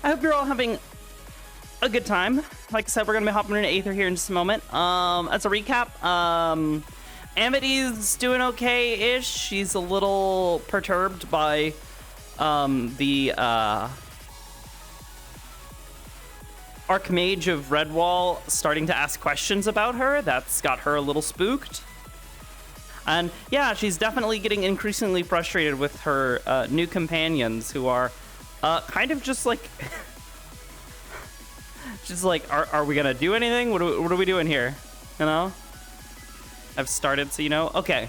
I hope you're all having a good time. Like I said, we're gonna be hopping into Aether here in just a moment. As a recap, Amity's doing okay-ish. She's a little perturbed by the Archmage of Redwall starting to ask questions about her. That's got her a little spooked. And yeah, she's definitely getting increasingly frustrated with her new companions who are kind of just like... She's like, are we gonna do anything? What are we doing here? You know? I've started, so you know? Okay.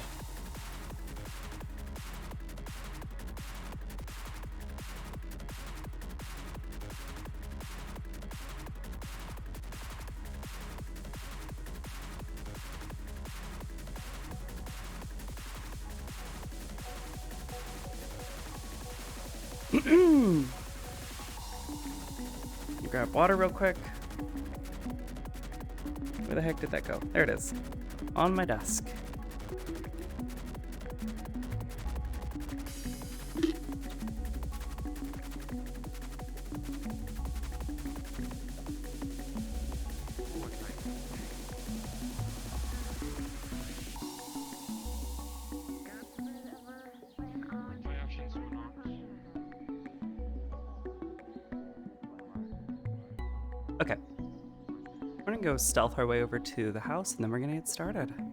Grab water real quick. Where the heck did that go? There it is. On my desk. Okay. We're gonna go stealth our way over to the house, and then we're gonna get started. When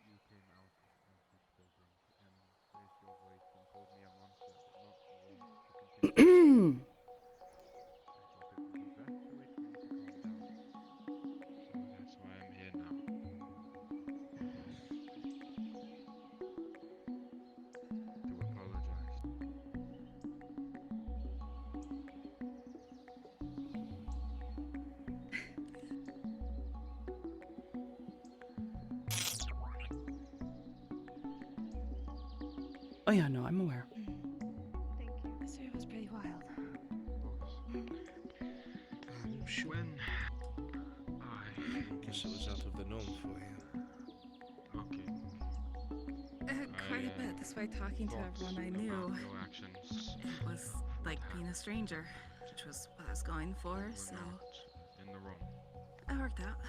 you came out of Amyty's prison and raised your voice and told me a monster did not want to continue, I thought it would be best to wait for you to calm down. So that's why I'm here now. To apologize. Oh yeah, no, I'm aware. Thank you. Yesterday was pretty wild. I'm sure. When I guess it was out of the norm for you. okay. Quite a bit. This way, talking to everyone I knew, Your actions it was like being a stranger, which was what I was going for. were So not in the wrong. I worked out.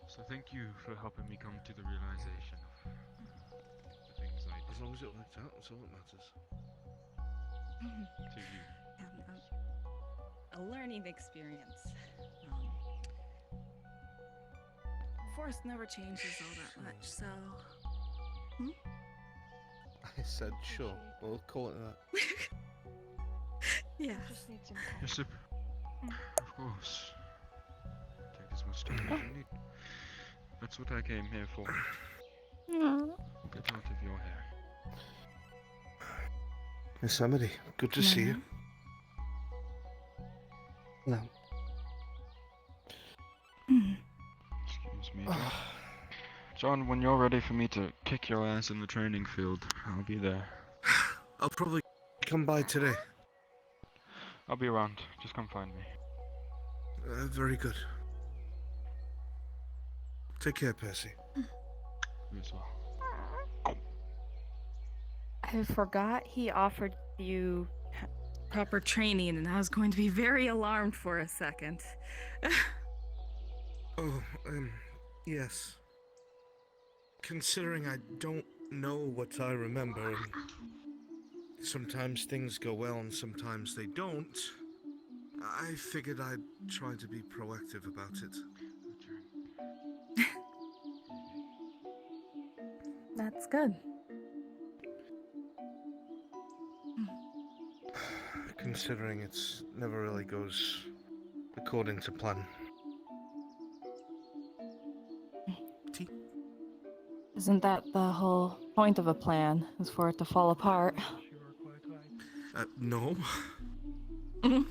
So thank you for helping me come to the realization of the things I As did long as it worked out, that's all that matters. to you. A learning experience. Force never changes all that much, so. I said sure. We'll call it that. Yeah. Just need some time. Yes, of course. Take as much time as you need. That's what I came here for. Get out of your hair. Miss Amity, good to see you. No. Excuse me, John. John, when you're ready for me to kick your ass in the training field, I'll be there. I'll probably come by today. I'll be around. Just come find me. Very good. Take care, Percy. You as well. I forgot he offered you. Proper training, and I was going to be very alarmed for a second. Oh, yes. Considering I don't know what I remember, and sometimes things go well and sometimes they don't, I figured I'd try to be proactive about it. That's good. Considering it's never really goes according to plan. Tea? Isn't that the whole point of a plan? Is for it to fall apart? No. I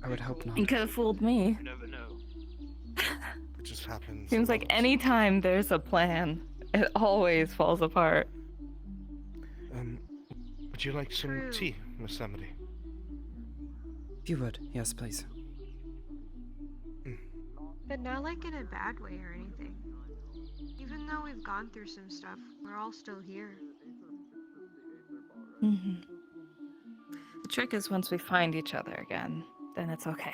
would hope not. You could have fooled me. You never know. It just happens. Seems like any time there's a plan, it always falls apart. Would you like some tea, Miss Amity? If you would, yes, please. But not like in a bad way or anything. Even though we've gone through some stuff, we're all still here. Hmm. The trick is once we find each other again, then it's okay.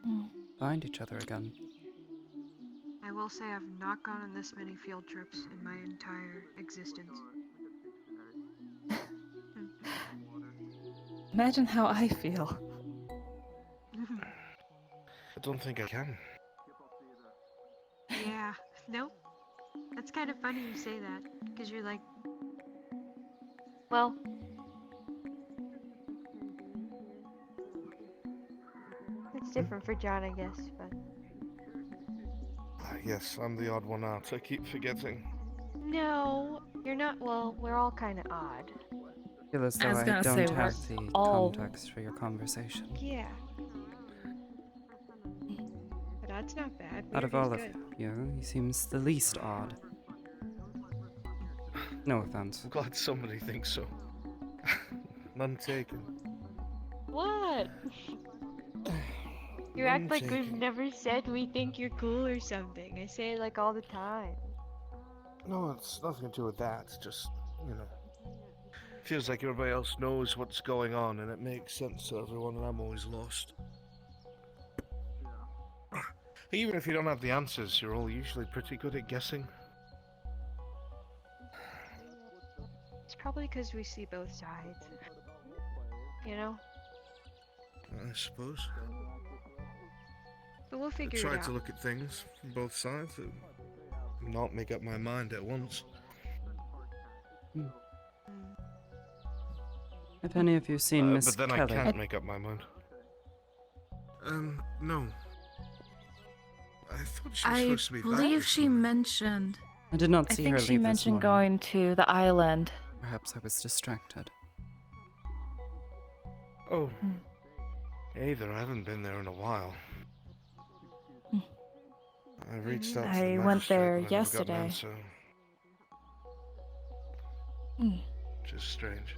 Mm. Find each other again. I will say I've not gone on this many field trips in my entire existence. Imagine how I feel. I don't think I can. Yeah, nope. That's kind of funny you say that, because you're like, well, it's different for John, I guess, but Yes, I'm the odd one out. I keep forgetting. no, you're not. Well, we're all kind of odd. I feel as I though was I gonna don't say, have we're the all- context for your conversation. Yeah. But that's not bad. Out of Weird is all of good. you, he seems the least odd. No offense. I'm glad somebody thinks so. None taken. What? You None act like we've taken. never said we think you're cool or something. I say it like all the time. No, it's nothing to do with that. It's just, you know, feels like everybody else knows what's going on and it makes sense to everyone and I'm always lost. Even if you don't have the answers, you're all usually pretty good at guessing. It's probably because we see both sides. You know? I suppose. But we'll I figure it try out. to look at things from both sides and not make up my mind at once. Have any of you seen Miss But then Kelly? I can't make up my mind. No. I thought she was I supposed to be back believe this she morning. mentioned. I did not I see think her she leave this mentioned morning. going to the island. Perhaps I was distracted. Oh. Aether, I haven't been there in a while. I reached out to the I went there magistrate, but I never got an yesterday. answer. Which is strange.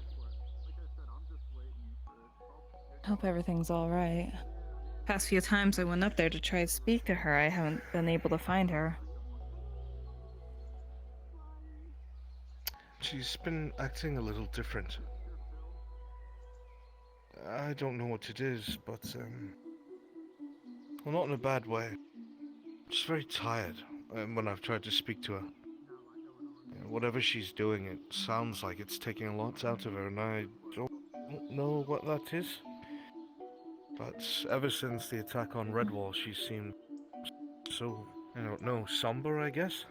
Hope everything's all right. Past few times I went up there to try to speak to her, I haven't been able to find her. She's been acting a little different. I don't know what it is, but, well, not in a bad way. Just very tired when I've tried to speak to her. Whatever she's doing, it sounds like it's taking a lot out of her, and I don't know what that is. But ever since the attack on Redwall, she seemed so, I don't know, somber, I guess?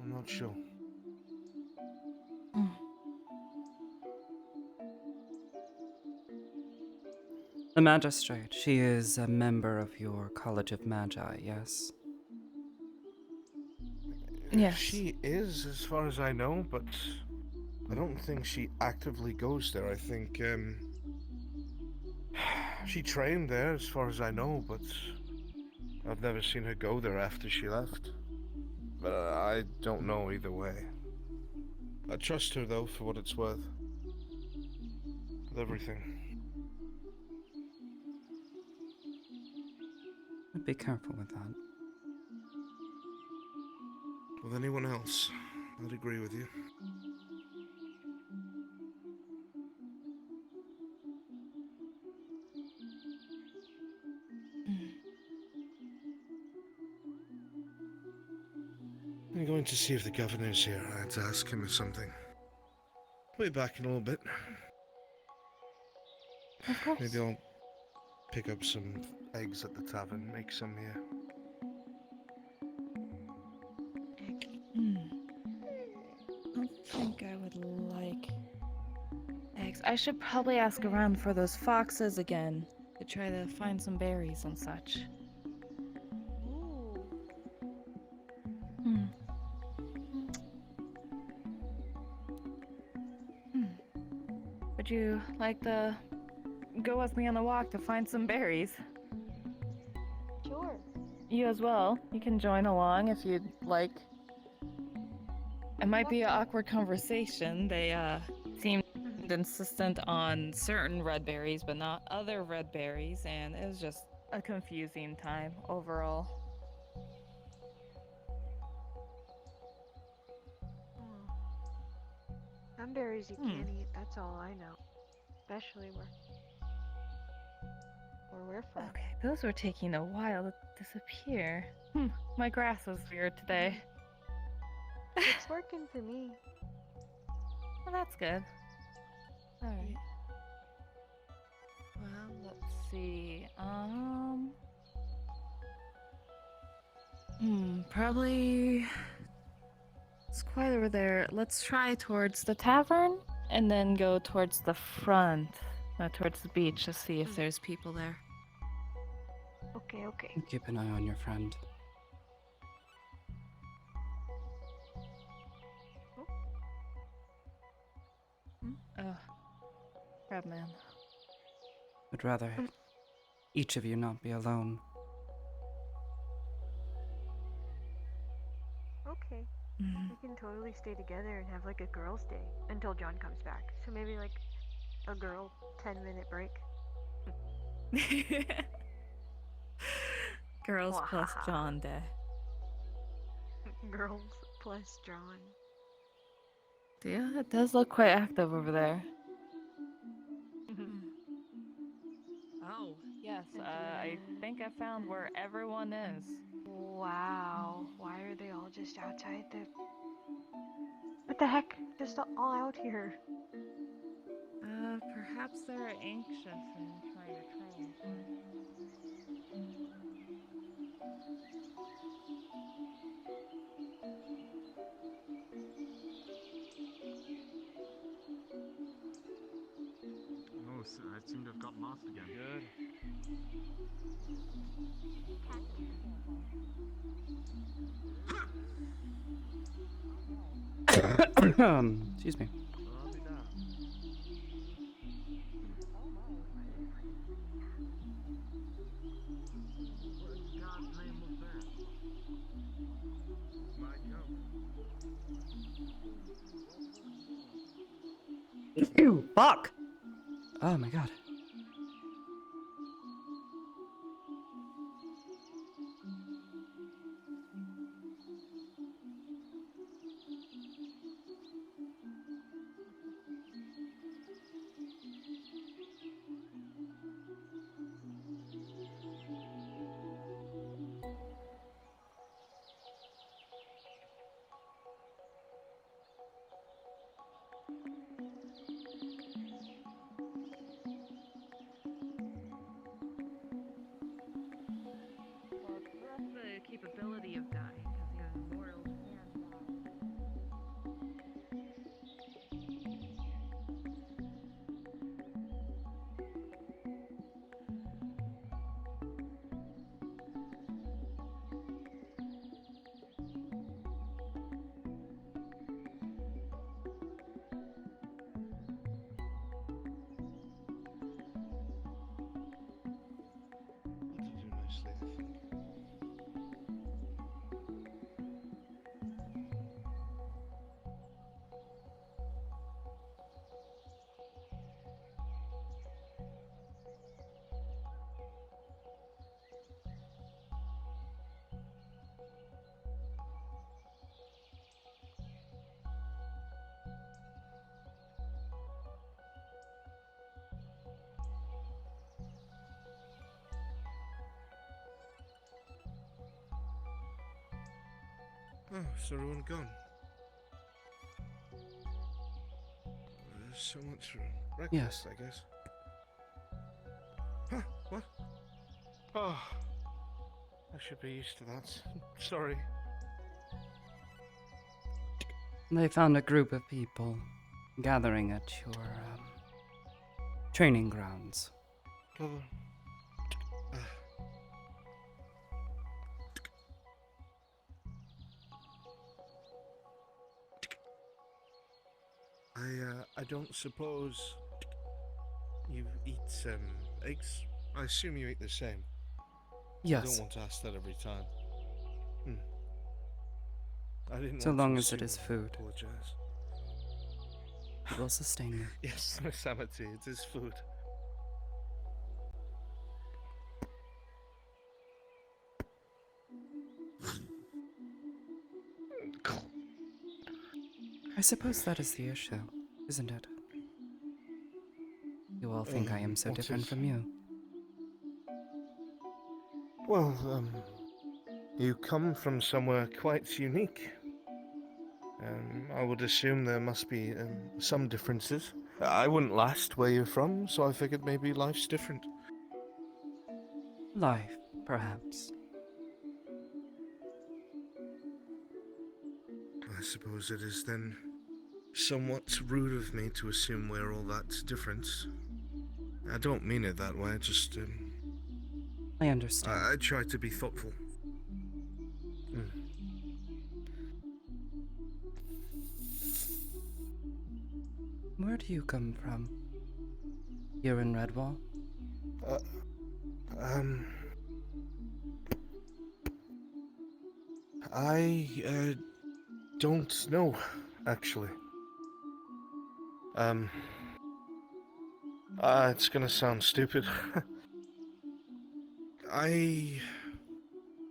I'm not sure. The magistrate, she is a member of your College of Magi, yes? Yes. She is, as far as I know, but I don't think she actively goes there. I think, she trained there, as far as I know, but I've never seen her go there after she left. But I don't know either way. I trust her, though, for what it's worth. With everything. I'd be careful with that. With anyone else, I'd agree with you. I'm going to see if the governor's here. I had to ask him something. I'll be back in a little bit. Of course. Maybe I'll pick up some eggs at the tavern, make some here. I think I would like eggs. I should probably ask around for those foxes again to try to find some berries and such. Ooh. Hmm. Would you like to go with me on a walk to find some berries? Sure. You as well. You can join along if you'd like. It might be an awkward conversation. They seemed insistent on certain red berries, but not other red berries, and it was just a confusing time overall. Some berries you can't eat, that's all I know. Especially where we're from. Okay, those were taking a while to disappear. My grass was weird today. It's working for me. Well, that's good. Alright. Well, let's see. Probably it's quite over there. Let's try towards the tavern and then go towards the front, towards the beach to see if there's people there. Okay, okay. Keep an eye on your friend. Oh, Crabman. I'd rather each of you not be alone. Okay. We can totally stay together and have like a girls' day until John comes back. So maybe like a girl 10-minute break. Girls plus John Day. Girls plus John. Yeah, it does look quite active over there. Oh, yes. I think I found where everyone is. Wow. Why are they all just outside the... What the heck? Just all out here. Perhaps they're anxious and trying to train first. Oh, so I seem to have got lost again. Good. Excuse me. I'll be down. What in God's name was that? My jump. Ew, fuck! Oh my god. Well, it's less the capability of dying, because the mortals can die. That'll do nicely, I think. Oh, is everyone gone? So much for breakfast, Yes. I guess. Huh? What? Oh, I should be used to that. Sorry. They found a group of people gathering at your training grounds. Well, I don't suppose you eat eggs. I assume you eat the same. I Yes, don't want to ask that every time. I didn't. so want long to as it is assume. I food. apologize. It will sustain you. Yes, Miss Amity, it is food. I suppose that is the issue. isn't it? You all think I am so What different is- from you. Well, you come from somewhere quite unique. I would assume there must be some differences. I wouldn't last where you're from, so I figured maybe life's different. Life, perhaps. I suppose it is then somewhat rude of me to assume we're all that different. I don't mean it that way, just, I understand. I try to be thoughtful. Where do you come from? Here in Redwall? I don't know, actually. It's gonna sound stupid. I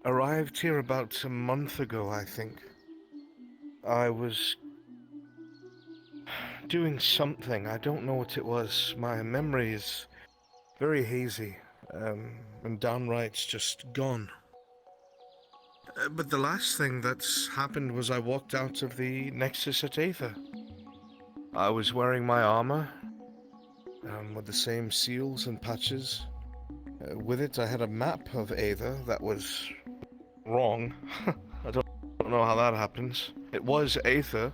arrived here about a month ago, I think. I was doing something. I don't know what it was. My memory is very hazy, and downright just gone. But the last thing that's happened was I walked out of the Nexus at Aether. I was wearing my armor, with the same seals and patches. With it, I had a map of Aether that was wrong. I don't know how that happens. It was Aether,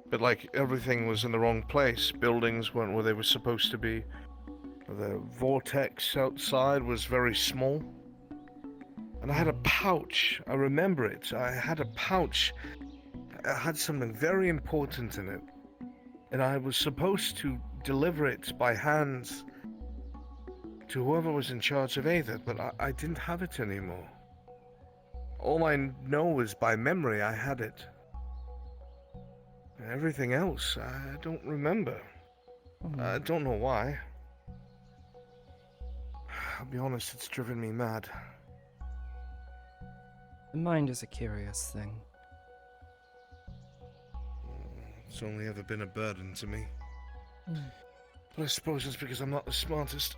but like everything was in the wrong place. Buildings weren't where they were supposed to be. The vortex outside was very small. And I had a pouch. I remember it. I had a pouch. It had something very important in it. And I was supposed to deliver it by hand to whoever was in charge of Aether, but I didn't have it anymore. All I know is by memory I had it. Everything else, I don't remember. I don't know why. I'll be honest, it's driven me mad. The mind is a curious thing. It's only ever been a burden to me. But I suppose it's because I'm not the smartest.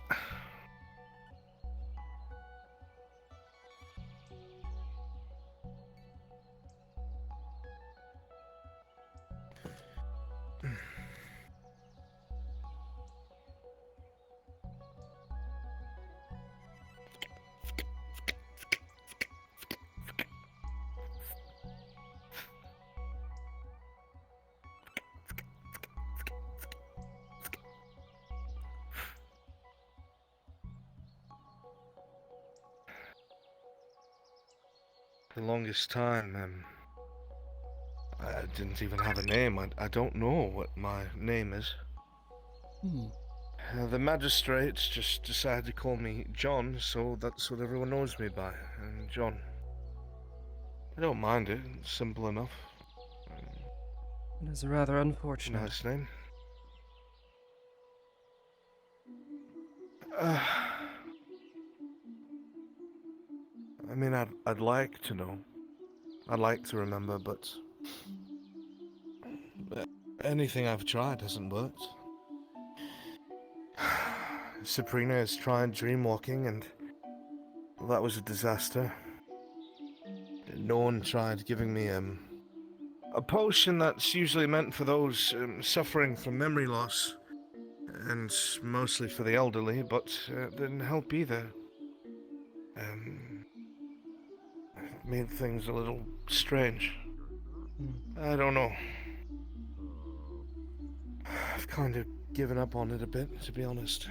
The longest time, I didn't even have a name. I don't know what my name is. The magistrates just decided to call me John, so that's what everyone knows me by. John. I don't mind it. It's simple enough. It is rather unfortunate. Nice name. I mean, I'd like to know. I'd like to remember, but anything I've tried hasn't worked. Sabrina has tried dreamwalking, and that was a disaster. No one tried giving me a potion that's usually meant for those suffering from memory loss, and mostly for the elderly, but didn't help either. Made things a little strange. I don't know. I've kind of given up on it a bit, to be honest.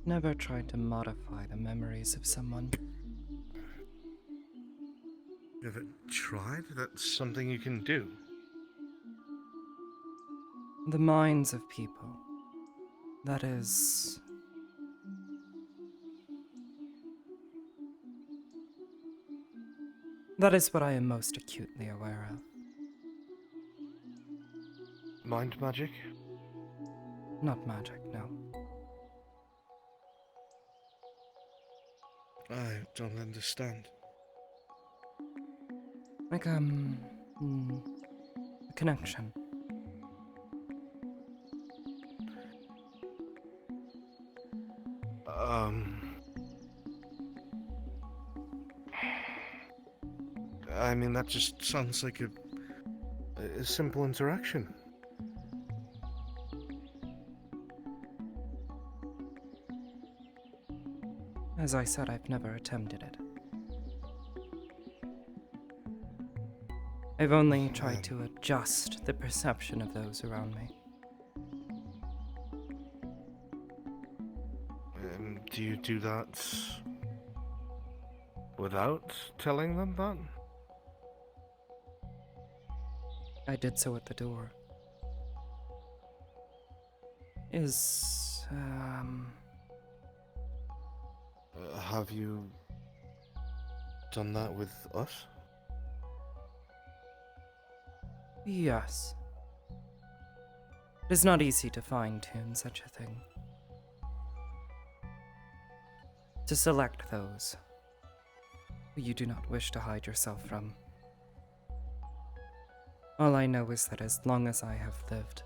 Never tried to modify the memories of someone. You ever tried? That's something you can do. The minds of people. That is... That is what I am most acutely aware of. Mind magic? Not magic, no. I don't understand. Like, a connection. I mean, that just sounds like a simple interaction. As I said, I've never attempted it. I've only tried to adjust the perception of those around me. Do you do that without telling them that? I did so at the door. Have you done that with us? Yes. It is not easy to fine-tune such a thing. To select those who you do not wish to hide yourself from. All I know is that as long as I have lived,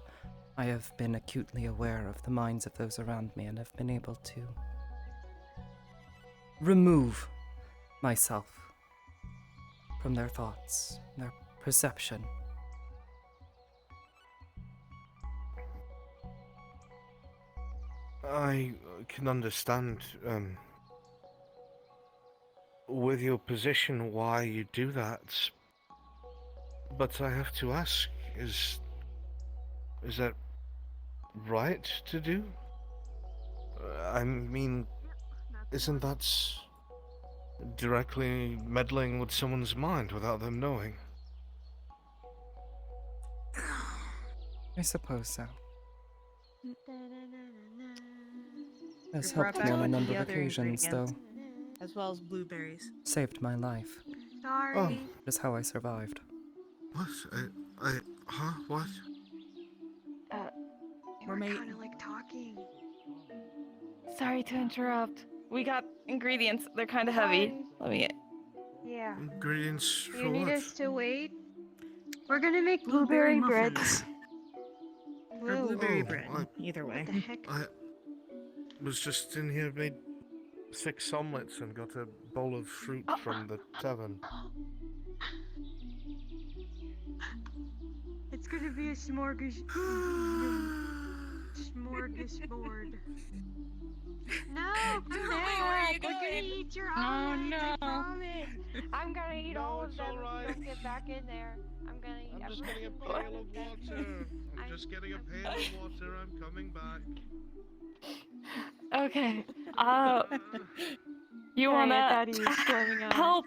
I have been acutely aware of the minds of those around me and have been able to remove myself from their thoughts, their perception. I can understand, with your position why you do that, but I have to ask, is that right to do? I mean, isn't that directly meddling with someone's mind without them knowing? I suppose so. Has You brought helped me on a back number the of other occasions, though. ingredients, as well as blueberries. Saved my life. Sorry. Oh. That is how I survived. What? Huh? What? They We're were made- kind of like talking. Sorry to interrupt. We got ingredients. They're kind of heavy. Fine. Let me. Yeah. Ingredients Do for you need what? us to wait? We're gonna make Blueberry blueberry bread. muffins. Or Blue. blueberry Oh, bread. Either way. What the heck? I was just in here, made 6 omelets and got a bowl of fruit from the tavern. It's gonna be a smorgasbord. No, come Tell me where back. you're We're gonna going. eat your Oh, omelets. I no. promise. I'm gonna eat No, all of it's them all if you right. don't get back in there. I'm gonna eat. I'm just I'm getting a gonna pail of water. I'm just getting a pail of water. I'm coming back. Okay. You Sorry, wanna I thought he was storming out. help?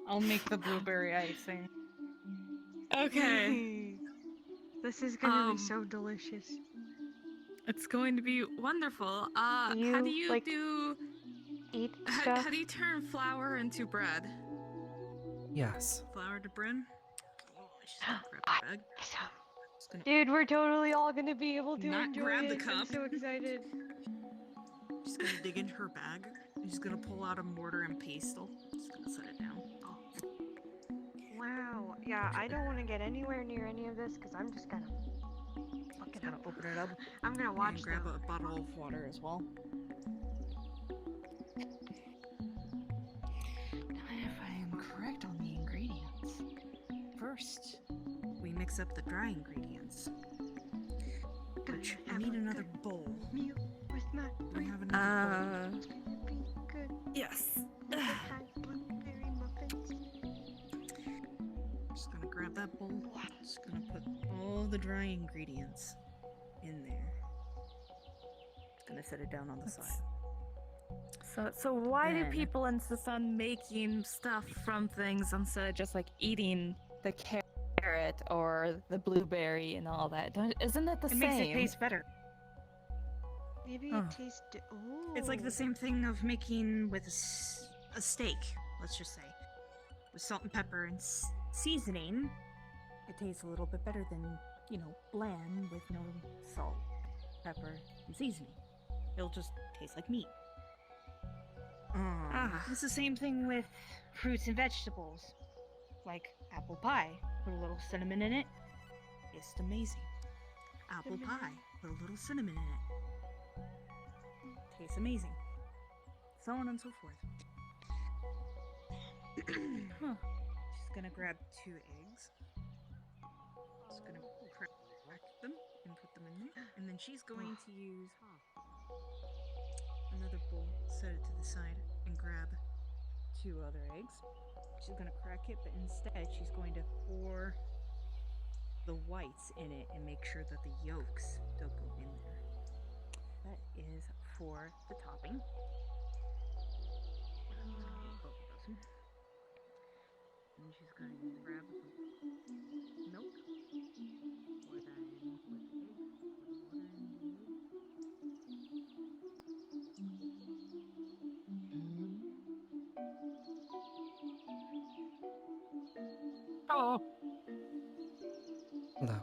I'll make the blueberry icing. Okay. This is gonna be so delicious. It's going to be wonderful. How do You, you like, do... Eat How stuff. do you turn flour into bread? Yes. Flour to bread? Oh, I just gonna grab the bag. Just gonna, Dude, we're totally all gonna be able to Not enjoy grab the it. I'm cup. so excited. just gonna dig into her bag. I'm just gonna pull out a mortar and pestle. Just gonna set it down. Wow. Yeah, I don't want to get anywhere near any of this because I'm just gonna look Just it gonna up. open it up I'm gonna watch and grab them. a bottle of water as well. If I am correct on the ingredients, first we mix up the dry ingredients. Which I need another bowl. Meal with my Do we have another bowl? It's gonna be good. Yes. Good time blueberry muffins. Just gonna grab that bowl. Just gonna put all the dry ingredients in there. Just gonna set it down on the side. So why do Then- people insist on making stuff from things instead of just like eating the carrot or the blueberry and all that? Isn't it the It same? makes it taste better. Maybe Oh. it tastes. Ooh. It's like the same thing of making with a steak, let's just say. With salt and pepper and seasoning, it tastes a little bit better than, bland with no salt, pepper, and seasoning. It'll just taste like meat. It's the same thing with fruits and vegetables. Like apple pie, put a little cinnamon in it. It's amazing. Apple pie, put a little cinnamon in it. Tastes amazing. So on and so forth. She's gonna grab 2 eggs. She's gonna crack them and put them in there. And then she's going to use another bowl, set it to the side, and grab 2 other eggs. She's gonna crack it, but instead she's going to pour the whites in it and make sure that the yolks don't go in there. That is for the topping. And she's going to grab the milk, pour that in with the eggs, pour the water in the eggs. Oh. Hello.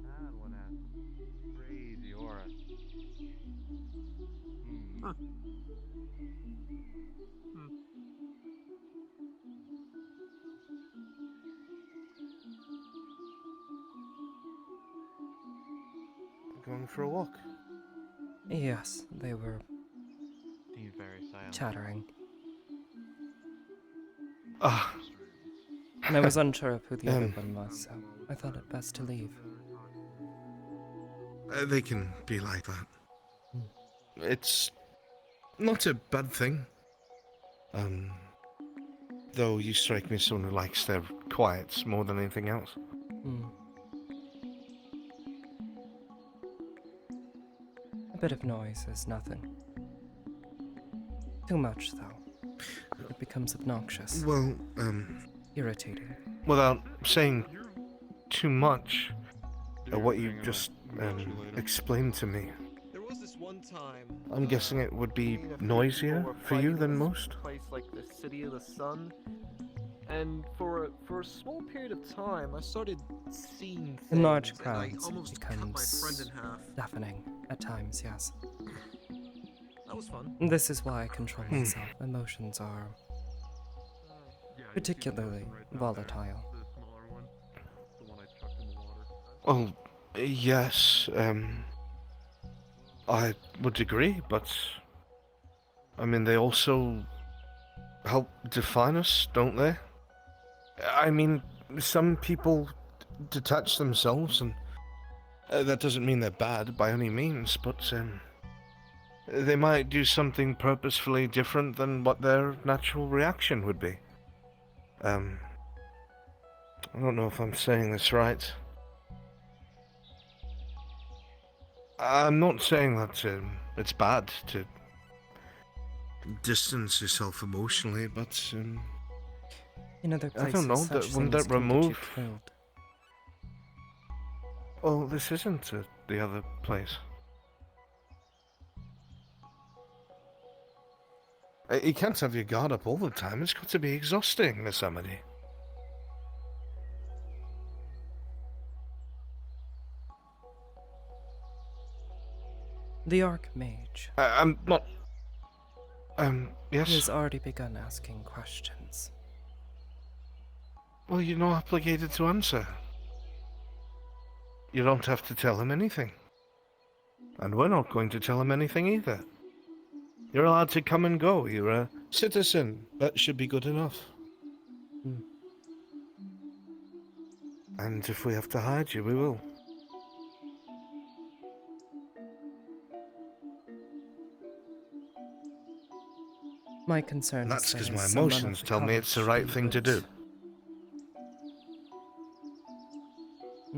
That one has crazy aura. Huh. Going for a walk. Yes, they were Seems very silent. chattering. Ah, And I was unsure of who the other Um. one was, so I thought it best to leave. they can be like that. Hmm. It's not a bad thing. Though you strike me as someone who likes their quiet more than anything else. Hmm. A bit of noise is nothing. Too much, though. It becomes obnoxious, Well, irritating. without saying too much, what you just explained to me, There was this one time. I'm guessing it would be noisier for you than most? Place like the City of the Sun, and for a small period of time, I started seeing things. In large and I crowds, it almost cut my friend becomes in half. deafening at times, yes. That was fun. This is why I control myself. Emotions are particularly volatile. The smaller one. The one I chucked in the water. Oh, yes, I would agree, but I mean, they also help define us, don't they? I mean, some people detach themselves, and that doesn't mean they're bad by any means, but they might do something purposefully different than what their natural reaction would be. I don't know if I'm saying this right. I'm not saying that it's bad to distance yourself emotionally, but In other I places, don't know, such wouldn't things that can get you remove- killed. well, this isn't the other place. You can't have your guard up all the time. It's got to be exhausting, Miss Amity. The Archmage I'm not. Yes. has already begun asking questions. Well, you're not obligated to answer. You don't have to tell him anything. And we're not going to tell him anything either. You're allowed to come and go. You're a citizen. That should be good enough. Hmm. And if we have to hide you, we will. My concern And is that's because there my is someone of emotions the tell me it's the college right who thing to would- do.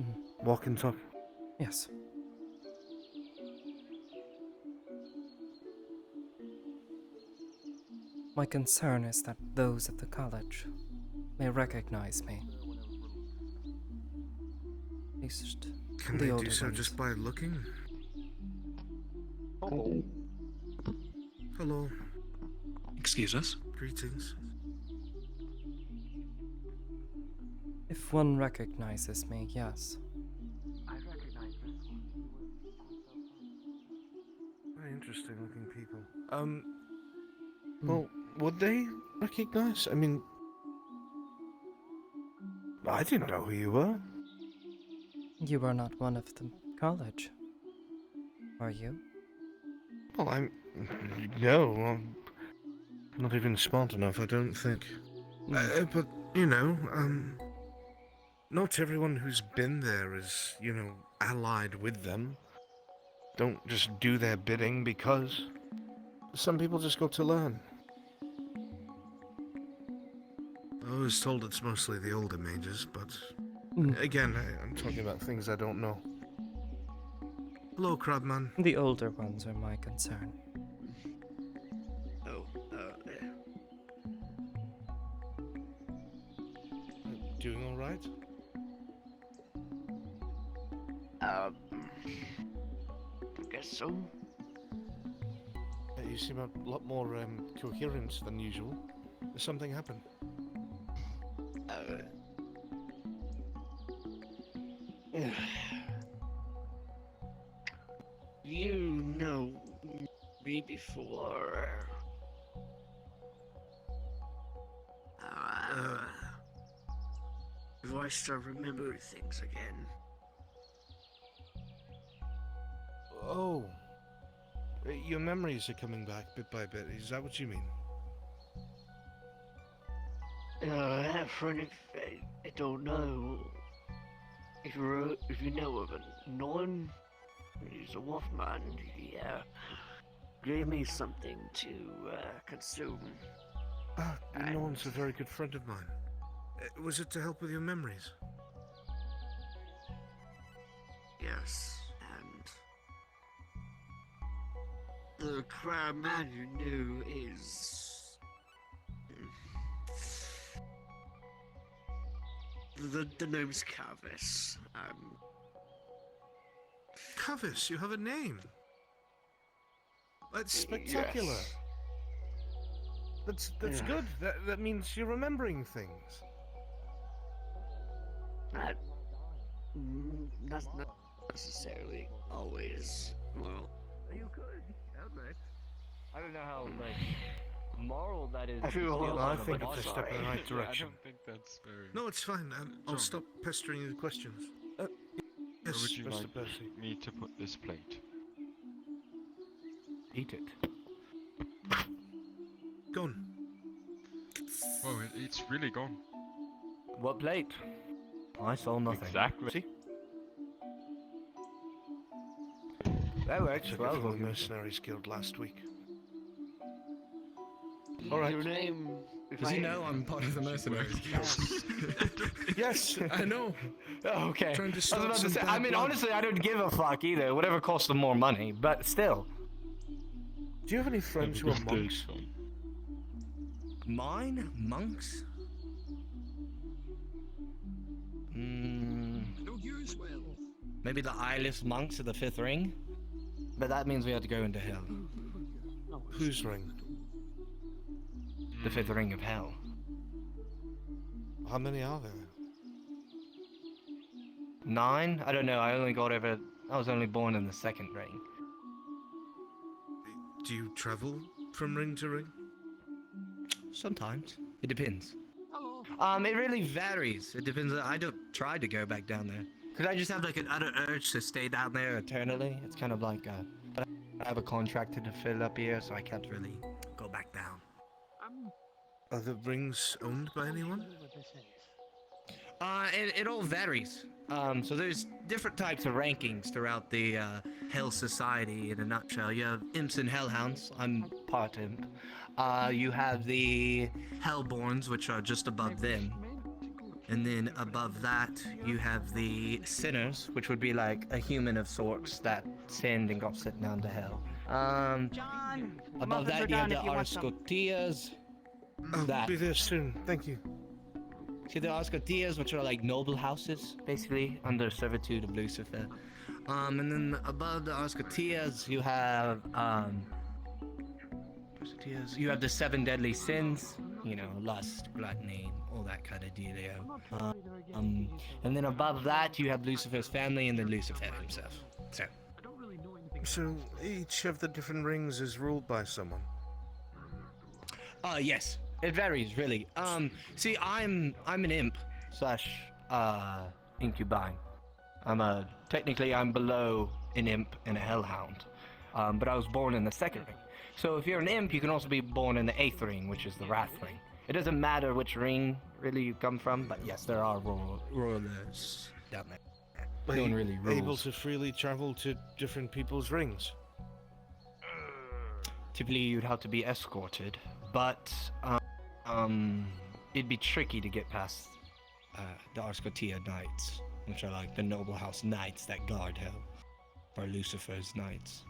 Mhm. Walk and talk. Yes. My concern is that those at the college may recognize me. At least Can the they older do so ones. just by looking? Oh. Hello. Excuse us? Greetings. If one recognizes me, yes. I recognize this one. Very interesting looking people. Well, would they recognize? I mean, I didn't know who you were. You are not one of the college, are you? Well, no, I'm not even smart enough, I don't think. But, not everyone who's been there is, allied with them. Don't just do their bidding because some people just go to learn. I was told it's mostly the older mages, but again, I'm talking about things I don't know. Hello, Crabman. The older ones are my concern. Oh, Doing all right? I guess so. You seem a lot more coherent than usual. Has something happened? You know me before. Do I start remembering things again? Oh. Your memories are coming back bit by bit. Is that what you mean? Friend, I don't know. If you know of a Norn, he's a wolfman. He gave me something to consume. Norn's a very good friend of mine. Was it to help with your memories? Yes, and the crab man you knew is the name's Cavis. Cavis, you have a name. That's spectacular. Yes. That's good. That means you're remembering things. Not necessarily always. Well, You could. Okay. I don't know how moral that is. I feel to steal I on think a it's a boss step in the fight. right direction. I don't think that's very... No, it's fine. I'll stop pestering you with questions. Where Yes, would you Mr. like Percy. me to put this plate? Eat it. Gone. Oh, it's really gone. What plate? I saw nothing. Exactly. See? That works Took well. it from the Mercenaries Guild last week. All right. your name. Does he know I'm part of the mercenaries? Yes, I know. Okay. Trying to I was stop about to some say, bad I mean, blood. honestly, I don't give a fuck either. Whatever costs them more money, but still. Do you have any friends who are monks? Mine? Monks? No, you as well. Maybe the eyeless monks of the Fifth Ring? But that means we have to go into hell. Whose ring? The Fifth Ring of Hell. How many are there? 9? I don't know, I was only born in the second ring. Do you travel from ring to ring? Sometimes. It depends. It really varies. It depends. I don't try to go back down there. Because I just have like an utter urge to stay down there eternally. It's kind of like, but I have a contract to fill up here, so I can't really go back down. Are the rings owned by anyone? It all varies. So there's different types of rankings throughout the Hell Society in a nutshell. You have Imps and Hellhounds. I'm part Imp. You have the Hellborns, which are just above them. And then above that, you have the Sinners, which would be like a human of sorts that sinned and got sent down to hell. John, the Above muffins are that, you have done the if you want some. Arscotillas, I'll That. be there soon. Thank you. See the Oscartillas, which are like noble houses, basically, under servitude of Lucifer. And then above the Oscartillas, you have, you have the 7 deadly sins, you know, lust, gluttony, all that kind of dealio. And then above that, you have Lucifer's family and then Lucifer himself. So each of the different rings is ruled by someone. Yes. It varies, really. See, I'm an imp slash incubine. Technically I'm below an imp and a hellhound, but I was born in the 2nd ring. So if you're an imp, you can also be born in the 8th ring, which is the wrath ring. It doesn't matter which ring really you come from, but yes, there are rulers down there. Are No one you really rules. able to freely travel to different people's rings? Typically, you'd have to be escorted, but it'd be tricky to get past the Arscotia Knights, which are like the noble house knights that guard hell, or Lucifer's knights.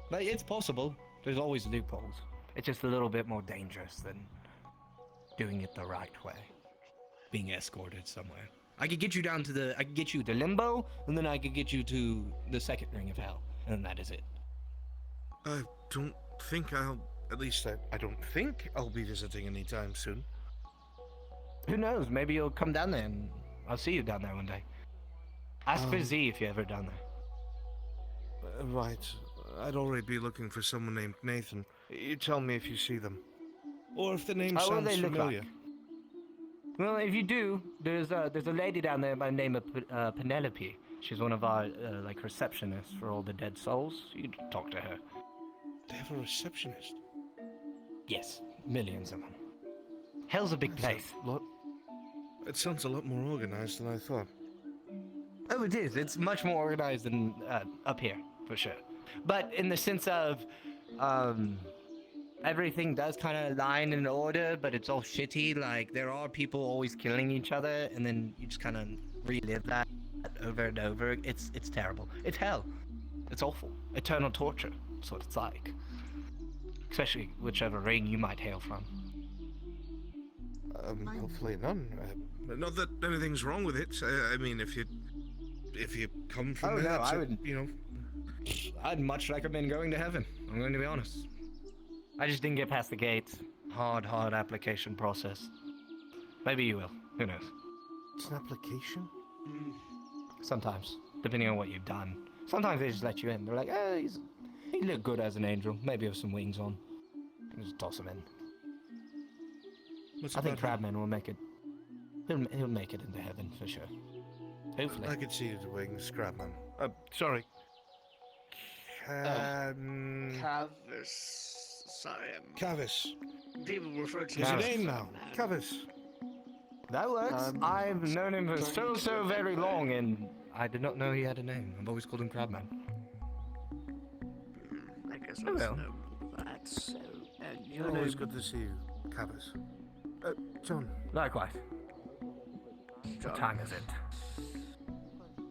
But it's possible. There's always loopholes. It's just a little bit more dangerous than doing it the right way, being escorted somewhere. I could get you I could get you to Limbo, and then I could get you to the 2nd ring of hell, and that is it. I don't think I don't think I'll be visiting anytime soon. Who knows? Maybe you'll come down there, and I'll see you down there one day. Ask for Z if you're ever down there. Right. I'd already be looking for someone named Nathan. You tell me if you see them. Or if the name How will sounds they look familiar. like? Well, if you do, there's a lady down there by the name of Penelope. She's one of our like receptionists for all the dead souls. You can talk to her. They have a receptionist? Yes, millions of them. Hell's a big place. It sounds a lot more organized than I thought. Oh, it is. It's much more organized than up here, for sure. But in the sense of, everything does kind of line in order, but it's all shitty. Like, there are people always killing each other, and then you just kind of relive that over and over. It's terrible. It's hell. It's awful. Eternal torture. That's what it's like. Especially whichever ring you might hail from. Hopefully none. Not that anything's wrong with it. I mean, if you come from there, I would, I'd much recommend going to heaven. I'm going to be honest. I just didn't get past the gates. Hard application process. Maybe you will. Who knows? It's an application? Sometimes, depending on what you've done. Sometimes they just let you in. They're like, he look good as an angel. Maybe with some wings on. Just toss him in. I think Crabman will make it. He'll make it into heaven for sure. Hopefully. I could see the wings, Crabman. Sorry. Cavis. Sorry, Cavis. people refer to His him name as now. Cavis. That works. I've known him for so very long, and I did not know he had a name. I've always called him Crabman. I guess Oh, I well. know that. So, and your Always name, good to see you, Cavis. John. Likewise. John. What time is it?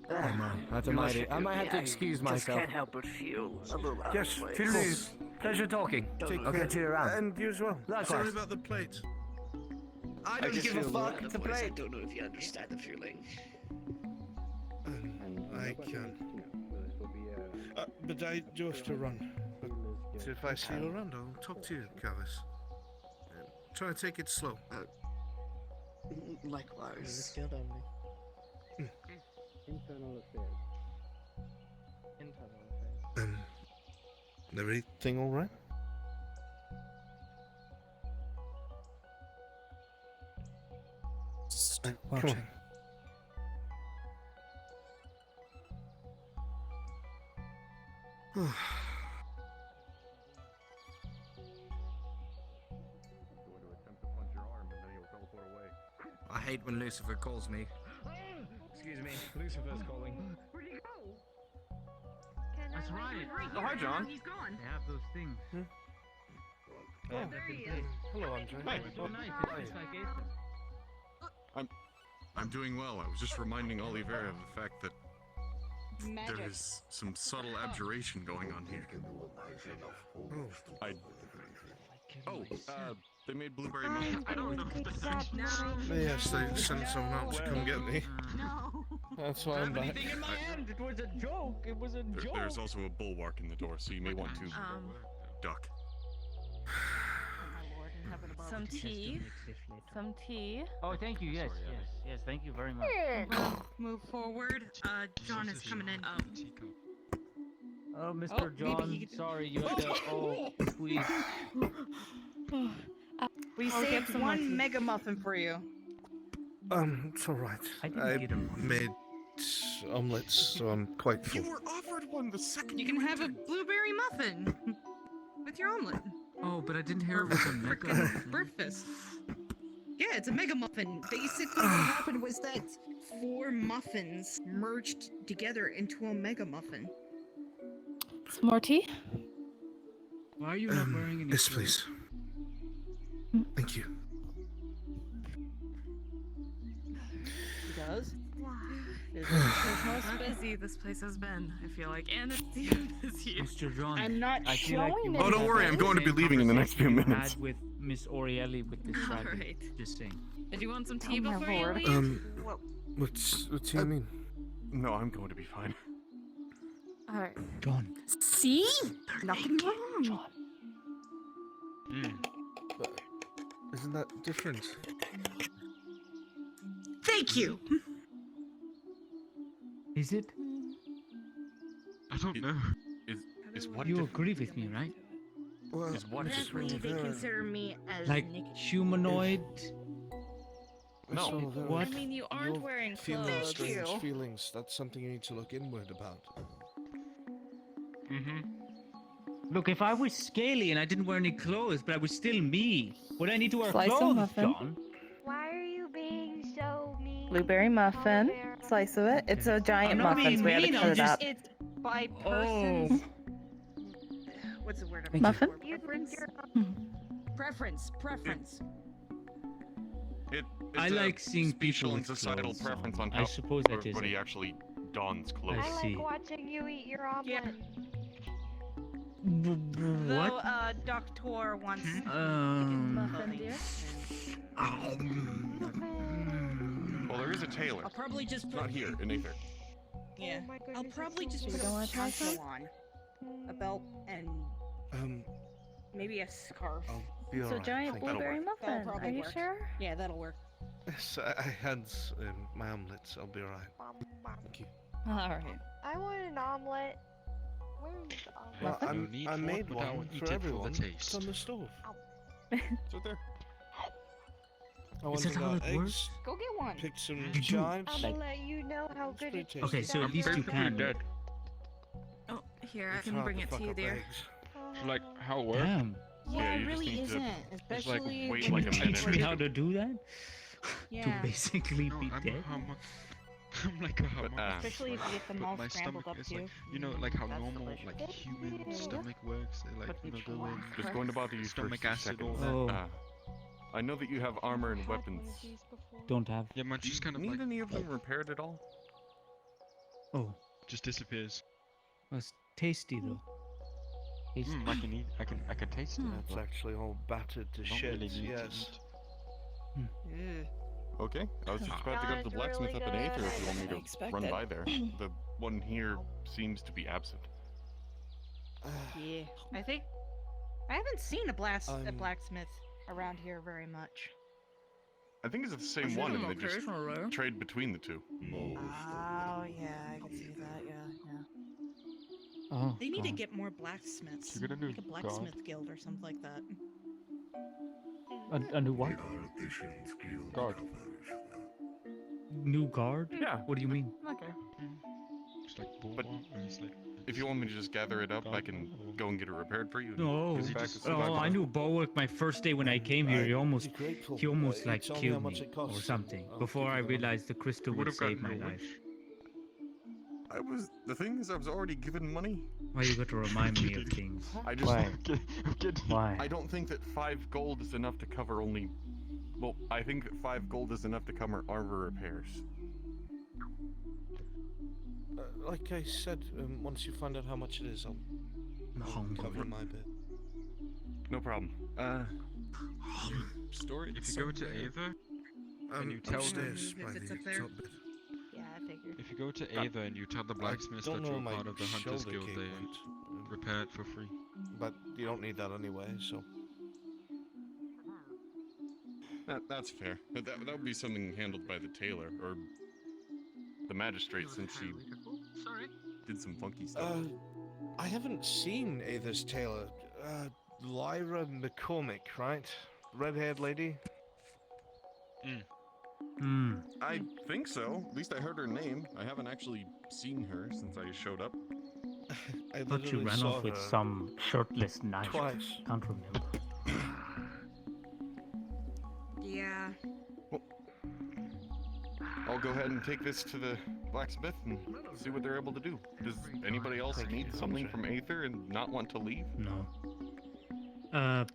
Oh my, that's a You mighty. must I might have to forgive me, excuse I myself. just can't help but feel a little out Yes, of place. Fiddlers. Pleasure talking. I'll get you around. And you as well. Likewise. Sorry about the plate. I I don't just give a feel fuck. out It's of a place. I plate. don't know if you understand the feeling. I can. But I do have to run. But if I see you around, I'll talk to you, Cavis. Try to take it slow. Likewise. Internal affairs. Everything all right? Just Come watching. on. Going to attempt to punch your arm, and then he'll teleport away. I hate when Lucifer calls me. Excuse me, Lucifer's calling. Where'd he go? That's right. Oh, hi, John. He's gone. They have those things. Oh, there he is. Hello, Andre. Hi. So nice. It's like Aether. I'm doing well. I was just reminding Oliver of the fact that Magic. there is some subtle abjuration going on here. I Oh, they made blueberry muffins. I don't know. Yes, they sent someone out to come get me. No. That's why I'm back. Anything in my hand? It was a joke. It was a joke. There's also a bulwark in the door, so you may want to duck. Some tea. Some tea. Oh, thank you. Yes, yes, yes. Thank you very much. Move forward. John is coming in. Oh, Mr. John, sorry, you have to. Oh, please. We I'll get saved some one more tea. mega muffin for you. It's alright. I didn't I get a muffin. made omelets, so I'm quite full. You were offered one the second You can have a blueberry muffin with your omelet. Oh, but I didn't hear it was a mega muffin. Breakfast. Yeah, it's a mega muffin. Basically, what happened was that 4 muffins merged together into a mega muffin. Some more tea? Why are you not wearing any Yes, clothes? please. Thank you. He does? It's the most busy this place has been, I feel like. And it's the end of this year. Mr. John, I'm not I feel like showing you it. Oh, don't worry, I'm going to be leaving in the next few minutes. Had with Miss Orielli with this rabbit. Alright. Just saying. Did you want some tea Oh, my before you lord. leave? What do you mean? No, I'm going to be fine. Alright. John. See? Nothing wrong. But isn't that different? Thank you. Is it? I don't know. Is what You different? agree with me, right? Well, Is what Miss Apparently, they Rivera, consider me as Like naked. humanoid? Miss No. Rivera, What? I mean, you aren't you're wearing feeling clothes. strange you. feelings. That's something you need to look inward about. Mm-hmm. Look, if I was scaly and I didn't wear any clothes, but I was still me, would I need to wear Slice of clothes, muffin. John? Why are you being so mean? Blueberry muffin. Oliver? Slice of it. It's a giant I'm not muffin, being so we had to mean, cut I'm it just- up. It's by Oh. person's. What's the word? I'm Muffin? looking for? Preference. Preference. It's I a like seeing special people and with societal clothes preference on. on I how suppose that is everybody it. actually dons clothes. I I see. like watching you eat your omelet. What? Though, Doctor wants Muffin, dear. Well, there is a tailor. I'll probably just put. Not here, in Aether. Yeah. Oh my I'll goodness, probably it's just so put You don't wanna try a some? poncho on, a belt, and maybe a scarf. I'll be It's a alright. giant thank you. blueberry That'll muffin. probably Are you work. sure? Yeah, that'll work. Yes, I had my omelets. I'll be alright. Thank you. Alright. I want an omelet. Where's the omelet? Well, No I'm, need I for it, made but I will one eat for it for the everyone. taste. It's on the stove. It's right there. I Is went that how and got it eggs, works? Go get one. picked some You do? chives. I'm Like- gonna let you know how It's good pretty it tasty. tastes. Okay, so at least you can. dead. Oh, here, I It's can hard bring to it fuck to you, up dear. eggs. Like, how it works? Damn. Yeah, Yeah, it you just really need to isn't. just, like, Especially wait Can when you like a you teach minute. me how to do that? Yeah. To basically No, be dead? I'm like a But, hammock. Especially if you get them But all my scrambled stomach up is too. like, you know, like how That's normal, delicious. like human stomach works. They like, you know, go in. Just going to bother you for Stomach a acid, all second. that. I know that you have armor and I've had weapons. one of these before. Don't have. Yeah, mine's Do you just kind of need like any of them repaired at all? Oh, just disappears. that's tasty though. Tasty. I can eat. I can taste it. It's but actually all battered to don't shit. really need to Yes. eat. Okay, I was just about to go to the Sounds blacksmith really up in Aether if you want me I to expected. run by there. The one here seems to be absent. Yeah. I think I haven't seen a I'm- blacksmith around here very much. I think it's the same one, and they just Occasionally. trade between the two. Oh yeah, I can see that. Yeah. Oh, They need to God. get more blacksmiths. You gotta do Like a blacksmith guild or something like that. A new what? Guard. New guard? Yeah. What do you mean? Okay. It's like But Bulwark, and it's like. If you want me to just gather it up, I can go and get it repaired for you. and No. give it back to Oh, I Survivor. knew Bulwark my first day when I came here. I'd He almost, be grateful. he almost like Tell me how killed much me it or costs. something I'll before give I you the money. realized the crystal You would would've save gotten my a life. The thing is, I was already given money. Why you got to remind me of things? I just, Why? I'm kidding. Why? I don't think that 5 gold is enough to cover only. Well, I think that 5 gold is enough to cover armor repairs. Like I said, once you find out how much it is, I'll I'm hungry. cover my bit. No problem. Story. If you go to Aether and you tell them, Upstairs by the top bit. Yeah, I figured. if you go to Aether and you tell the blacksmiths don't that know you're my part of the Hunters shoulder Guild, cape they went, repair it for free. but you don't need that anyway, so. That's fair. But that would be something handled by the tailor or the magistrate, since she did some funky stuff. I haven't seen Aether's tailor. Lyra McCormick, right? Red-haired lady? I think so. At least I heard her name. I haven't actually seen her since I showed up. I thought you literally ran saw off with her some shirtless knight. twice. Can't remember. Yeah. I'll go ahead and take this to the blacksmith and see what they're able to do. Does anybody else need something from Aether and not want to leave? No.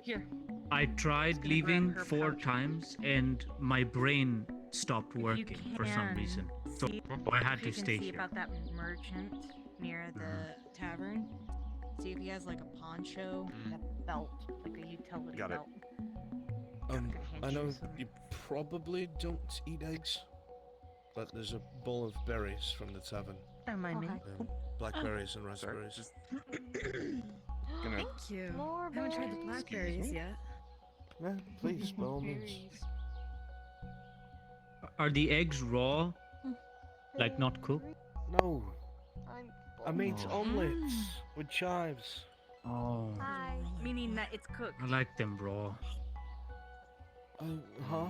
Here. I tried gonna leaving grab her 4 pouch. times and my brain stopped If you working for some can, reason. So see I had if you to can stay see here. about that merchant near the tavern. See if he has like a poncho, and a belt, like a utility Got it. belt. I know you probably don't eat eggs, but there's a bowl of berries from the tavern. Don't mind me. Blackberries and raspberries. Gonna... Thank you. More I haven't tried the berries. blackberries yet. Yeah, please, by all means. Are the eggs raw? Like not cooked? No, I made omelets with chives. Oh. Hi. Meaning that it's cooked. I like them raw. Huh?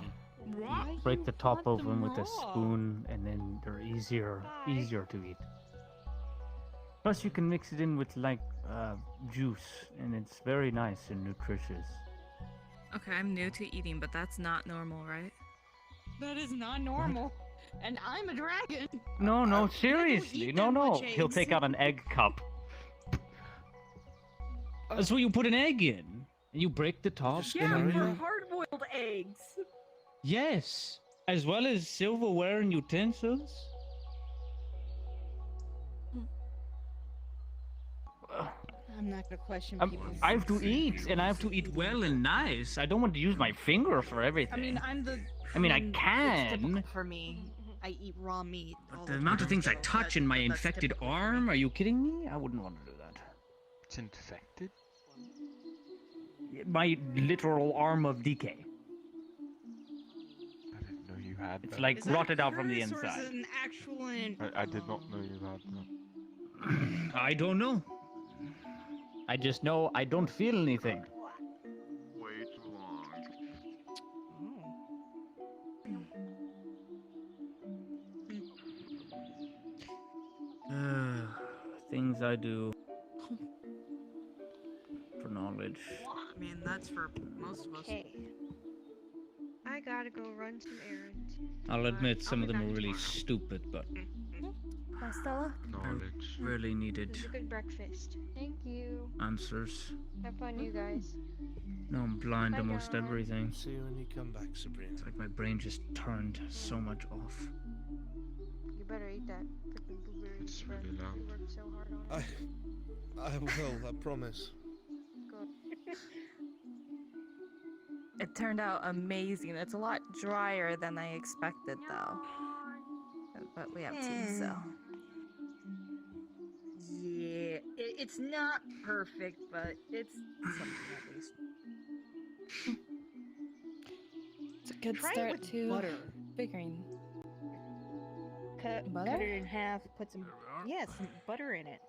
Break the top open with a spoon and then they're easier to eat. Plus you can mix it in with like juice and it's very nice and nutritious. Okay, I'm new to eating, but that's not normal, right? That is not normal. And I'm a dragon. No, seriously. eat No, that no. much He'll eggs. take out an egg cup. That's what you put an egg in. And you break the top. Yeah, and for then- hard-boiled eggs. Yes. As well as silverware and utensils. I'm not gonna question people. I have to eat, and I have to eat well and nice. I don't want to use my finger for everything. I mean, I I can. It's typical for me. I eat raw meat. all The amount of time, things I so touch in my that's infected typical for me. arm, are you kidding me? I wouldn't want to do that. It's infected? My literal arm of decay. I didn't know you had It's that. like Is that rotted out from the curse or is inside. it an actual I did not know you had that. I don't know. I just know I don't feel anything. Way too long. Things I do for knowledge. I mean, that's for most of us. Okay. I gotta go run some errands. I'll admit some I'll of be them are back really tomorrow. stupid, but Bye, Stella. Knowledge. really needed It was a good breakfast. Thank you. answers. Have fun, you guys. No, I'm blind to Bye, most Dara. everything. See you when you come back, Sabrina. It's like my brain just turned so much off. You better eat that freaking blueberry It's bread. really loud. You worked so hard on it. I will, I promise. Good. It turned out amazing. It's a lot drier than I expected, though. But we have tea, so. Yeah, it's not perfect, but it's something at least. It's a good Try it start with to butter. figuring. Cut Butter? it in half. Put some some butter in it.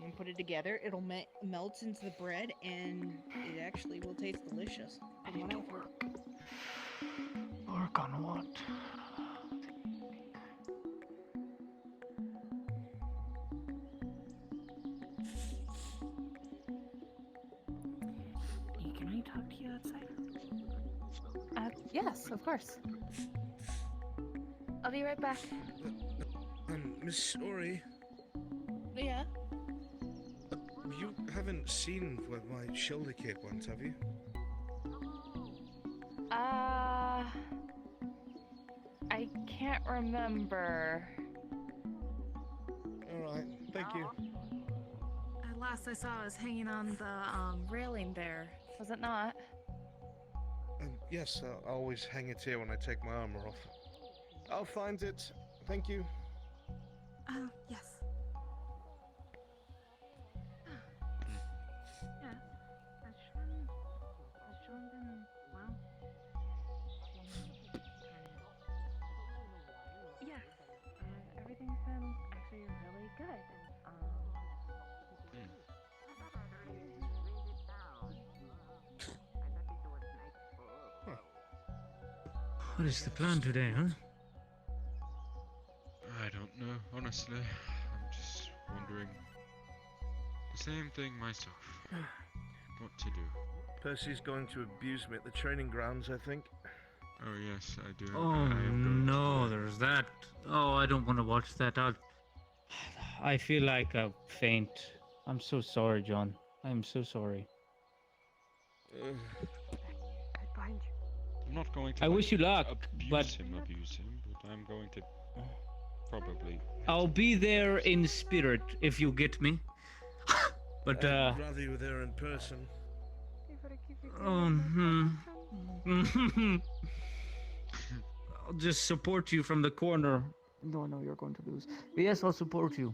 And put it together. It'll melt into the bread, and it actually will taste delicious. I need to work on what? Can I talk to you outside? Yes, of course. I'll be right back. Miss Ori, Yeah. you haven't seen where my shoulder cape went, have you? I can't remember. Alright, thank you. last I saw was hanging on the railing there. Was it not? Yes, I always hang it here when I take my armor off. I'll find it. Thank you. Oh, yes. Yeah. Has Sean been well? Yeah, everything's been actually really good. What is the plan today, huh? I don't know, honestly. I'm just wondering the same thing myself. What to do. Percy's going to abuse me at the training grounds, I think. Oh yes, I do. Oh I am going no, there's that. Oh, I don't want to watch that. I feel like a faint. I'm so sorry, John. I'm so sorry. Behind you. I'm not going to. I wish you luck, abuse him, but I'm going to probably. I'll be there in spirit if you get me. But I'd rather you were there in person. I'll just support you from the corner. No, you're going to lose. But yes, I'll support you.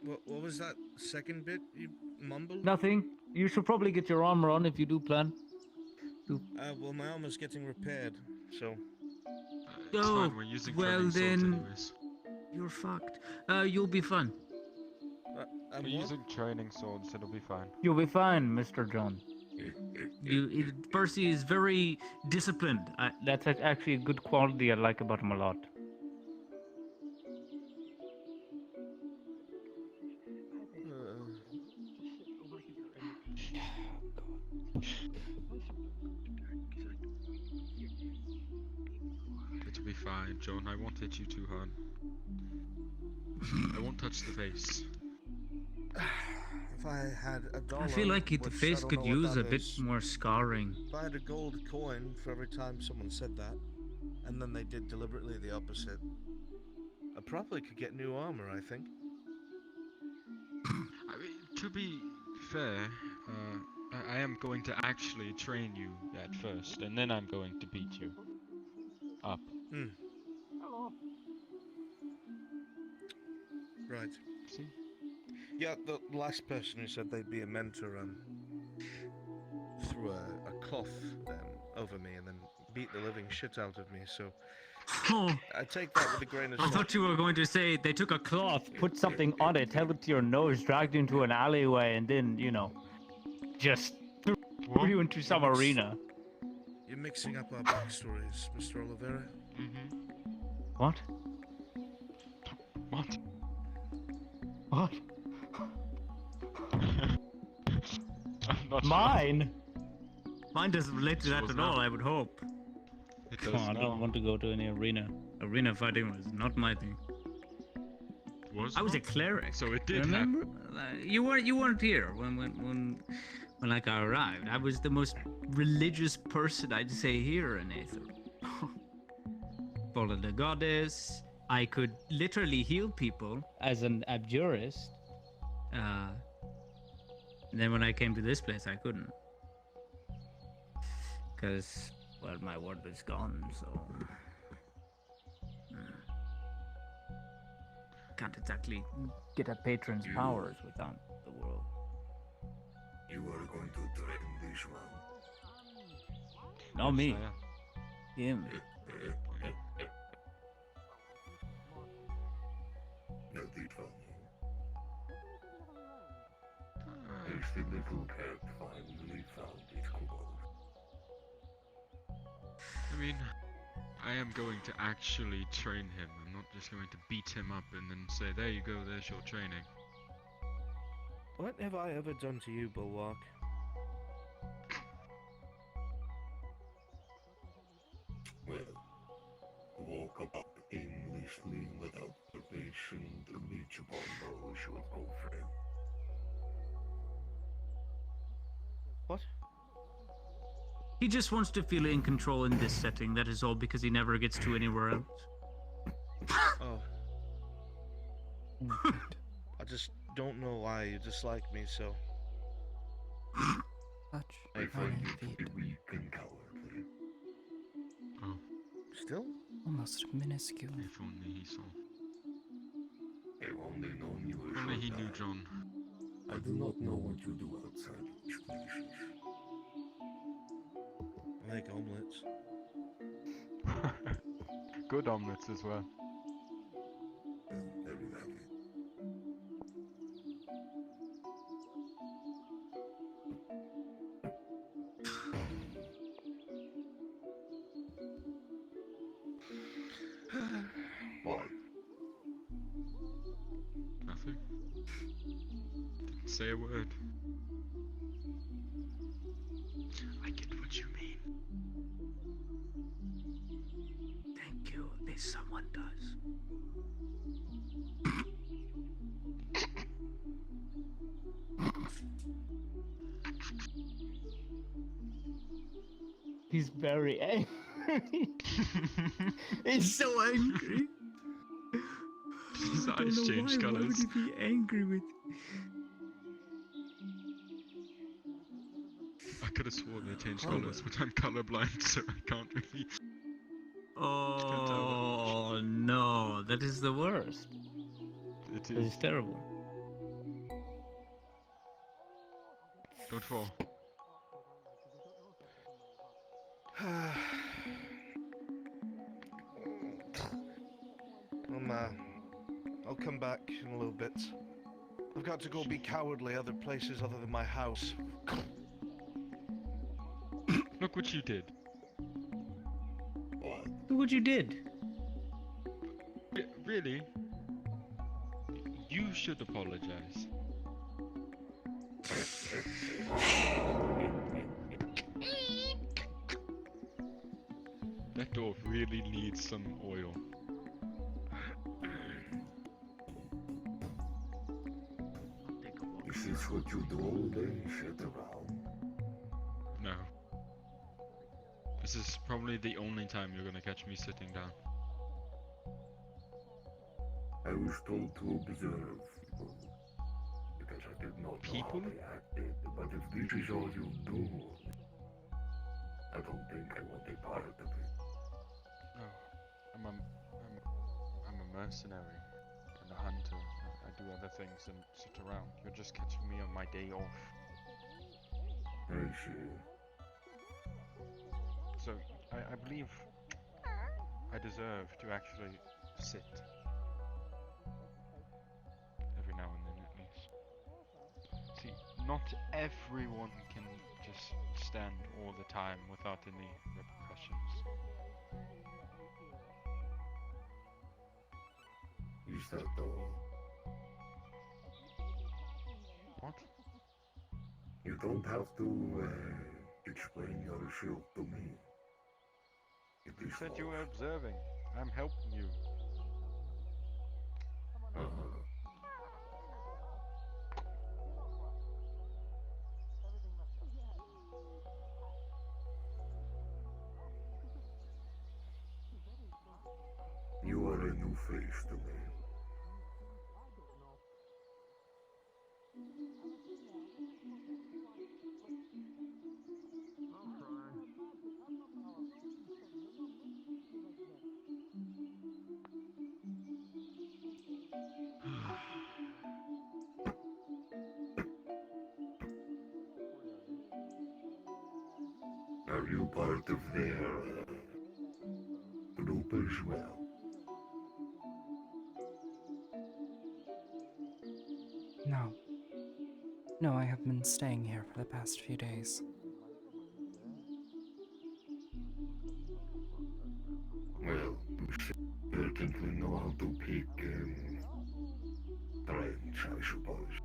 What was that second bit you mumbled? Nothing. You should probably get your armor on if you do plan. Well, my armor's getting repaired, so. It's fine, we're using well throwing swords then, anyways. you're fucked. You'll be fine. We're using training swords, it'll be fine. You'll be fine, Mr. John. Percy is very disciplined. That's actually a good quality I like about him a lot. It'll be fine, John. I won't hit you too hard. I won't touch the face. If I had a dollar, I feel like the which face I don't could know what use that a bit is, more scarring. if I had a gold coin for every time someone said that, and then they did deliberately the opposite, I probably could get new armor, I think. I mean, to be fair, I am going to actually train you at first, and then I'm going to beat you up. Right. See? Yeah, the last person who said they'd be a mentor threw a cloth over me and then beat the living shit out of me, so I take that with a grain of I salt. thought you were going to say they took a cloth, put something on it, held it to your nose, dragged you into an alleyway, and then, just threw you into some arena. You're mixing up our backstories, Mr. Oliveira. What? What? What? I'm not Mine? Mine doesn't relate to that Was at not. all, I would hope. It Come does on, I not. don't want to go to any arena. Arena fighting was not my thing. I was a cleric. So it did Remember? You weren't here when like I arrived. I was the most religious person I'd say here in Aether. Followed the goddess. I could literally heal people as an abjurist. Then when I came to this place, I couldn't. Because, well, my word was gone, so... Can't exactly get a patron's powers without the world. You are going to threaten this one. Not me. I am. Him. No deed for me. As the little cat finally found its cool. I mean, I am going to actually train him. I'm not just going to beat him up and then say, there you go, there's your training. What have I ever done to you, Bulwark? Well, walk about aimlessly without observation to reach upon those you would call friends. What? He just wants to feel in control in this setting, that is all, because he never gets to anywhere else. Oh. I just don't know why you dislike me so. Such I find tiny you feet. to be weak and cowardly. Oh, Still? Almost minuscule. if only he saw. I've only known you a If only short he knew time. John. I do not know what you do outside of these places. I make omelets. Good omelets as well. Very likely. What? Nothing. Didn't say a word. I get what you mean. Thank you. At least someone does. He's very angry. He's so angry. His eyes change colors. Why would he be angry with? I could have sworn they changed Oh, colors, but I'm colorblind, so I can't really. Oh no, that is the worst. It That is. is terrible. Don't fall. I'll come back in a little bit. I've got to go be cowardly other places other than my house. Look what you did. Look what you did. Really? You should apologize. That door really needs some oil. Is this what you do all day? Sit around? No. This is probably the only time you're gonna catch me sitting down. I was told to observe people. Because I did not know how they acted. But if this is all you do, I don't think I want a part of it. No, I'm a mercenary and a hunter. I do other things than sit around. You're just catching me on my day off. I see. So, I believe I deserve to actually sit. Every now and then, at least. See, not everyone can just stand all the time without any repercussions. Is that all? What? You don't have to explain yourself to me. It You is said you were forced. observing. I'm helping you. You are a new face to me. Are you part of their group as well? No. No, I have been staying here for the past few days. Well, you certainly know how to pick friends, I suppose.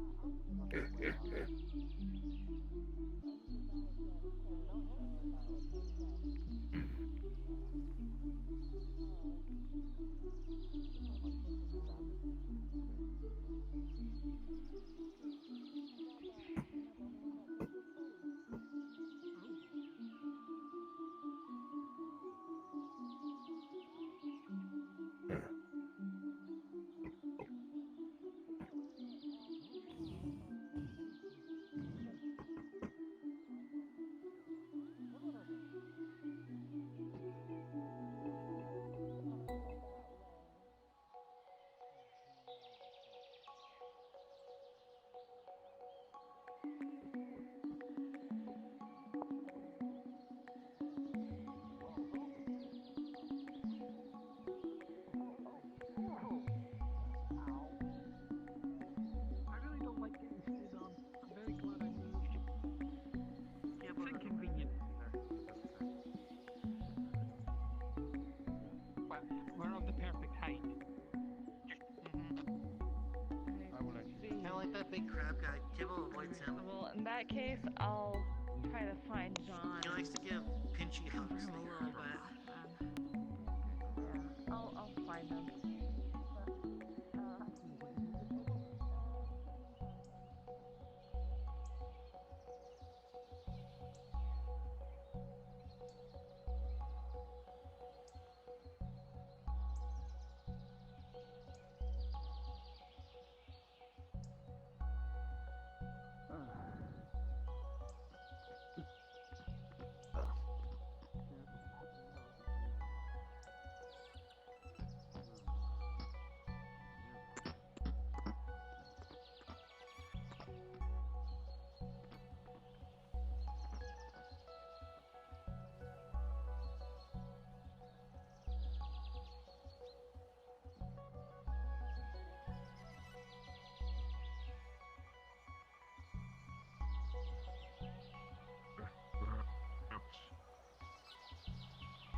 I really don't like getting stood on. I'm very glad I moved. It's inconvenient. But we're of the perfect height. I will let you. Kind of like that big crab guy. Kibble avoids him. Well, in that case, I'll try to find John. He likes to give pinchy Cover hugs him to a your little girlfriend. bit. Yeah, I'll find him.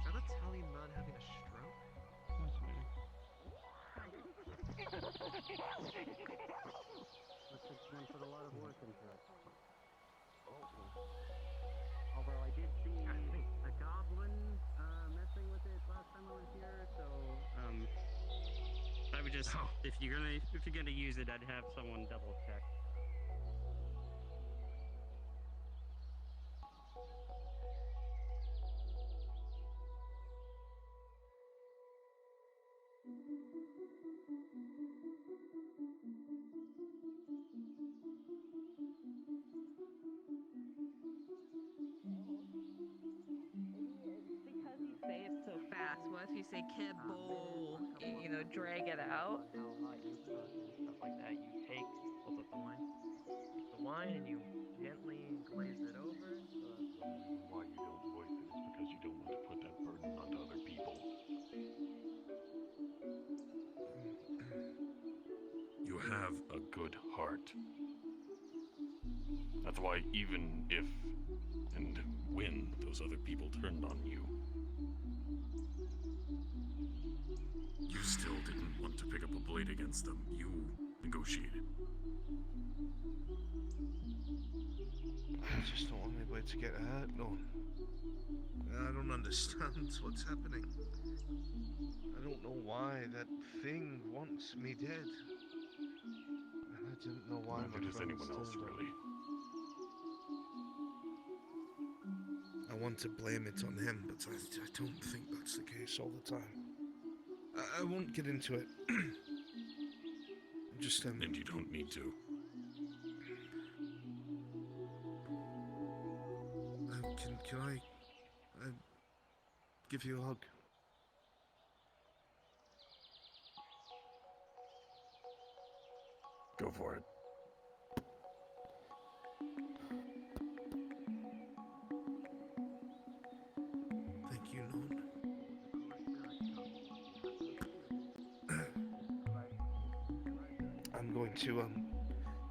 Is that Italian man having a stroke? That's me. Looks like someone put a lot of work into it. Although I did see a goblin messing with it last time I was here, so I would just if you're gonna use it, I'd have someone double check. Because you say it so fast, what if you say kibble, you know, drag it out? How hot you cook and stuff like that. You take Hold up the wine. Take the wine and you gently glaze it over. The reason why you don't voice it is because you don't want to put that burden onto other people. You have a good heart. That's why even if and when those other people turned on you, you still didn't want to pick up a blade against them. You negotiated. I just don't want anybody to get hurt, no. I don't understand what's happening. I don't know why that thing wants me dead. And I didn't know why Neither my does anyone friends else, turned on really. me. I want to blame it on him, but I don't think that's the case all the time. I won't get into it. Just And you don't need to. Can I give you a hug? Go for it. Thank you, Lord. I'm going to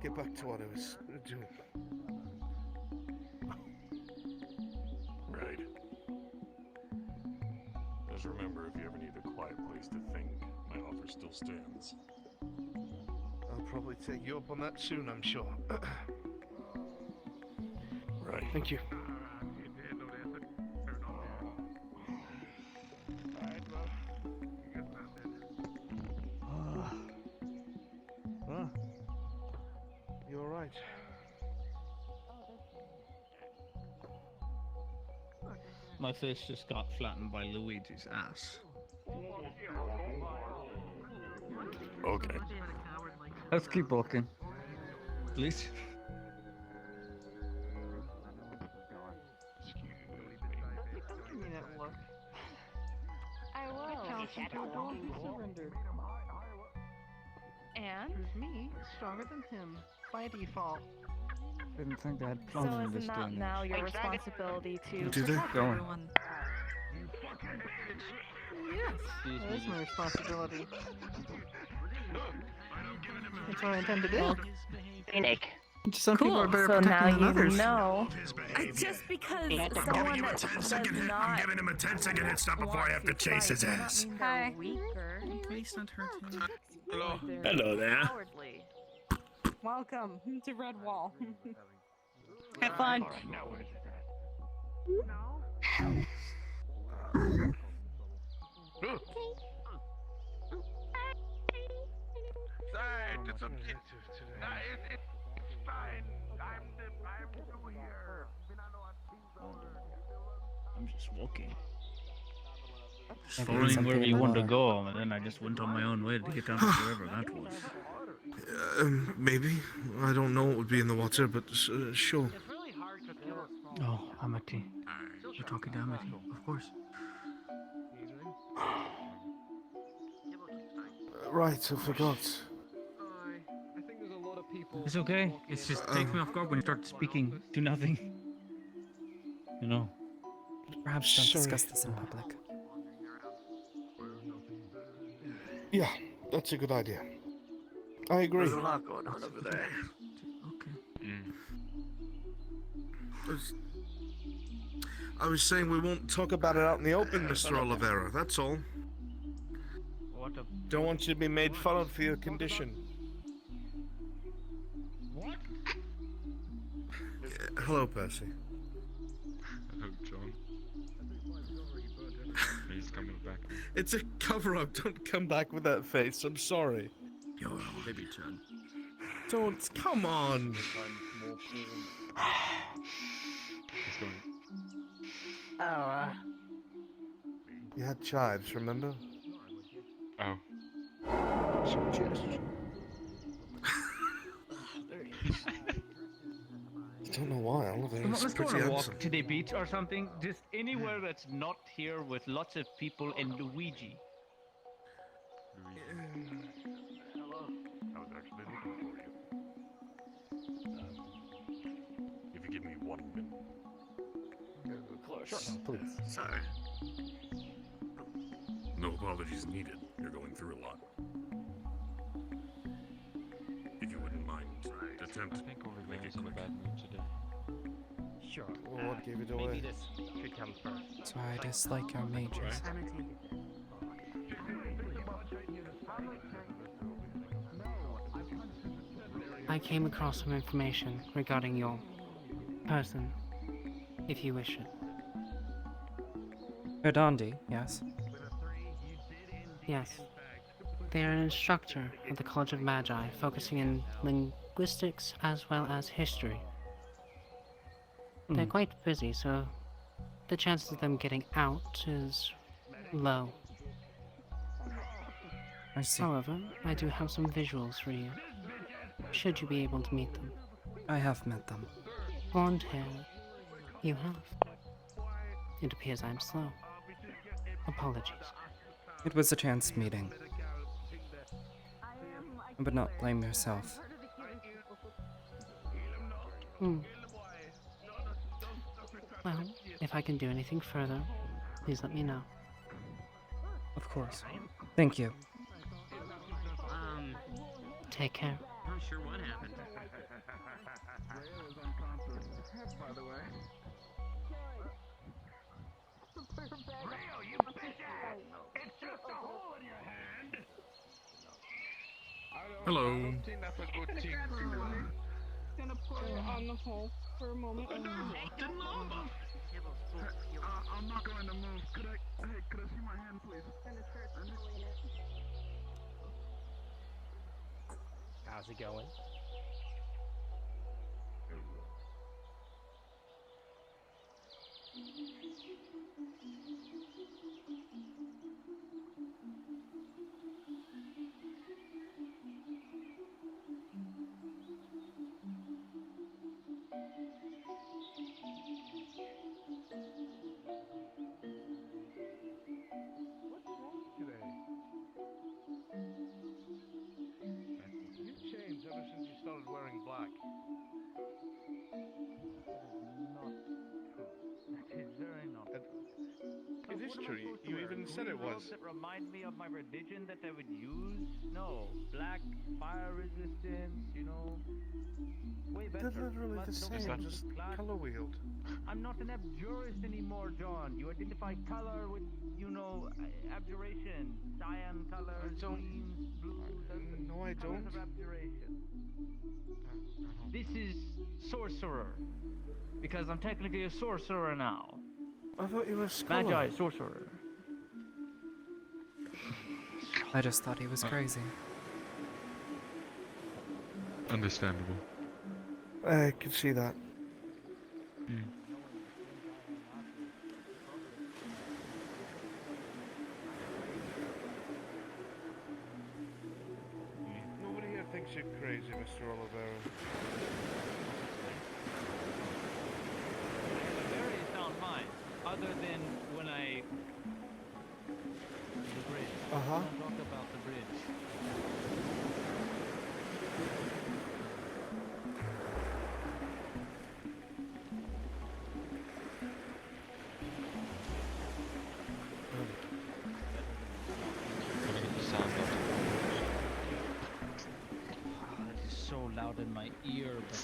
get back to what I was doing. Right. Just remember, if you ever need a quiet place to think, my offer still stands. I'll probably take you up on that soon, I'm sure. Right. Thank you. You alright? My face just got flattened by Luigi's ass. Okay. Let's keep walking. Please. Give me that look. I will. Challenge surrendered. And? Proves me stronger than him by default. Didn't think they had So plumbing in is this it day not and now age. your responsibility to Do they? protect Going. everyone? Yes, it is my responsibility. That's what I intend to do. Well, Some people are cool. better So now protected than you others. know. Just because someone that does not Giving him a 10-second head stop before I have to chase his fight ass. does not mean they're weaker. Please not hurt him. Hello. They're Hello there. cowardly. Welcome to Red Wall. Have fun. Sorry, it's okay. It's fine. I'm new here. I'm just walking. Just Maybe following something wherever in you the want to water. go, and then I just went on my own way to get down to wherever that was. Maybe. I don't know what would be in the water, but sure. Oh, Amity. You're talking to Amity, of course. Right, I forgot. I think there's a lot of people. It's okay. It's just takes me off guard when you start speaking to nothing. You know. Perhaps don't Sorry. discuss this in public. Yeah, that's a good idea. I agree. There's a lot going on over there. I was saying we won't talk about it out in the open, Mr. Oliveira, that's all. What a... Don't want you to be made fun of for your condition. What? Hello, Percy. Hello, John. He's coming back. It's a cover-up, don't come back with that face, I'm sorry. Yo, baby John. Don't, come on. He's going. Oh, You had chives, remember? Oh. I don't know why, Oliver. Let's It's go pretty on a handsome. walk to the beach or something. Just anywhere that's not here with lots of people and Luigi. Hello. I was actually looking for you. If you give me 1 minute. Of course. Sure, please. sorry. No apologies needed. You're going through a lot. If you wouldn't mind, attempt. I think Oliveira's in a bad mood today. Sure. Well, what gave it away? Maybe this should come first. That's why I dislike our mages. I came across some information regarding your person, if you wish it. Verdandi, yes. Yes. They are an instructor at the College of Magi, focusing in linguistics as well as history. They're quite busy, so the chances of them getting out is low. I see. However, I do have some visuals for you, should you be able to meet them. I have met them. Blonde hair, you have. It appears I'm slow. Apologies. It was a chance meeting. But not blame yourself. Hmm. Well, if I can do anything further, please let me know. Of course. Thank you. Take care. Not sure what happened. By the way. Rio, you bitch ass! It's just a hole in your hand! Hello. I don't think that's a good thing to do. Gonna put it on the hole for a moment. I'm not going to move. Could I see my hand, please? How's it going? What's wrong today? You've changed ever since you started wearing black. It is true. You even said it was. That remind me of my religion that I would use? No. Black, fire resistance, you know. Way better. They're literally the It'll same, be just class. color wheeled. I'm not an abjurist anymore, John. You identify color with, you know, abjuration. Cyan colors, greens, blues. No, I Colors don't. of abjuration. This is sorcerer. Because I'm technically a sorcerer now. I thought you were a scholar. Magi, sorcerer. I just thought he was crazy. Understandable. I can see that. Nobody here thinks you're crazy, Mr. Olivera. Very sound mind. Other than when I... The bridge. Uh-huh. Don't talk about the bridge. It is so loud in my ear, but...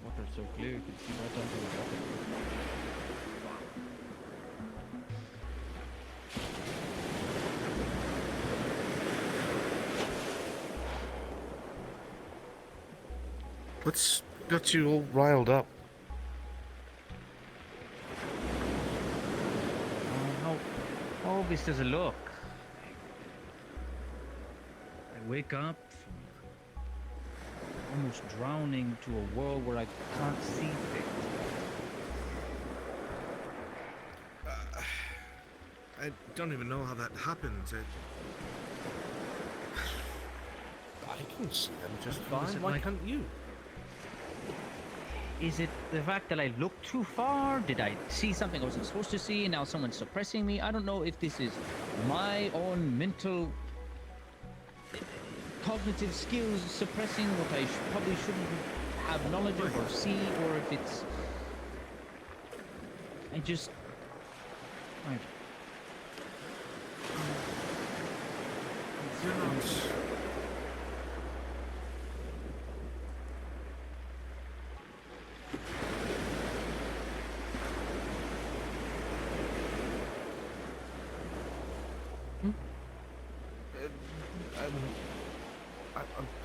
Water so clear, you can see right down to the bottom. What's got you all riled up? How obvious does it look? I wake up from almost drowning to a world where I can't see things. I don't even know how that happens. I can see them just fine. Why can't you? Is it the fact that I looked too far? Did I see something I wasn't supposed to see and now someone's suppressing me? I don't know if this is my own mental cognitive skills suppressing what I probably shouldn't have knowledge of or see, or if it's... I just... You're not...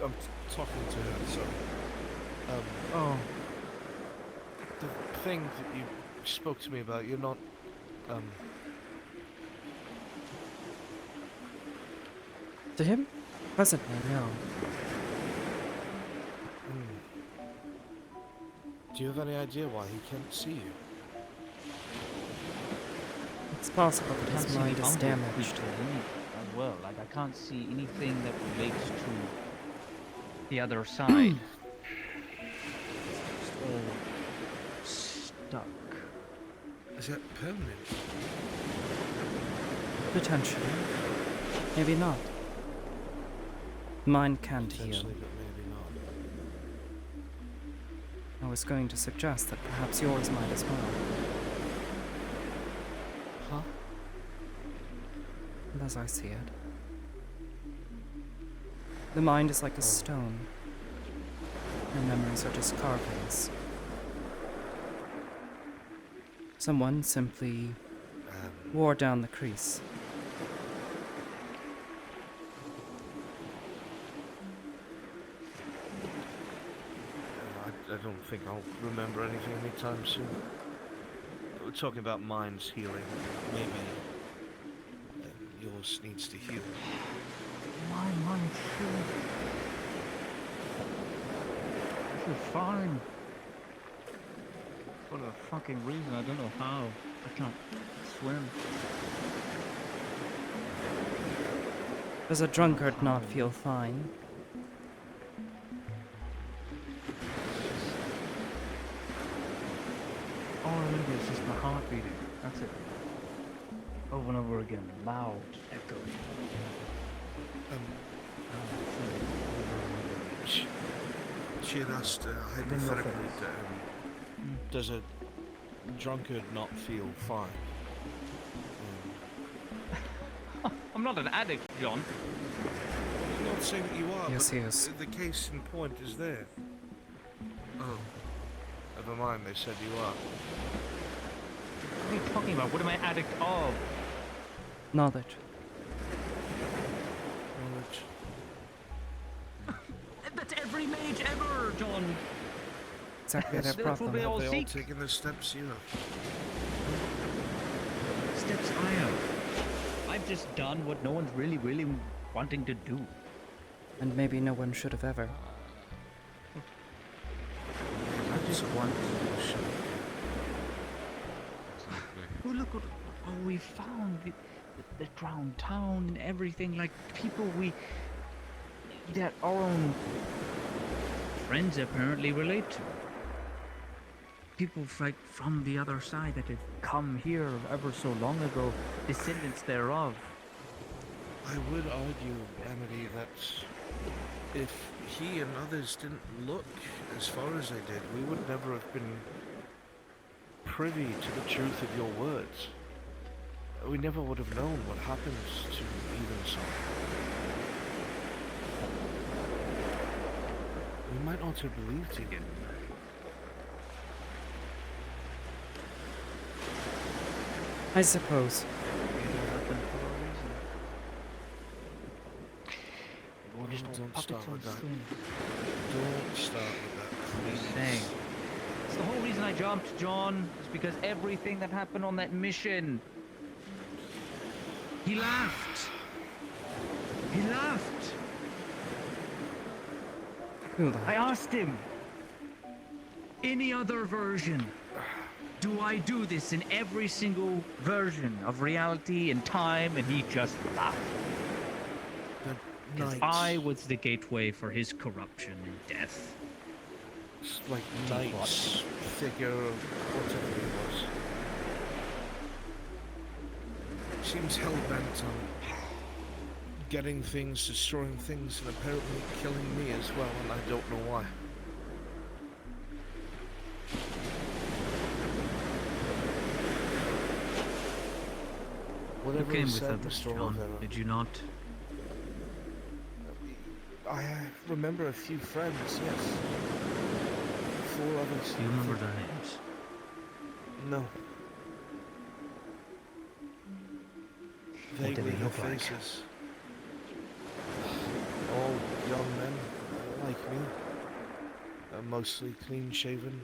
I'm talking to her, sorry. Oh. The thing that you spoke to me about, you're not, To him? Presently, no. Do you have any idea why he can't see you? It's possible that his mind is damaged. As well, like I can't see anything that relates to the other side. It's all stuck. Is that permanent? Potentially. Maybe not. Mind can't heal. Potentially, but maybe not. I was going to suggest that perhaps yours might as well. Huh? And as I see it, the mind is like a stone. Your memories are just carvings. Someone simply wore down the crease. I don't think I'll remember anything anytime soon. We're talking about minds healing. Maybe yours needs to heal. My mind's healing. This is fine. For a fucking reason, I don't know how. I can't swim. Does a drunkard not feel fine? All I remember is just my heart beating. That's it. over and over again, loud, echoing. She had asked hypothetically, does a drunkard not feel fine? I'm not an addict, John. I'm not saying that you are, Yes, but he is. the case in point is there. Oh, never mind, they said you are. What are you talking about? What am I addict of? Knowledge. That's every mage ever, John. Exactly their That's what problem. they all Have they all seek. taken the steps you have? Steps I have. I've just done what no one's really wanting to do. And maybe no one should have ever. I just want to. Oh, look what we found. The drowned town and everything. Like, people that our own friends apparently relate to. People from the other side that have come here ever so long ago, descendants thereof. I would argue, Amity, that if he and others didn't look as far as they did, we would never have been privy to the truth of your words. We never would have known what happens to Evensong. We might not have believed you. I suppose. Don't start with that. Don't start with that, please. Saying. It's the whole reason I jumped, John. Is because everything that happened on that mission. He laughed. He laughed. I asked him. Any other version? Do I do this in every single version of reality and time? And he just laughed. Because I was the gateway for his corruption and death. It's like Knight's figure of whatever he was. Seems hell-bent on getting things, destroying things, and apparently killing me as well, and I don't know why. Whatever You came he with said, others, Mr. John, Olivera. did you not? I remember a few friends, yes. 4 others. Do you remember their names? No. What did Vaguely they their look like? faces. All young men, like me. Mostly clean-shaven.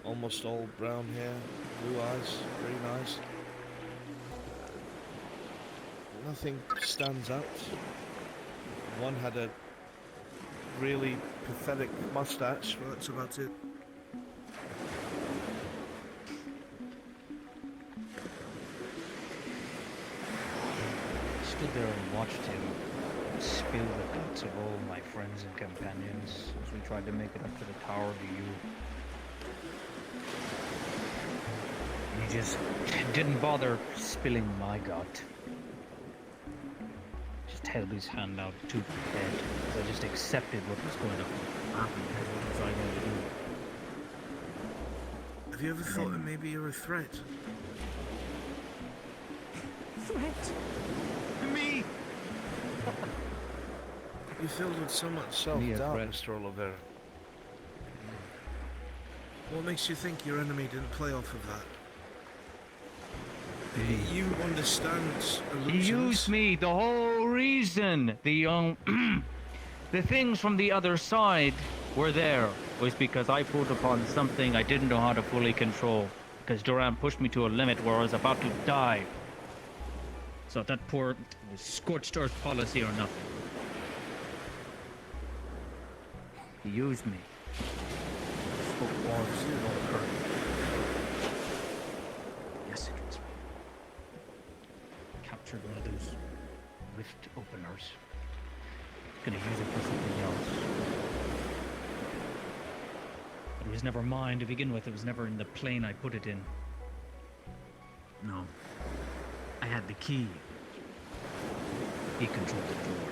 Almost all brown hair, blue eyes, green eyes. Nothing stands out. One had a really pathetic mustache, but that's about it. Stood there and watched him spill the guts of all my friends and companions as we tried to make it up to the tower to you. And he just didn't bother spilling my gut. Just held his hand out to my head. So I just accepted what was going to happen because what was I going to do? Have you ever thought that maybe you're a threat? Threat? To me? You filled with so much self-doubt, Mr. Olivera. What makes you think your enemy didn't play off of that? You understand illusions? He used me, the whole reason the things from the other side were there was because I pulled upon something I didn't know how to fully control. Because Duran pushed me to a limit where I was about to die. So that poor scorched earth policy or nothing. He used me. Spoke words that won't hurt. Yes, it was me. Captured one of those rift openers. Gonna use it for something else. But it was never mine to begin with. It was never in the plane I put it in. No. I had the key. He controlled the door.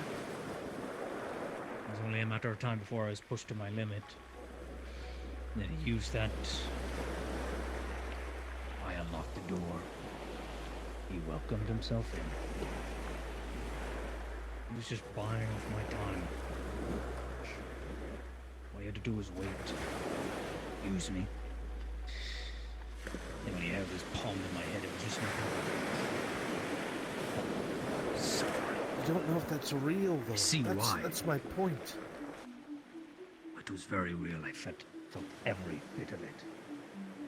It was only a matter of time before I was pushed to my limit. And then he used that. I unlocked the door. He welcomed himself in. He was just buying off my time. All he had to do was wait. Use me. And when he had this palm in my head, it was just I don't know if that's real, though. See why. That's my point. It was very real. I felt every bit of it.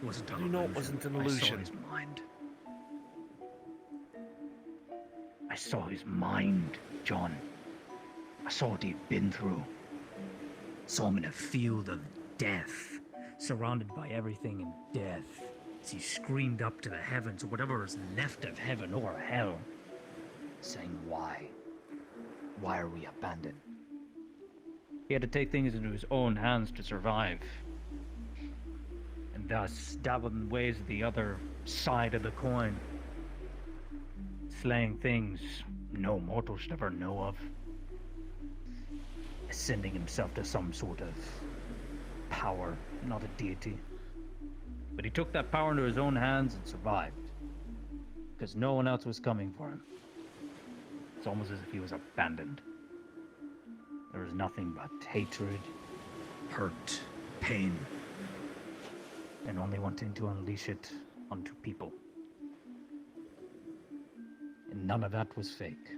It wasn't an You know it wasn't an illusion. illusion. I saw his mind. I saw his mind, John. I saw what he'd been through. Saw him in a field of death, surrounded by everything in death. As he screamed up to the heavens, or whatever is left of heaven or hell, saying, why? Why are we abandoned? He had to take things into his own hands to survive. And thus dabbled in ways of the other side of the coin. Slaying things no mortal should ever know of. Ascending himself to some sort of power, not a deity. But he took that power into his own hands and survived. Because no one else was coming for him. It's almost as if he was abandoned. There was nothing but hatred, hurt, pain, and only wanting to unleash it onto people. And none of that was fake.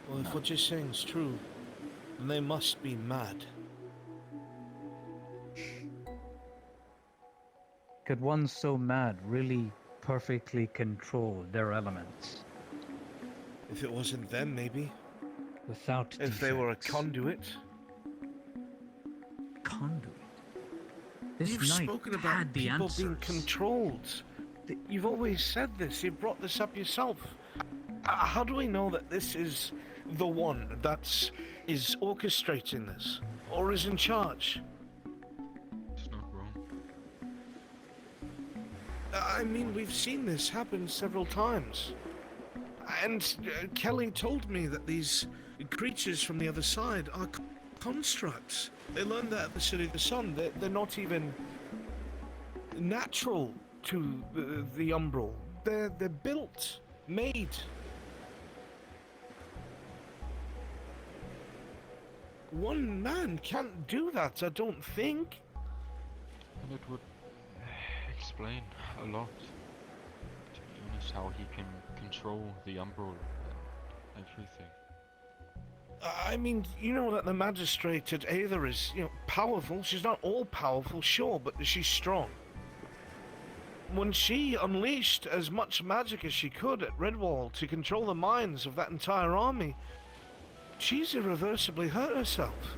Well, if what you're saying is true, then they must be mad. Could one so mad really perfectly control their elements? If it wasn't them, maybe. Without If they were a conduit. Conduit? This You've knight spoken about had the people answers. being controlled. You've always said this. You've brought this up yourself. How do we know that this is the one that is orchestrating this? Or is in charge? It's not wrong. I mean, we've seen this happen several times. And Kelly told me that these creatures from the other side are constructs. They learned that at the City of the Sun. They're not even natural to the Umbral. They're built, made. One man can't do that, I don't think. And it would explain a lot, to be honest, how he can control the Umbral and everything. I mean, you know that the magistrate at Aether is, powerful. She's not all powerful, sure, but she's strong. When she unleashed as much magic as she could at Redwall to control the minds of that entire army, she's irreversibly hurt herself.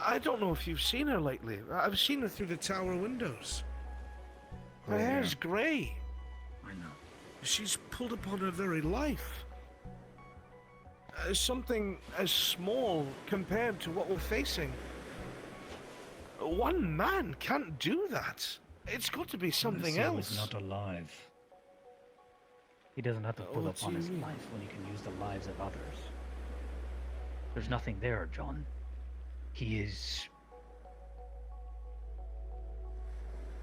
I don't know if you've seen her lately. I've seen her through the tower windows. Her hair's grey. I know. She's pulled upon her very life. Something as small compared to what we're facing. One man can't do that. It's got to be something else. He's not alive. He doesn't have to pull What do upon you his mean? life when he can use the lives of others. There's nothing there, John. He is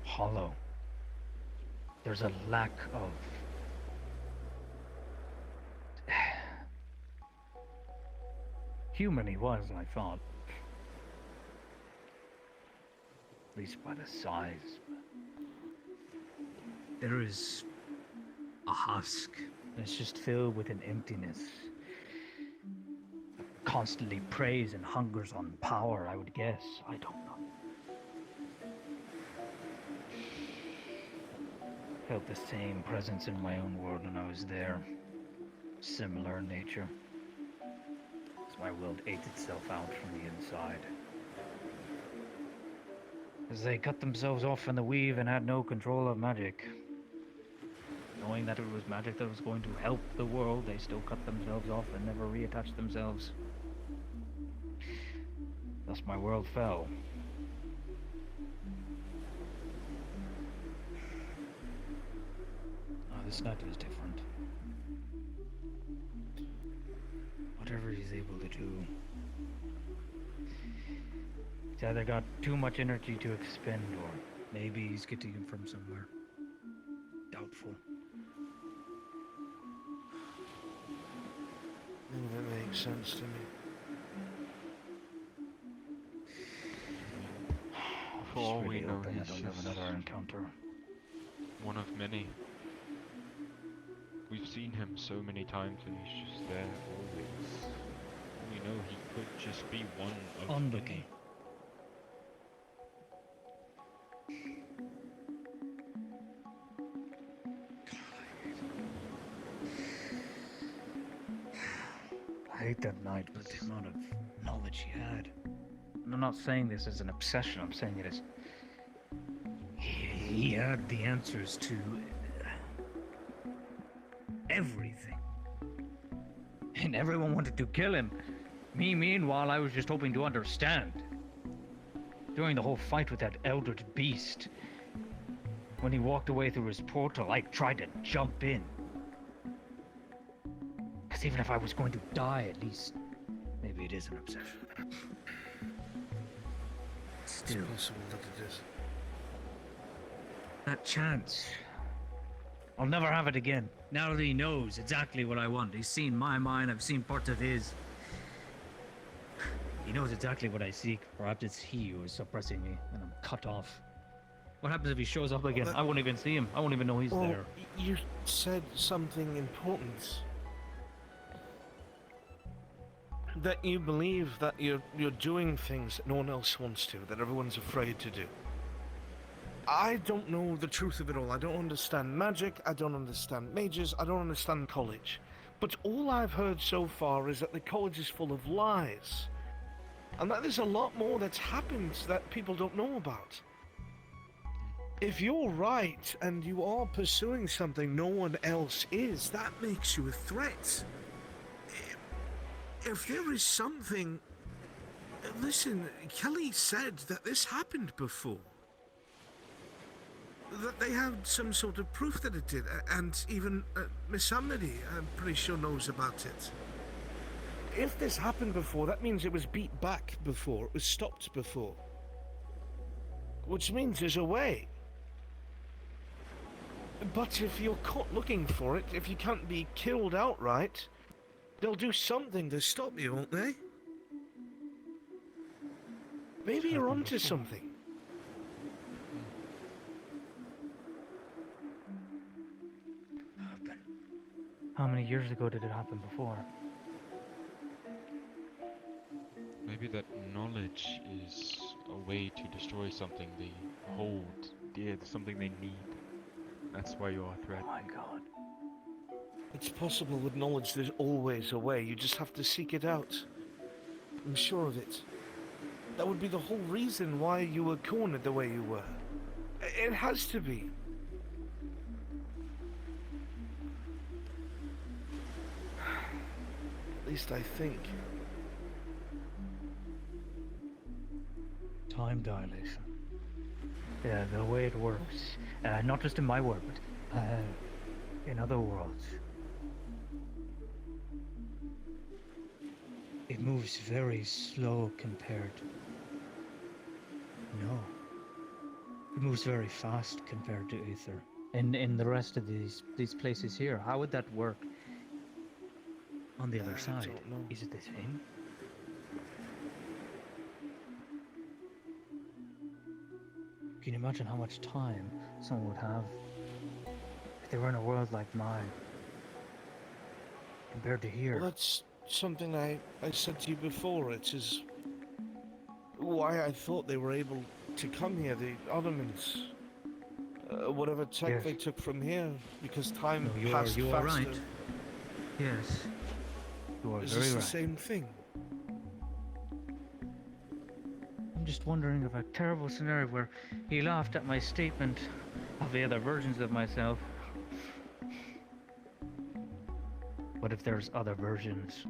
hollow. There's a lack of human he was, I thought. At least by the size. There is a husk that's just filled with an emptiness. Constantly preys and hungers on power, I would guess. I don't know. Felt the same presence in my own world when I was there. Similar in nature. As my world ate itself out from the inside. As they cut themselves off in the weave and had no control of magic. Knowing that it was magic that was going to help the world, they still cut themselves off and never reattached themselves. Thus my world fell. Oh, this night was different. He's either got too much energy to expend, or maybe he's getting it from somewhere. Doubtful. That makes sense to me. For all we really know, hoping I he's don't have just another encounter. one of many. We've seen him so many times and he's just there always. For all we know, he could just be one of Unlucky. many. I hate that night with the amount of knowledge he had. And I'm not saying this as an obsession, I'm saying it as... He had the answers to... everything. And everyone wanted to kill him. Me, meanwhile, I was just hoping to understand. During the whole fight with that eldritch beast, when he walked away through his portal, I tried to jump in. Because even if I was going to die, at least, maybe it is an obsession. Still, It's possible that it is. that chance. I'll never have it again. Now that he knows exactly what I want. He's seen my mind, I've seen parts of his. He knows exactly what I seek. Perhaps it's he who is suppressing me, and I'm cut off. What happens if he shows up again? I won't even see him. I won't even know he's Well, there. you said something important. That you believe that you're doing things that no one else wants to, that everyone's afraid to do. I don't know the truth of it all. I don't understand magic, I don't understand mages, I don't understand college. But all I've heard so far is that the college is full of lies. And that there's a lot more that's happened that people don't know about. If you're right and you are pursuing something no one else is, that makes you a threat. If there is something... Listen, Kelly said that this happened before. That they had some sort of proof that it did, and even Miss Amity, I'm pretty sure, knows about it. If this happened before, that means it was beat back before, it was stopped before. Which means there's a way. But if you're caught looking for it, if you can't be killed outright, they'll do something to stop you, won't they? Maybe you're onto something. How many years ago did it happen before? Maybe that knowledge is a way to destroy something they hold dear, something they need. That's why you are threatened. Oh my god. It's possible with knowledge there's always a way, you just have to seek it out. I'm sure of it. That would be the whole reason why you were cornered the way you were. It has to be. At least I think. Time dilation. Yeah, the way it works. Not just in my world, but in other worlds. It moves very slow compared. No. It moves very fast compared to Aether. And in the rest of these places here, how would that work? On the other side, don't know. is it the same? Can you imagine how much time someone would have if they were in a world like mine compared to here? Well, that's something I said to you before. It is why I thought they were able to come here, the Ottomans. Whatever tech Yes. they took from here, because time No, passed you are faster. right. Yes. You are Is very this right. the same thing? I'm just wondering if a terrible scenario where he laughed at my statement of the other versions of myself. What if there's other versions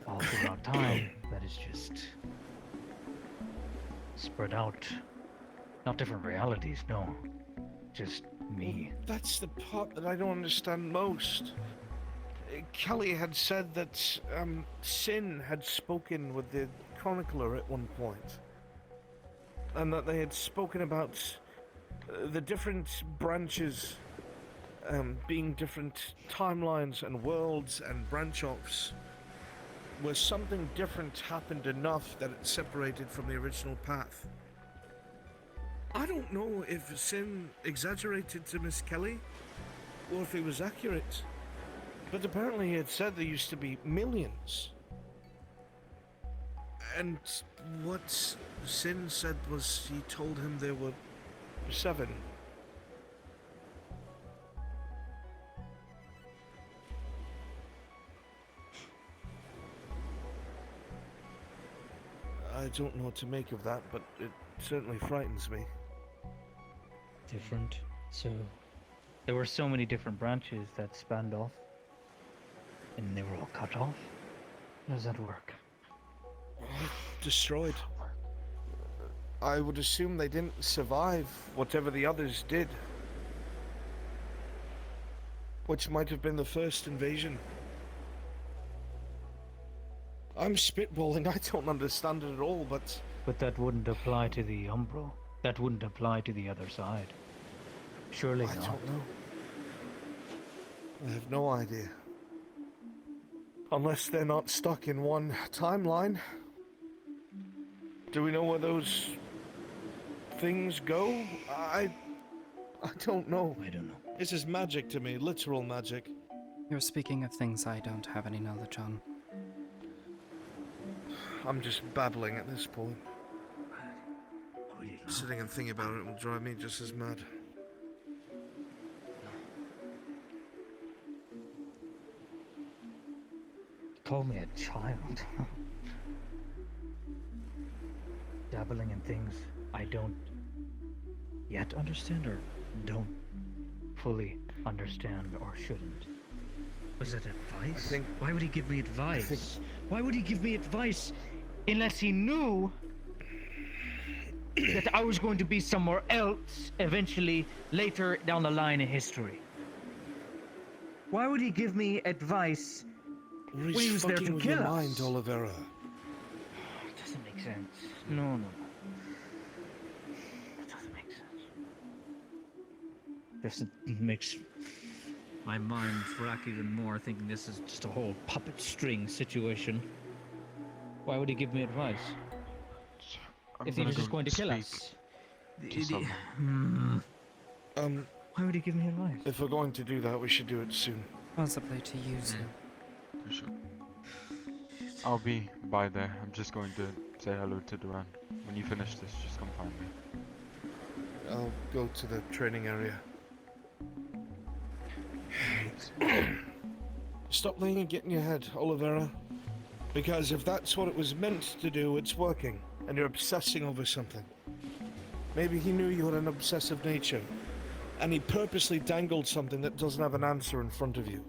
all throughout time that is just spread out? Not different realities, no. Just me. That's the part that I don't understand most. Kelly had said that Sin had spoken with the chronicler at one point, and that they had spoken about the different branches being different timelines and worlds and branch-offs, where something different happened enough that it separated from the original path. I don't know if Sin exaggerated to Miss Kelly, or if it was accurate, but apparently he had said there used to be millions. And what Sin said was he told him there were 7. I don't know what to make of that, but it certainly frightens me. Different. So there were so many different branches that spanned off, and they were all cut off. How does that work? Destroyed. I would assume they didn't survive whatever the others did, which might have been the first invasion. I'm spitballing, I don't understand it at all, but... But that wouldn't apply to the Umbro. That wouldn't apply to the other side. Surely not. I don't know. I have no idea. Unless they're not stuck in one timeline. Do we know where those things go? I don't know. I don't know. This is magic to me, literal magic. You're speaking of things I don't have any knowledge on. I'm just babbling at this point. Sitting and thinking about it will drive me just as mad. Call me a child. Dabbling in things I don't yet understand or don't fully understand or shouldn't. Was it advice? Why would he give me advice? Why would he give me advice unless he knew that I was going to be somewhere else eventually later down the line in history? Why would he give me advice when he was there to with kill your us? mind, Olivera. It doesn't make sense. No. It doesn't make sense. This makes my mind rack even more, thinking this is just a whole puppet string situation. Why would he give me advice? If he was just going to kill us? Why would he give me advice? If we're going to do that, we should do it soon. Possibly to use you. For sure. I'll be by there. I'm just going to say hello to Duran. When you finish this, just come find me. I'll go to the training area. Stop laying it in your head, Olivera. Because if that's what it was meant to do, it's working. And you're obsessing over something. Maybe he knew you had an obsessive nature. And he purposely dangled something that doesn't have an answer in front of you.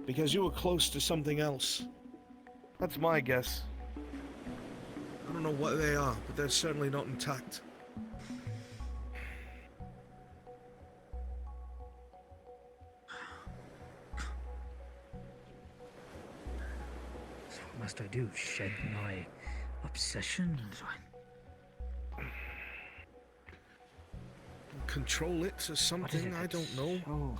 Because you were close to something else. That's my guess. I don't know what they are, but they're certainly not intact. So what must I do? Shed my obsession? Control it to something I don't know. Oh.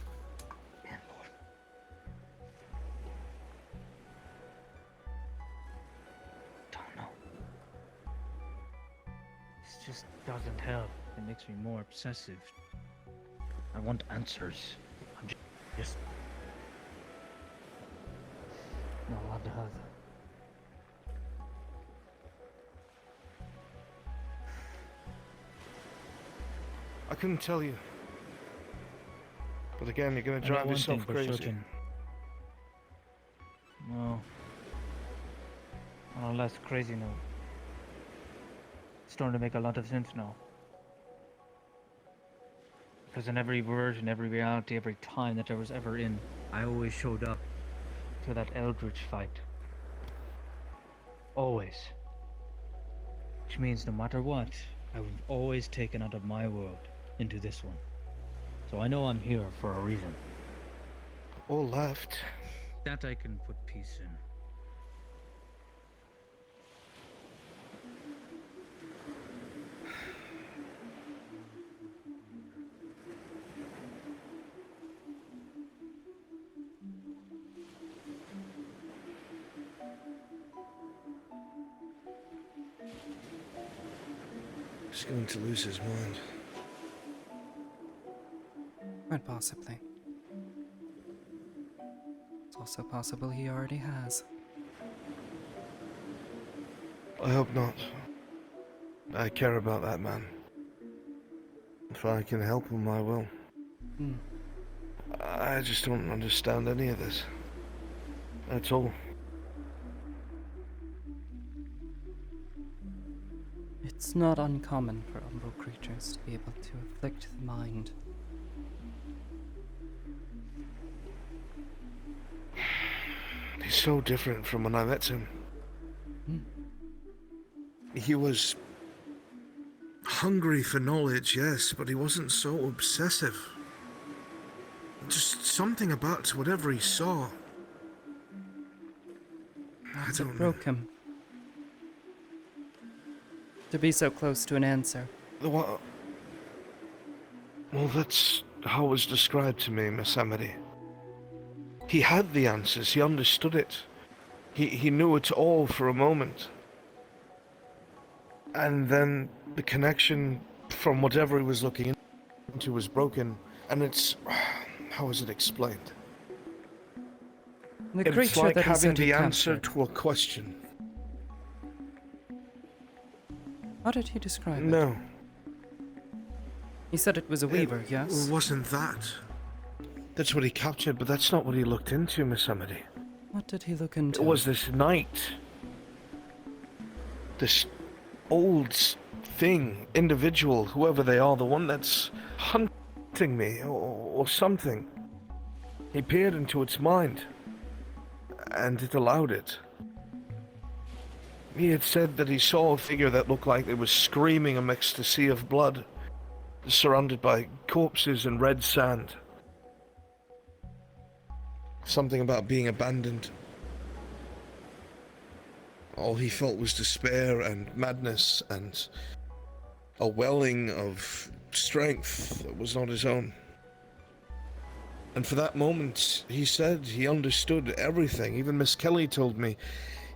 Just doesn't help. It makes me more obsessive. I want answers. I'm just not allowed to have that. I couldn't tell you. But again, you're gonna I know drive one yourself thing for crazy. certain. No. Oh, less crazy now. It's starting to make a lot of sense now. Because in every version, every reality, every time that I was ever in, I always showed up to that Eldritch fight. Always. Which means no matter what, I was always taken out of my world into this one. So I know I'm here for a reason. Or left. That I can put peace in. He's going to lose his mind. Quite possibly. It's also possible he already has. I hope not. I care about that man. If I can help him, I will. Hmm. I just don't understand any of this. That's all. It's not uncommon for umbral creatures to be able to afflict the mind. He's so different from when I met him. Hmm. He was hungry for knowledge, yes, but he wasn't so obsessive. Just something about whatever he saw. Perhaps I it don't broke him. To be so close to an answer. Well, that's how it was described to me, Miss Amity. He had the answers, he understood it. He knew it all for a moment. And then the connection from whatever he was looking into was broken, and it's... how was it explained? The It's creature like that he having said he the answer captured. to a question. How did he describe it? No. He said it was a weaver, yes? It wasn't that. That's what he captured, but that's not what he looked into, Miss Amity. What did he look into? It was this knight. This old thing, individual, whoever they are, the one that's hunting me, or something. He peered into its mind, and it allowed it. He had said that he saw a figure that looked like it was screaming amidst a sea of blood, surrounded by corpses and red sand. Something about being abandoned. All he felt was despair and madness and a welling of strength that was not his own. And for that moment, he said he understood everything. Even Miss Kelly told me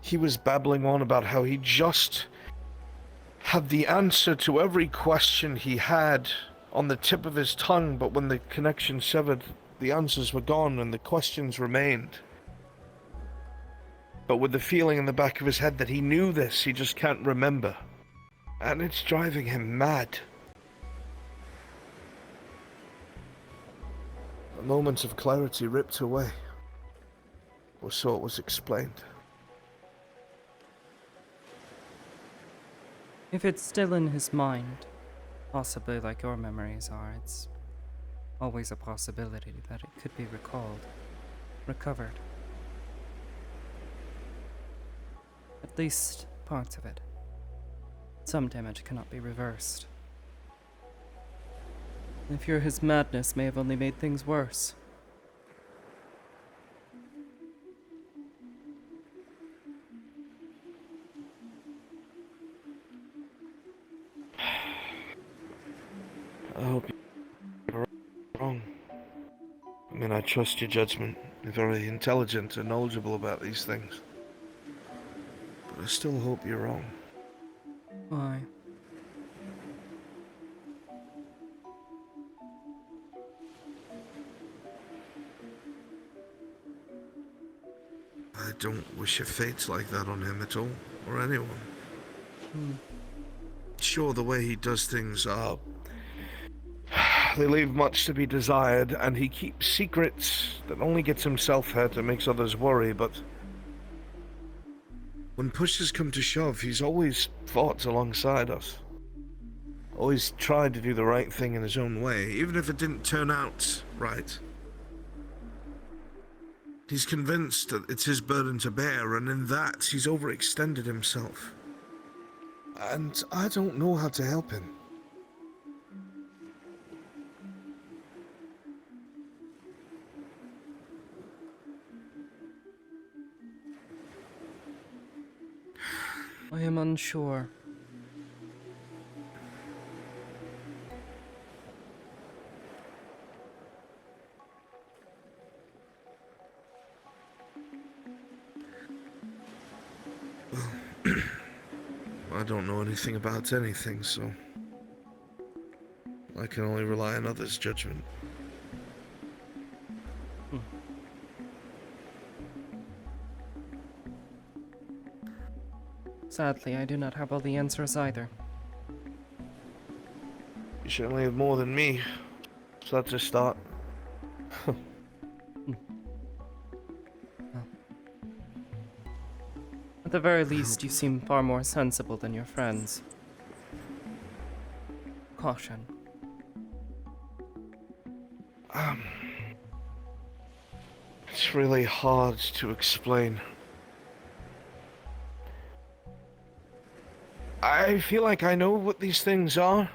he was babbling on about how he just had the answer to every question he had on the tip of his tongue, but when the connection severed, the answers were gone and the questions remained. But with the feeling in the back of his head that he knew this, he just can't remember. And it's driving him mad. The moments of clarity ripped away, or so it was explained. If it's still in his mind, possibly like your memories are, it's always a possibility that it could be recalled, recovered. At least parts of it. Some damage cannot be reversed. I fear his madness may have only made things worse. I hope you're wrong. I mean, I trust your judgment. You're very intelligent and knowledgeable about these things. But I still hope you're wrong. Why? I don't wish a fate like that on him at all, or anyone. Sure, the way he does things are... they leave much to be desired, and he keeps secrets that only gets himself hurt and makes others worry, but... when push has come to shove, he's always fought alongside us. Always tried to do the right thing in his own way, even if it didn't turn out right. He's convinced that it's his burden to bear, and in that, he's overextended himself. And I don't know how to help him. I am unsure. I don't know anything about anything, so I can only rely on others' judgment. Sadly, I do not have all the answers either. You certainly have more than me, so that's a start. At the very least, you seem far more sensible than your friends. Caution. It's really hard to explain. I feel like I know what these things are.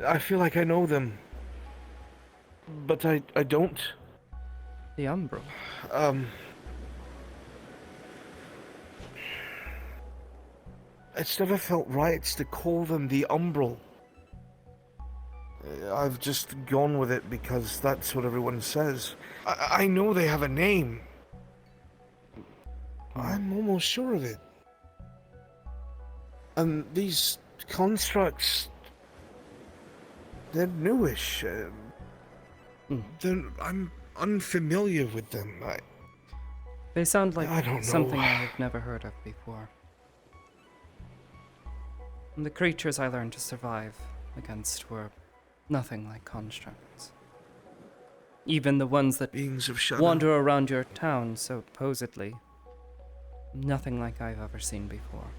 I feel like I know them. But I don't. The Umbral. It's never felt right to call them the Umbral. I've just gone with it because that's what everyone says. I know they have a name. I'm almost sure of it. And these constructs, they're newish. I'm unfamiliar with them. They sound like I don't know. something I have never heard of before. And the creatures I learned to survive against were nothing like constructs. Even the ones that beings of shadow wander around your town, supposedly. Nothing like I've ever seen before.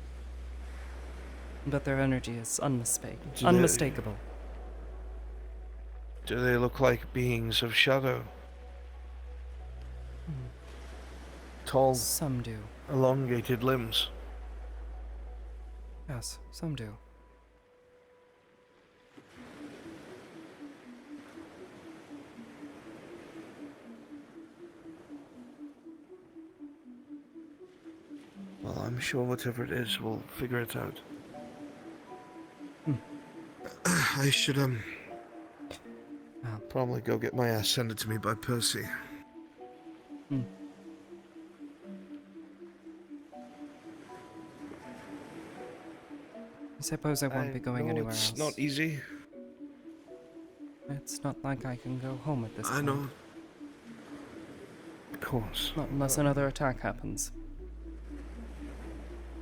But their energy is unmistakable. Do they look like beings of shadow? Tall, some do. Elongated limbs. Yes, some do. Well, I'm sure whatever it is, we'll figure it out. I should, probably go get my ass handed to me by Percy. I suppose I won't be going anywhere else. It's not easy. It's not like I can go home at this point. I know. Of course. Not unless another attack happens.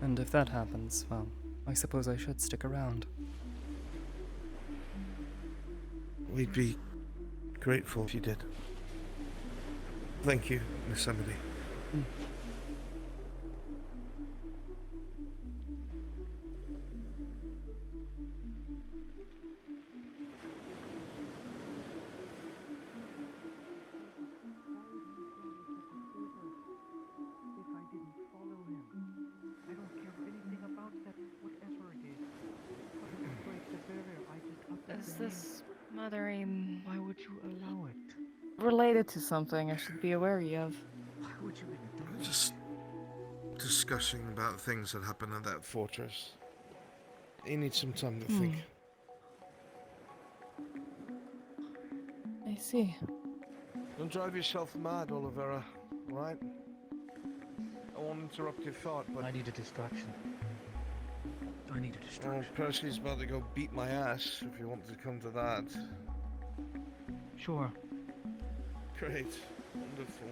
And if that happens, well, I suppose I should stick around. We'd be grateful if you did. Thank you, Miss Amity. Is this mothering Why would you allow it? related to something I should be wary of? Why would you even do it? Just discussing about things that happened at that fortress. You need some time to think. I see. Don't drive yourself mad, Olivera, right? I won't interrupt your thought, but... I need a distraction. I need a distraction. Well, Percy's about to go beat my ass, if you want to come to that. Sure. Great. Wonderful.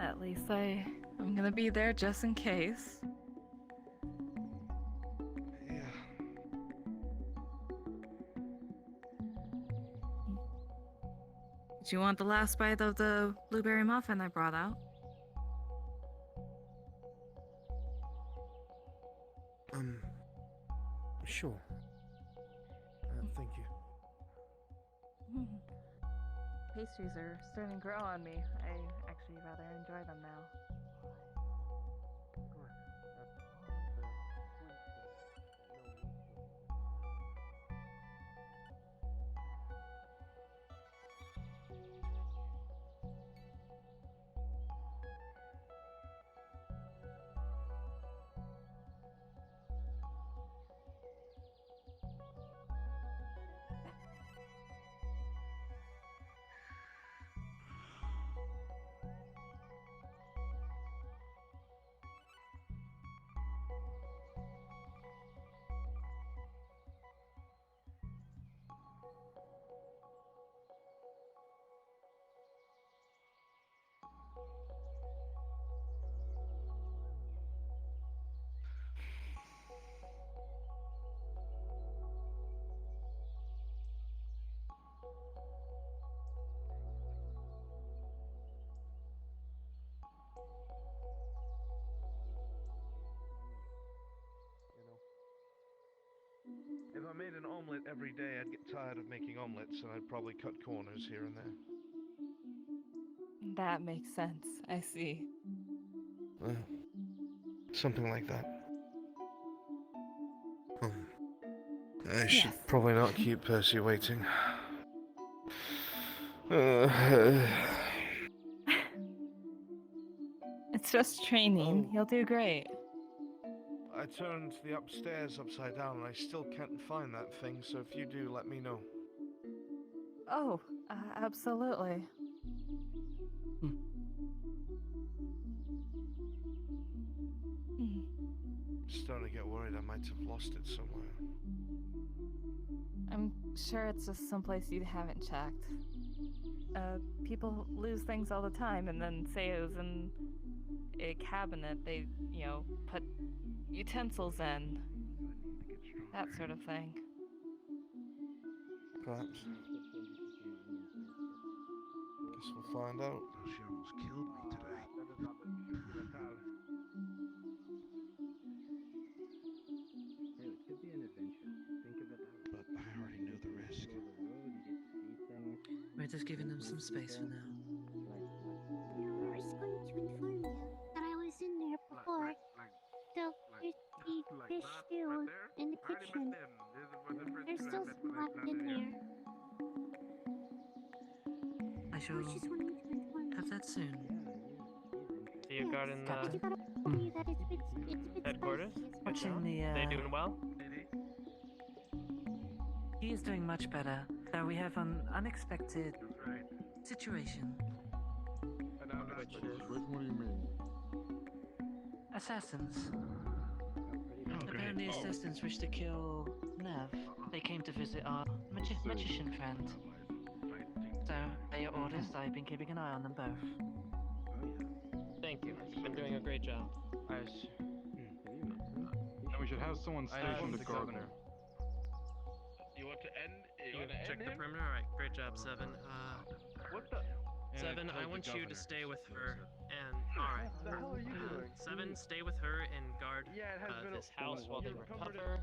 At least I'm gonna be there just in case. Yeah. Do you want the last bite of the blueberry muffin I brought out? Sure. Thank you. Pastries are starting to grow on me. I actually rather enjoy them now. If I made an omelet every day, I'd get tired of making omelets, and I'd probably cut corners here and there. That makes sense. I see. Something like that. I should probably not keep Percy waiting. It's just training. You'll do great. I turned the upstairs upside down and I still can't find that thing, so if you do, let me know. Oh, absolutely. Starting to get worried I might have lost it somewhere. I'm sure it's just someplace you haven't checked. People lose things all the time and then say it was in a cabinet they, put utensils in. That sort of thing. Perhaps. Guess we'll find out. She almost killed me today. Hey, it could be an adventure. Think of it that way. But I already know the risk. Explore the road, you get to see things. We're just giving them some space for now. I was going to inform you that I was in there before. So there's the fish stew in the kitchen. There's still some left in there. I shall just wanted to inform you. have that soon. See you guard in But you gotta tell me that it's been headquarters? Watching the, They doing well? He is doing much better, though we have an unexpected situation. What do you mean? Assassins. Apparently assassins wish to kill Nev. They came to visit our magician friend. So, by your orders, I've been keeping an eye on them both. Thank you. You've been doing a great job. And we should have someone stationed to guard them. You want to end? You gonna check the perimeter? Alright, great job, Seven. What the? Seven, I want you to stay with her and alright. What the hell are you doing? Seven, stay with her and guard this house while they recover.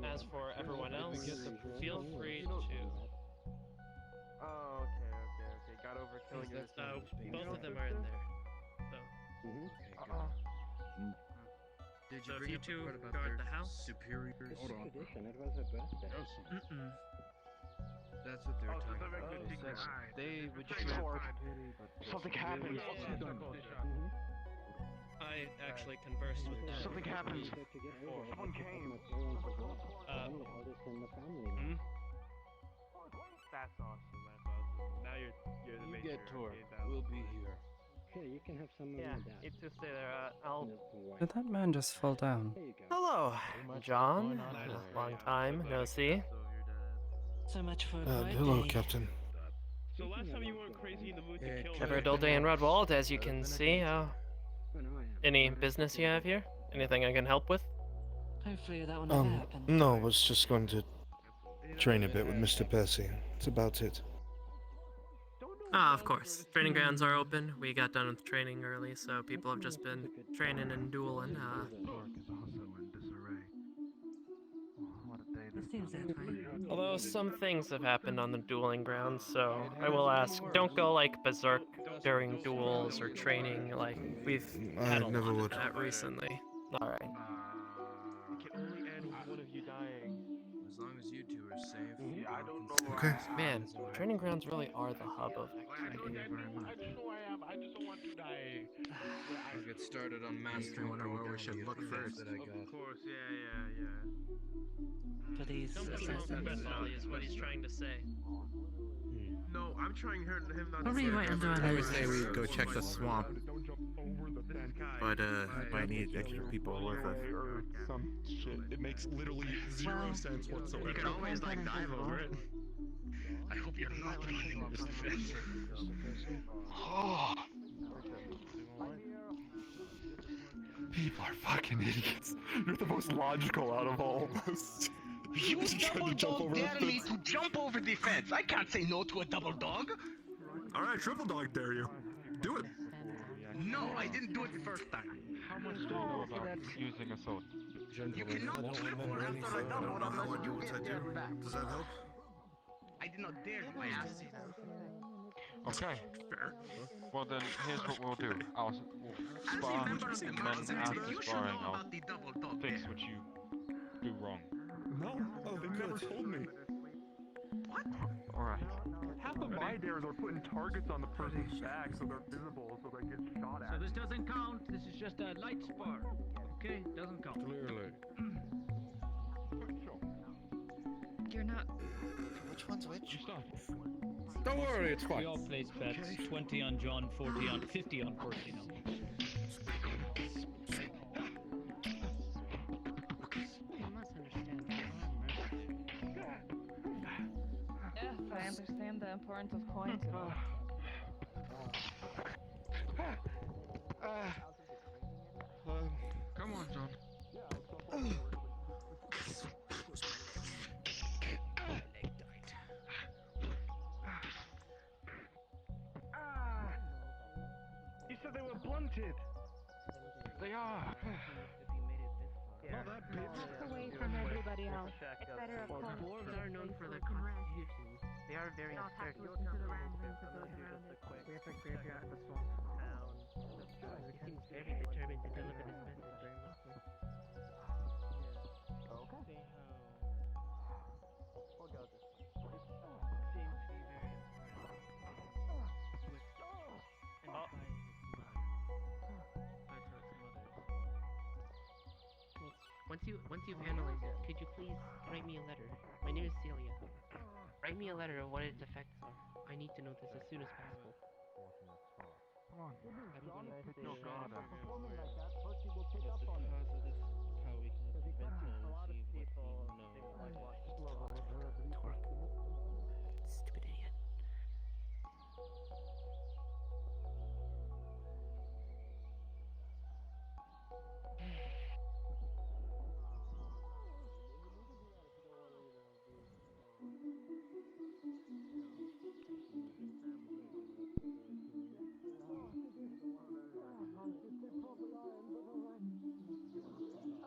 As for everyone else, feel free to. Oh, okay. Got over killing it. Both of them are in there. So if you two guard the house. Superior. Hold on. It was her birthday. That's what they were talking about. They would Something happened. I actually conversed with them. Something happened. Someone came. That's awesome. Now you're the main Get to her. We'll be here. Here, you can have some of Yeah, my dad. you two stay there. I'll. Did that man just fall down? There you go. Hello, John. Long time no see. So much for a quiet Hello, day. Captain. So last time you weren't crazy in the mood to kill Never a dull day in Redwald, as you can see. Any business you have here? Anything I can help with? Hopefully that will never happen. No, I was just going to train a bit with Mr. Percy. That's about it. Ah, of course. Training grounds are open. We got done with training early, so people have just been training and dueling. It seems that way. Although some things have happened on the dueling grounds, so I will ask, don't go like berserk during duels or training. Like we've had a never lot would. of that recently. All right. It can only end with one of you dying. As long as you two are safe. Yeah, I don't know. Okay. Man, training grounds really are the hub of activity. I know I am. I just don't want to die. I'll get started on mastering where we should look first. That I got. Of course, yeah. For these Don't keep assassins. moving, Molly, is what he's trying to say. No, I'm trying him not What to were you say waiting to that. do? I would say we go check the swamp, but might need extra people with us. Or some shit. It makes literally zero sense whatsoever. You can always like dive over it. I hope you're not running this defense. People are fucking idiots. You're the most logical out of all of us. You double dog dare me fence. to jump over the fence. I can't say no to a double dog. Alright, triple dog dare you. Do it. No, I didn't do it the first time. How much do you know about using a sword? Gentlemen, cannot I don't kill remember her anything. after a I don't double know how I unless do you what I get do. their facts. Does that help? I did not dare to. I asked you. Okay. Fair. Well then, here's what we'll do. We'll As a spar, member of the and then Conservative, after you should sparring, know I'll about the double dog fix dare. what you do wrong. No, they never told me. What? All right. Half of my dares are putting targets on the person's back so they're visible so they get shot at. So this doesn't count. This is just a light spar. Okay, doesn't count. Clearly. You're not. Which one's which? You start. Don't worry, it's fine. We all place bets. 20 on John, 40 on 50 on Porcino. You must understand that I'm Yes, I understand the importance of coins. Come on, John. You said they were blunted. They are. Not that bit. Away from everybody else. It's better of course. Dwarves are known for their so we can rest. constitution. They are very Not have to sturdy. listen to the ramblings of those around us. We have a graveyard at the swamp town. He seems very determined to deliver this message. Okay. We'll go this way. Seems to be very impressed with and by Once you've analyzed it, could you please write me a letter? My name is Celia. Write me a letter of what its effects are. I need to know this as soon as possible. Come on. I'm going to put Your guard up. Positive how we can prevent them a lot of achieve people what we seem know. to like watching Stupid idiot.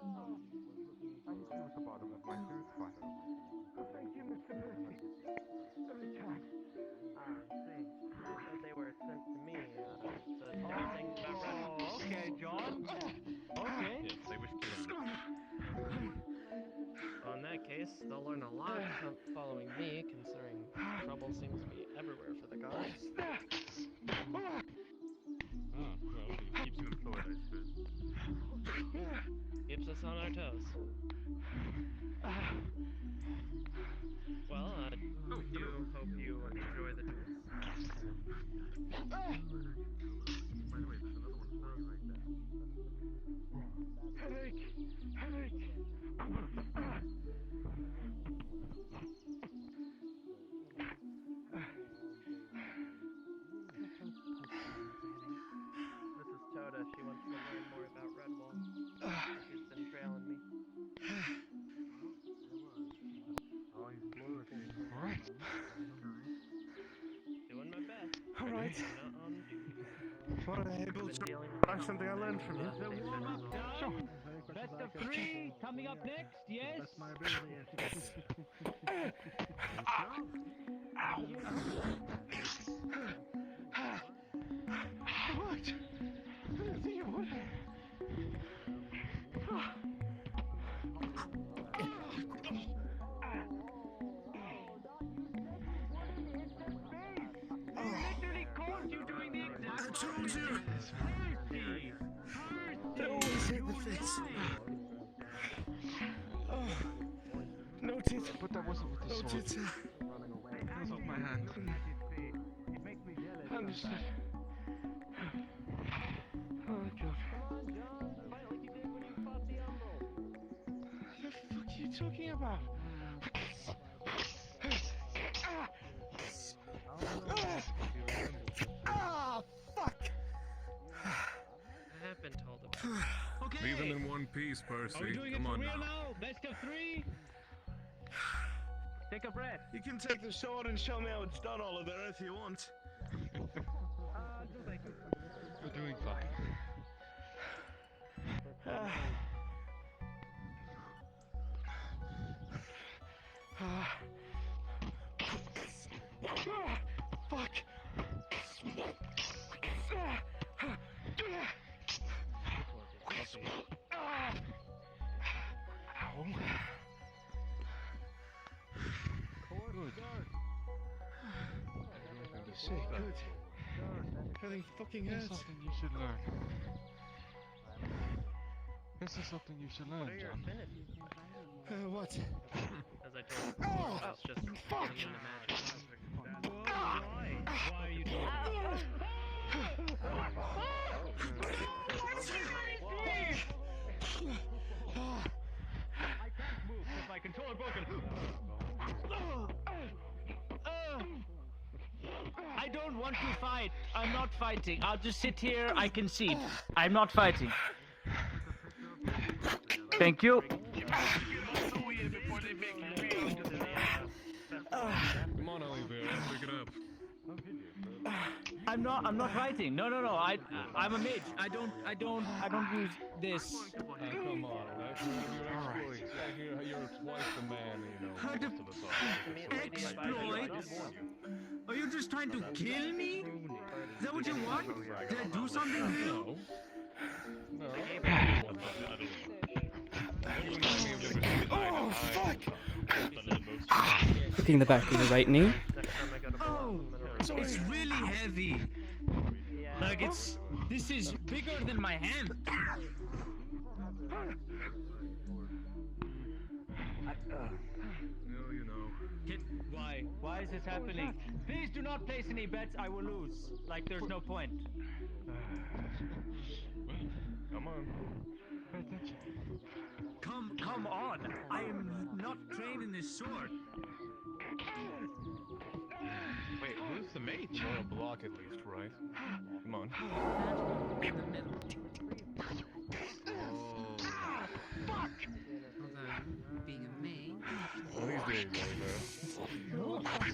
I hit you with the bottom of my food. Fine. Thank you, Mr. Mercy. Every time. I see. So they were sent to me to tell things about Red. Oh, okay, John. Okay. Yes, they wish killing me. Well, in that case, they'll learn a lot from following me, considering trouble seems to be everywhere for the guards. Oh, well, it keeps you employed, I suppose. Keeps us on our toes. Well, I do hope you enjoy the duels. By the way, there's another one for you right there. Headache! Headache! This is Toda. She wants to learn more about Redwall. She's been trailing me. Oh, he's flourishing. Alright. Doing my best. Alright. Not on duty. Well, able Been to dealing with try something I learned from you. The warm-up done. Best of 3 coming up next. Yes. What? I think it would. Literally caught you doing the exact I told you! Percy. They always hit the face. Oh. Noted. But that wasn't with the sword. Noted, sir. It was off my hand. It makes me jealous. Understood. Oh, God. Come on, John. Fight like you did when you fought the Umbral. The fuck are you talking about? Fuck! I have been told about it. Okay. Leave them in one piece, Percy. Are we doing Come it for on real now. now? Best of 3. Take a breath. You can take the sword and show me how it's done, Oliver, if you want. You're doing fine. sake, good. Everything fucking This is hurts. something you should learn. This is something you should learn, John. What? As I told you before, I was just getting into magic. Why? Why are you doing that? I can't move with my controller broken. I don't want to fight. I'm not fighting. I'll just sit here. I concede. I'm not fighting. Thank you. Come on, Oliver, pick it up. I'm not fighting. No. I'm a mage. I don't use this. Come on, that's one of your exploits. I hear you're twice the man, you know. Most of us are. Exploits? Are you just trying to kill me? Is that what you want? Did I do something to you? No. Oh, fuck! Hooking the back of your right knee. Oh, it's really heavy. Like this is bigger than my hand. No, you know. Why? Why is this happening? Please do not place any bets. I will lose. Like there's no point. Come on. Pay attention. Come on. I am not trained in this sword. Wait, who's the mage? You want to block at least, right? Come on. In the middle. Fuck! Although, being a mage. These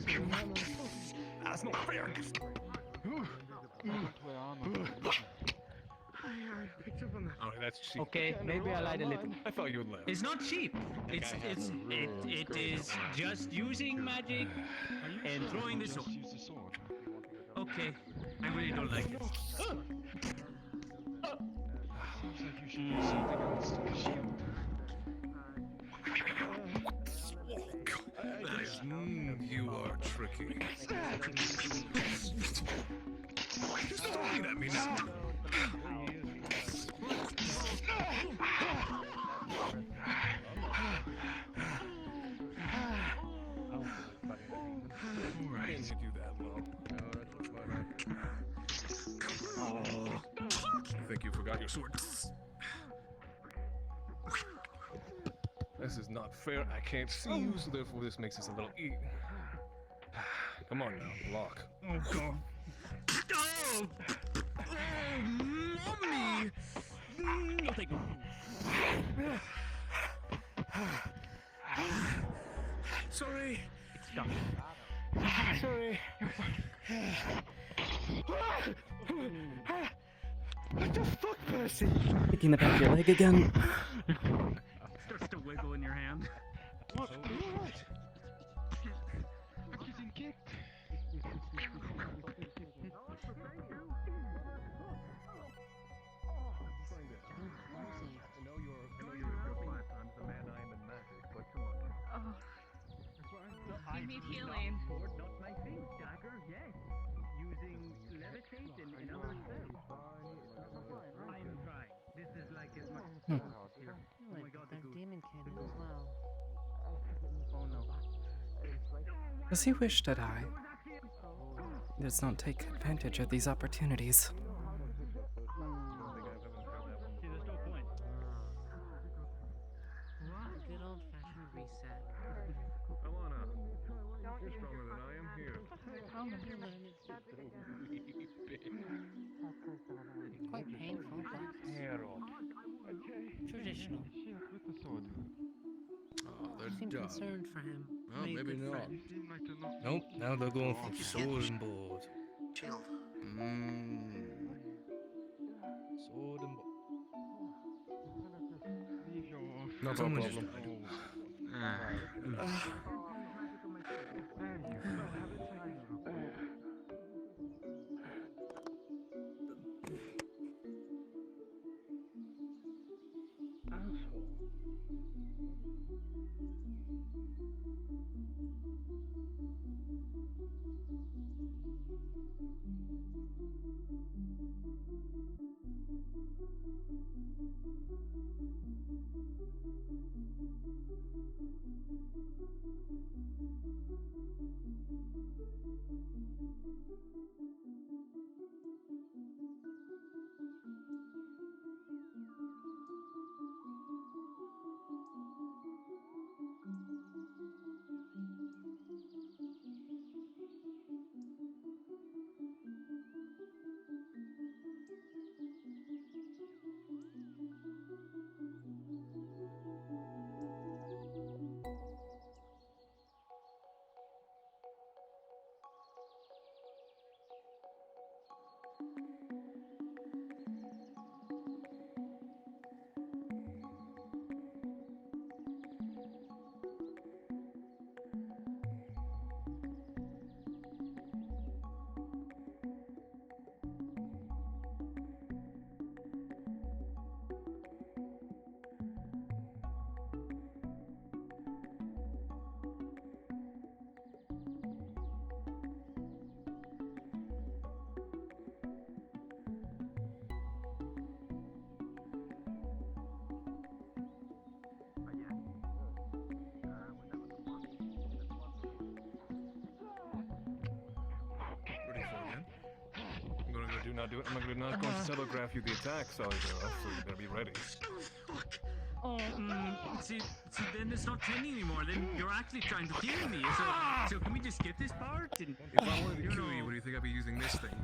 days, that's not fair. I picked up on that. Oh, that's cheap. Okay, maybe I lied a little. I thought you would laugh. It's not cheap. It is just using magic and throwing the sword. Just use the sword. Okay, I really don't like this. Seems like you should use something else like a shield. You are tricky. Just looking at me now. Alright. Didn't do that well. I think you forgot your sword. This is not fair. I can't see you, so therefore this makes this a little Come on now, block. Oh god. Oh! Mommy! No, thank you. Sorry. It's done. Sorry. What the fuck, Percy? Kicking the back of your leg again. Starts to wiggle in your hand. What? I'm getting kicked. You need healing. Sword, not my thing. Dagger, yes. Using levitate and other spells. I'm trying. This is like as much. Oh my god, the demon cannon as well. Oh no. Does he wish to die? Does not take advantage of these opportunities. See, there's no point. Good old fashioned reset. Alana, you're stronger than I am here. Quite painful, but traditional. Shield with the sword. Oh, You they're seem dumb. concerned for him. Well, Very maybe good not. friend. You seem like to not. Nope, now they're going for Yeah. sword and board. Chill. Sword and Leave your No Someone problem. just- do not do it. I'm not going to telegraph you the attack, so you better be ready. Oh, see, then it's not 10 anymore. Then you're actually trying to kill me. So can we just skip this part? And, If I wanted to kill you, what do you think I'd be using this thing?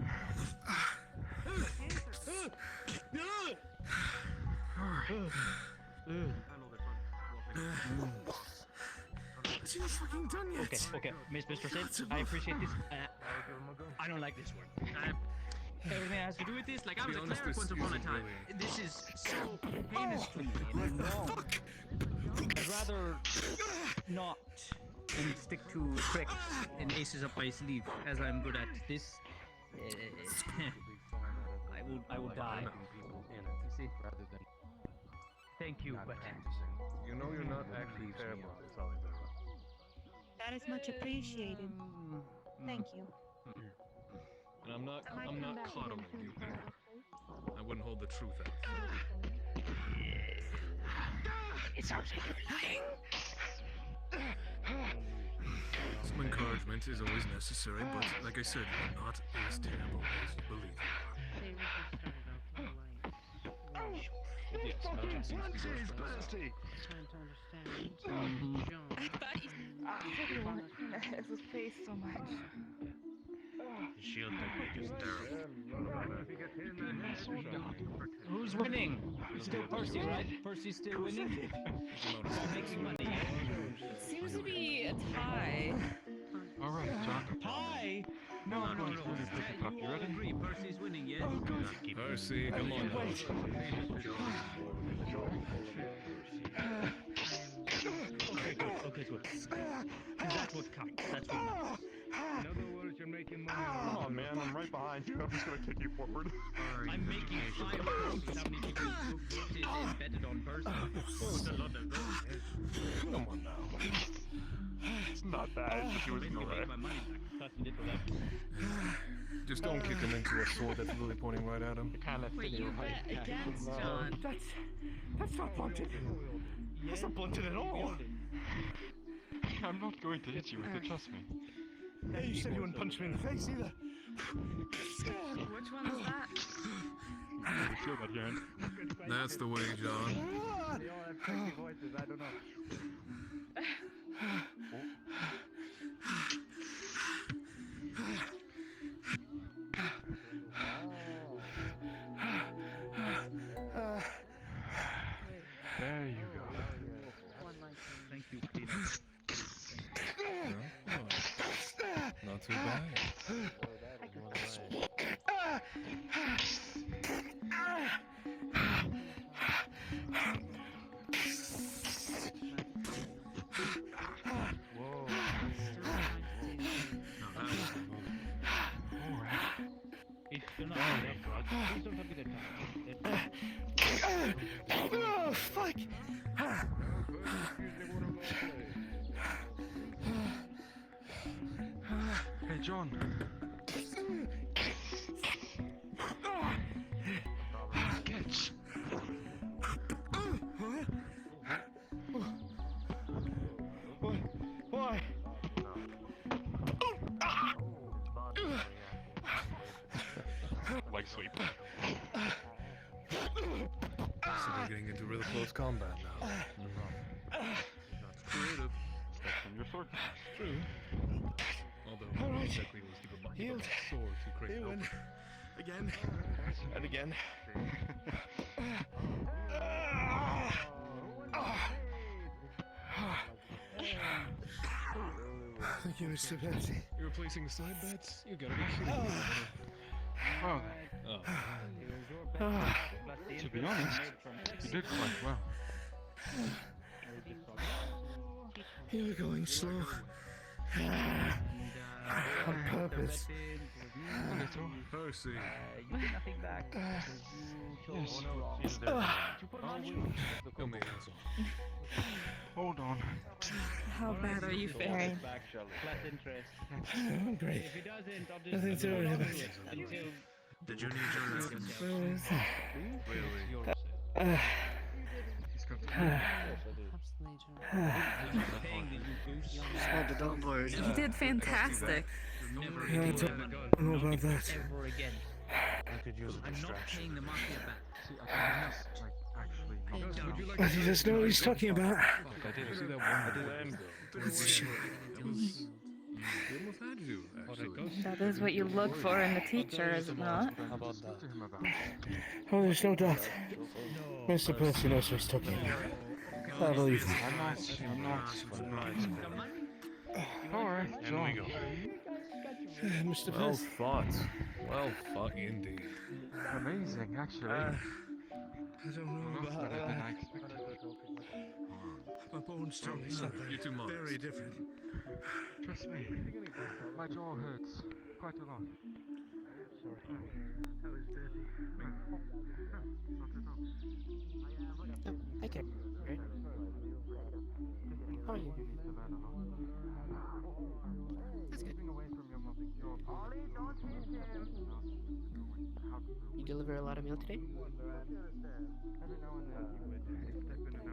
It's not fucking done yet. Okay, Mr. Sid, I appreciate this. I don't like this one. Everything has to do with this. Like, I was a cleric once upon a time. This is so heinous to me. And wrong. I'd rather not and stick to tricks and aces up my sleeve, as I'm good at this. I will die. You see? Thank you, but You know you're not actually terrible at this, Oliver. That is much appreciated. Thank you. And I'm not coddling you here. I wouldn't hold the truth out. it sounds like you're lying. Some encouragement is always necessary, but like I said, you're not as terrible as you believe you are. Yes, seems to be I thought you said you wanted his face so much. The shield technique is terrible. Who's winning? It's still Percy, right? Percy's still winning? He's making money. It seems to be a tie. Alright, John. Tie? No. You all agree Percy's winning, yes? Percy, come on now. Okay, good. That's what counts. That's what matters. In other words, you're making money. Come on, man. I'm right behind you. I'm just gonna kick you forward. I'm making 5 points. How many people is embedded on Percy? It's a lot of those. Come on now. It's not bad. It's just he was correct. My money back. Did for that. Just don't kick him into a sword that's really pointing right at him. Wait, you bet against John. That's not blunted. That's not blunted at all. I'm not going to hit you with it, trust me. Hey, you said you wouldn't punch me in the face either. Which one is that? You feel that, Jan? That's the way, John. They all have crazy voices, I don't know. There you go. Thank you, Peter. Not too bad. Whoa. If you're not please don't forget that. Oh, fuck! Hey, John. Catch. Why? Like sleep. So we're getting into really close combat now. Creative. Steps from your sword. True. Although, not exactly was keep a bucket of a sword to create an opening. Again. And again. Thank you, Mr. Betsy. You're replacing the side bets? You gotta be kidding me. Oh. To be honest, you did quite well. You were going slow. On purpose. A little. Percy. You did nothing back. Yes. Kill me, asshole. Hold on. How bad are you faring? Plus interest. I'm great. If he doesn't, I'll just Nothing to worry about. until Did you need your Really? Don't worry. You did fantastic. Yeah, I don't know about that. ever again. could use a I'm not distraction. paying the mafia back. See, I can just, like, actually knock Gus, down. would you like He doesn't know what he's talking about. Fuck, I didn't see that one though. It's a shame. That was... We almost had you, actually. That is what you look for in a teacher, is it not? How about that? Oh, there's no doubt. Mr. Percy knows what he's talking about. I believe him. I'm not. Alright, And we go. Mr. Well Percy. fought. Well fought indeed. Amazing, actually. I don't know Much about better than I that. expected. My bones tell me something You too, Mom. very different. Trust me, my jaw hurts quite a lot. Sorry. That was dirty. Oh, hi, Karen. How are you? That's good. You deliver a lot of mail today?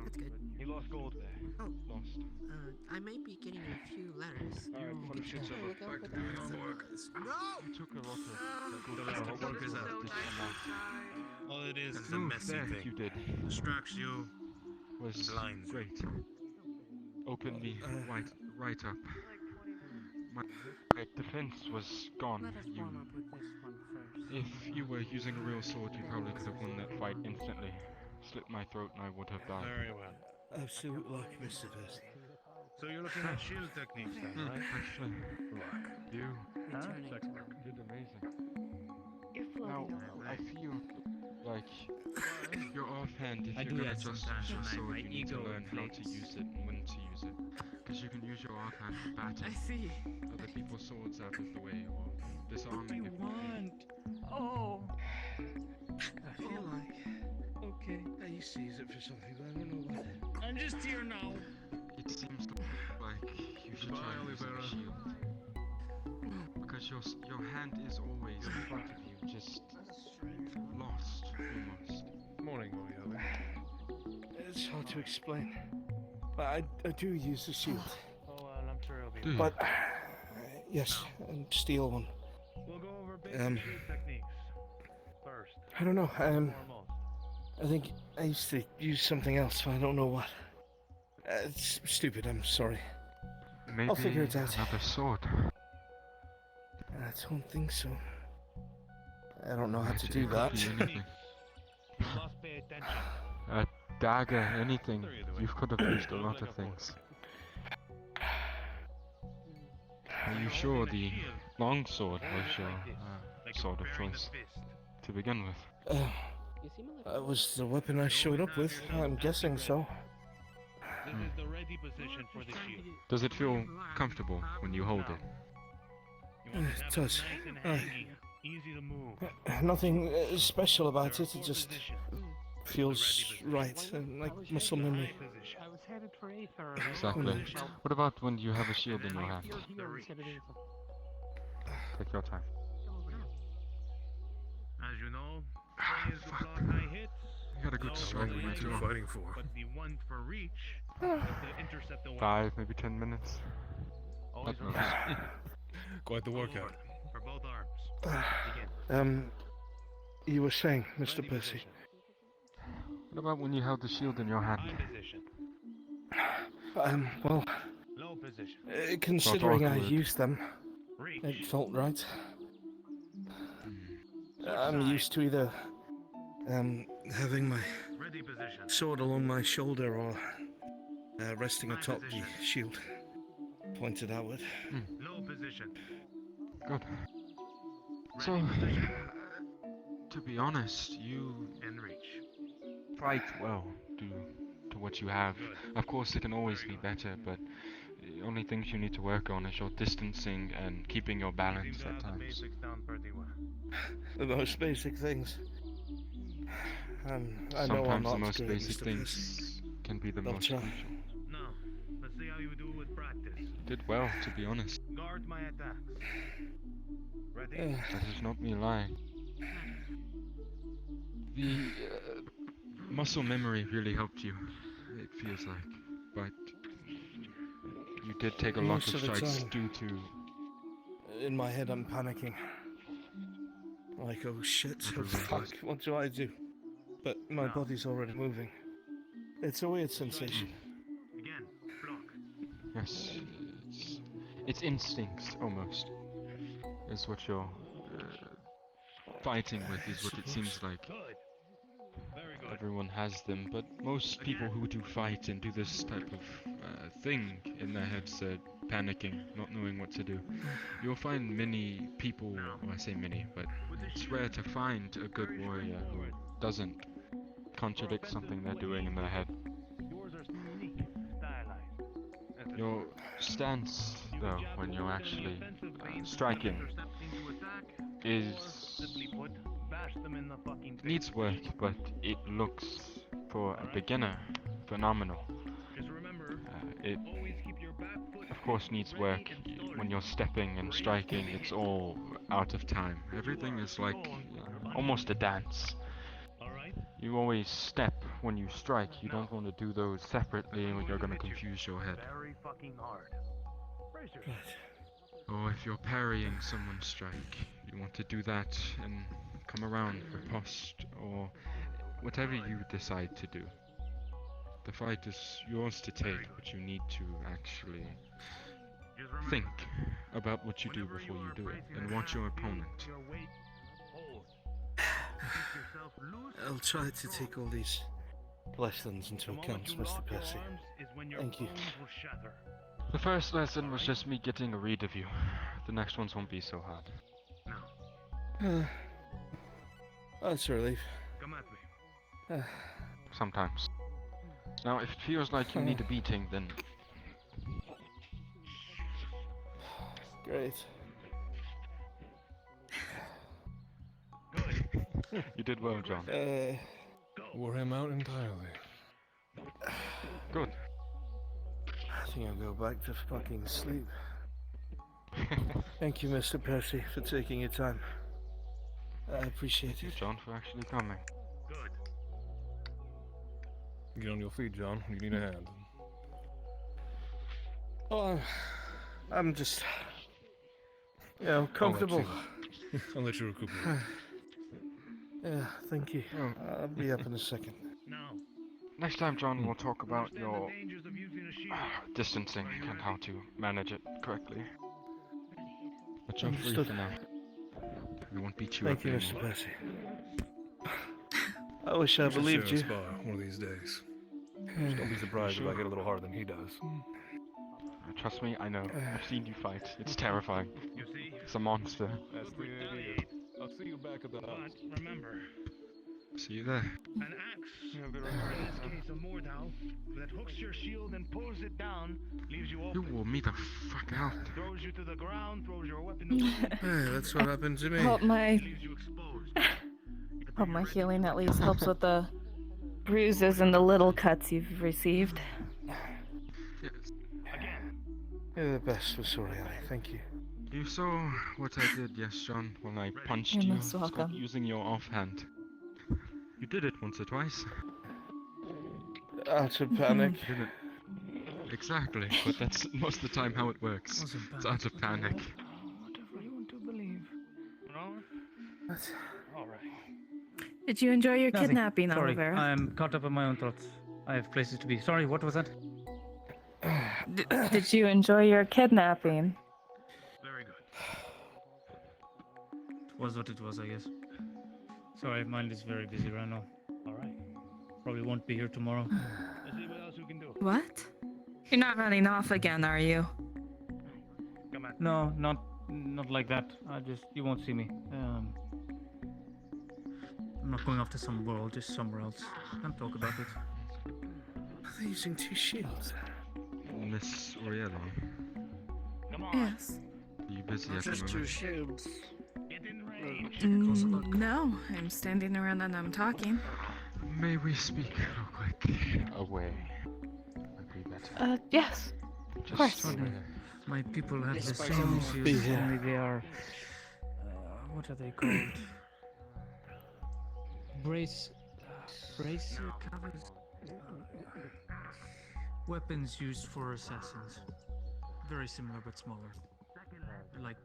That's good. You lost gold there. Oh, Lost. I might be getting a few letters. What a shit Can you look out for them? You took a lot of The rest of the work is out. All it is a messy there thing. you did. Distracts you. Was Blinds. great. Opened me right up. My defense was gone. Let us warm up with this one first. If you were using a real sword, you probably could have won that fight instantly. Slit my throat and I would have died. Very well. Absolute luck, Mr. Percy. So you're looking at shield techniques then, right? Actually, Luck. you Returning to did amazing. You're Now, floating along. I feel like your offhand, if I you're do gonna that just sometimes use your when sword, my you need to ego learn how to inflates. use it and when to use it. Because you can use your offhand for batting I see. other people's swords out of the way or disarming if need be. Oh. I feel like... Okay. He sees it for something, but I don't know what. I'm just here now. It seems like you should Goodbye, try using a Olivera. shield. Because your hand is always in front of you, just lost almost. Morning, Moriarty. It's hard to explain. But I do use the shield. Oh, well, I'm sure it'll be. Do you? But, yes, and steal one. We'll go over basic Um, shield techniques first. I don't know, Foremost. I think I used to use something else, but I don't know what. It's stupid, I'm sorry. Maybe I'll figure it out. another sword. I don't think so. I don't know how to It do could that. be anything. You must pay attention. A dagger, anything. You could have used a lot of things. Are you sure the long sword was your sword of choice to begin with? You seem a little... That was the weapon I showed up with. I'm guessing so. This is the ready position for the shield. Does it feel comfortable when you hold it? You want to It have does. nice and handy, easy to move. Nothing special about it. It just Position. feels right, and like muscle memory. Position. I was headed for Aether. Exactly. What about when you have a shield in your hand? Take your time. As you know, three is the block I hit. You got a good low strike is in the your one, jaw. Fighting for. But the one for reach is to intercept the one. 5, maybe 10 minutes. Always At most. remember, Quite the workout. for both arms. Begin. You were saying, Mr. Ready Percy. position. What about when you held the shield in your hand? High position. Well, Low position. considering I awkward. used them, Reach. it felt right. I'm used to either having my Ready position. sword along my shoulder or resting atop the shield, pointed outward. Low position. Good. So, Ready position. to be honest, you And reach. fight well due to what you have. Of course, it can always be better, but the only things you need to work on is your distancing and keeping your You balance seem to at have the times. basics down pretty well. The most basic things. I know I'm Sometimes not the most good, basic Mr. things Percy. can be the I'll most try. crucial. Now, let's see how you do with practice. Did well, to be honest. Guard my attacks. Ready? That is not me lying. The muscle memory really helped you, it feels like, but you did take a lot Most of of the strikes time. due to... In my head, I'm panicking. Like, oh shit, oh Everyone fuck, does. what do I do? But my body's already moving. It's a weird sensation. Yes, it's instincts almost. Is what you're fighting with. Is what it seems like. Everyone has them, but most people who do fight and do this type of thing in their heads, panicking, not knowing what to do. You'll find many people, well, I say many, but it's rare to find a good warrior who doesn't contradict something they're doing in their head. Your stance, though, when you're actually striking, needs work, but it looks, for a beginner, phenomenal. It, of course, needs work. When you're stepping and striking, it's all out of time. Everything is like almost a dance. You always step when you strike. You don't want to do those separately, or you're going to confuse your head. Or if you're parrying someone's strike, you want to do that and come around for post, or whatever you decide to do. The fight is yours to take, but you need to actually think about what you do before you do it, and watch your opponent. I'll try to take all these lessons into account, Mr. Percy. Thank you. The first lesson was just me getting a read of you. The next ones won't be so hard. That's a relief. Sometimes. Now, if it feels like you need a beating, then... Great. You did well, John. Wore him out entirely. Good. I think I'll go back to fucking sleep. Thank you, Mr. Percy, for taking your time. I appreciate Thank you, it. John, for actually coming. Get on your feet, John. You need a hand. Oh, I'm just, comfortable. I'll let you recuperate. Yeah, thank you. I'll be up in a second. Next time, John, we'll talk about your distancing and how to manage it correctly. But you're free Understood. for now. We won't beat you Thank up you, anymore. Mr. Percy. I wish I We should believed share you. a spar one of these days. Just don't be surprised if I hit a little harder than he does. Trust me, I know. I've seen you fight. It's terrifying. It's a monster. That's the idea. I'll see you back at the house. But remember, See you there. an axe, or in this case a mortal, that hooks your shield and pulls it down, leaves you You open. wore me the fuck out. Throws you to the ground, throws your weapon away. Hey, that's what happened to me. Hope my leaves you exposed. hope my healing at least helps with the bruises and the little cuts you've received. You're the best, Vasoriali. Thank you. You saw what I did, yes, John, when I punched You're you. most welcome. Using your offhand. You did it once or twice. Out of panic. Did it? Exactly, but that's most of the time how it works. It's out of panic. Whatever you want to believe. That's... All right. Did you enjoy your Nothing. kidnapping, Sorry, Olivera? I'm caught up in my own thoughts. I have places to be. Sorry, what was that? Did you enjoy your kidnapping? Very good. It was what it was, I guess. Sorry, mind is very busy right now. All right. Probably won't be here tomorrow. Let's see what else we can do. What? You're not running off again, are you? Come on. No, not like that. You won't see me. I'm not going off to some world, just somewhere else. Can't talk about it. They're using two shields. Miss Orielli, Come on. Yes. are you busy Not at the just two moment? shields. Get in range. No, I'm standing around and I'm talking. May we speak real quick? Away. Might be better. Yes. Just course. away. My people have the Yes, by same God. Be issues, here. only they are... what are they called? Brace covers? Weapons used for assassins. Very similar but smaller. Like...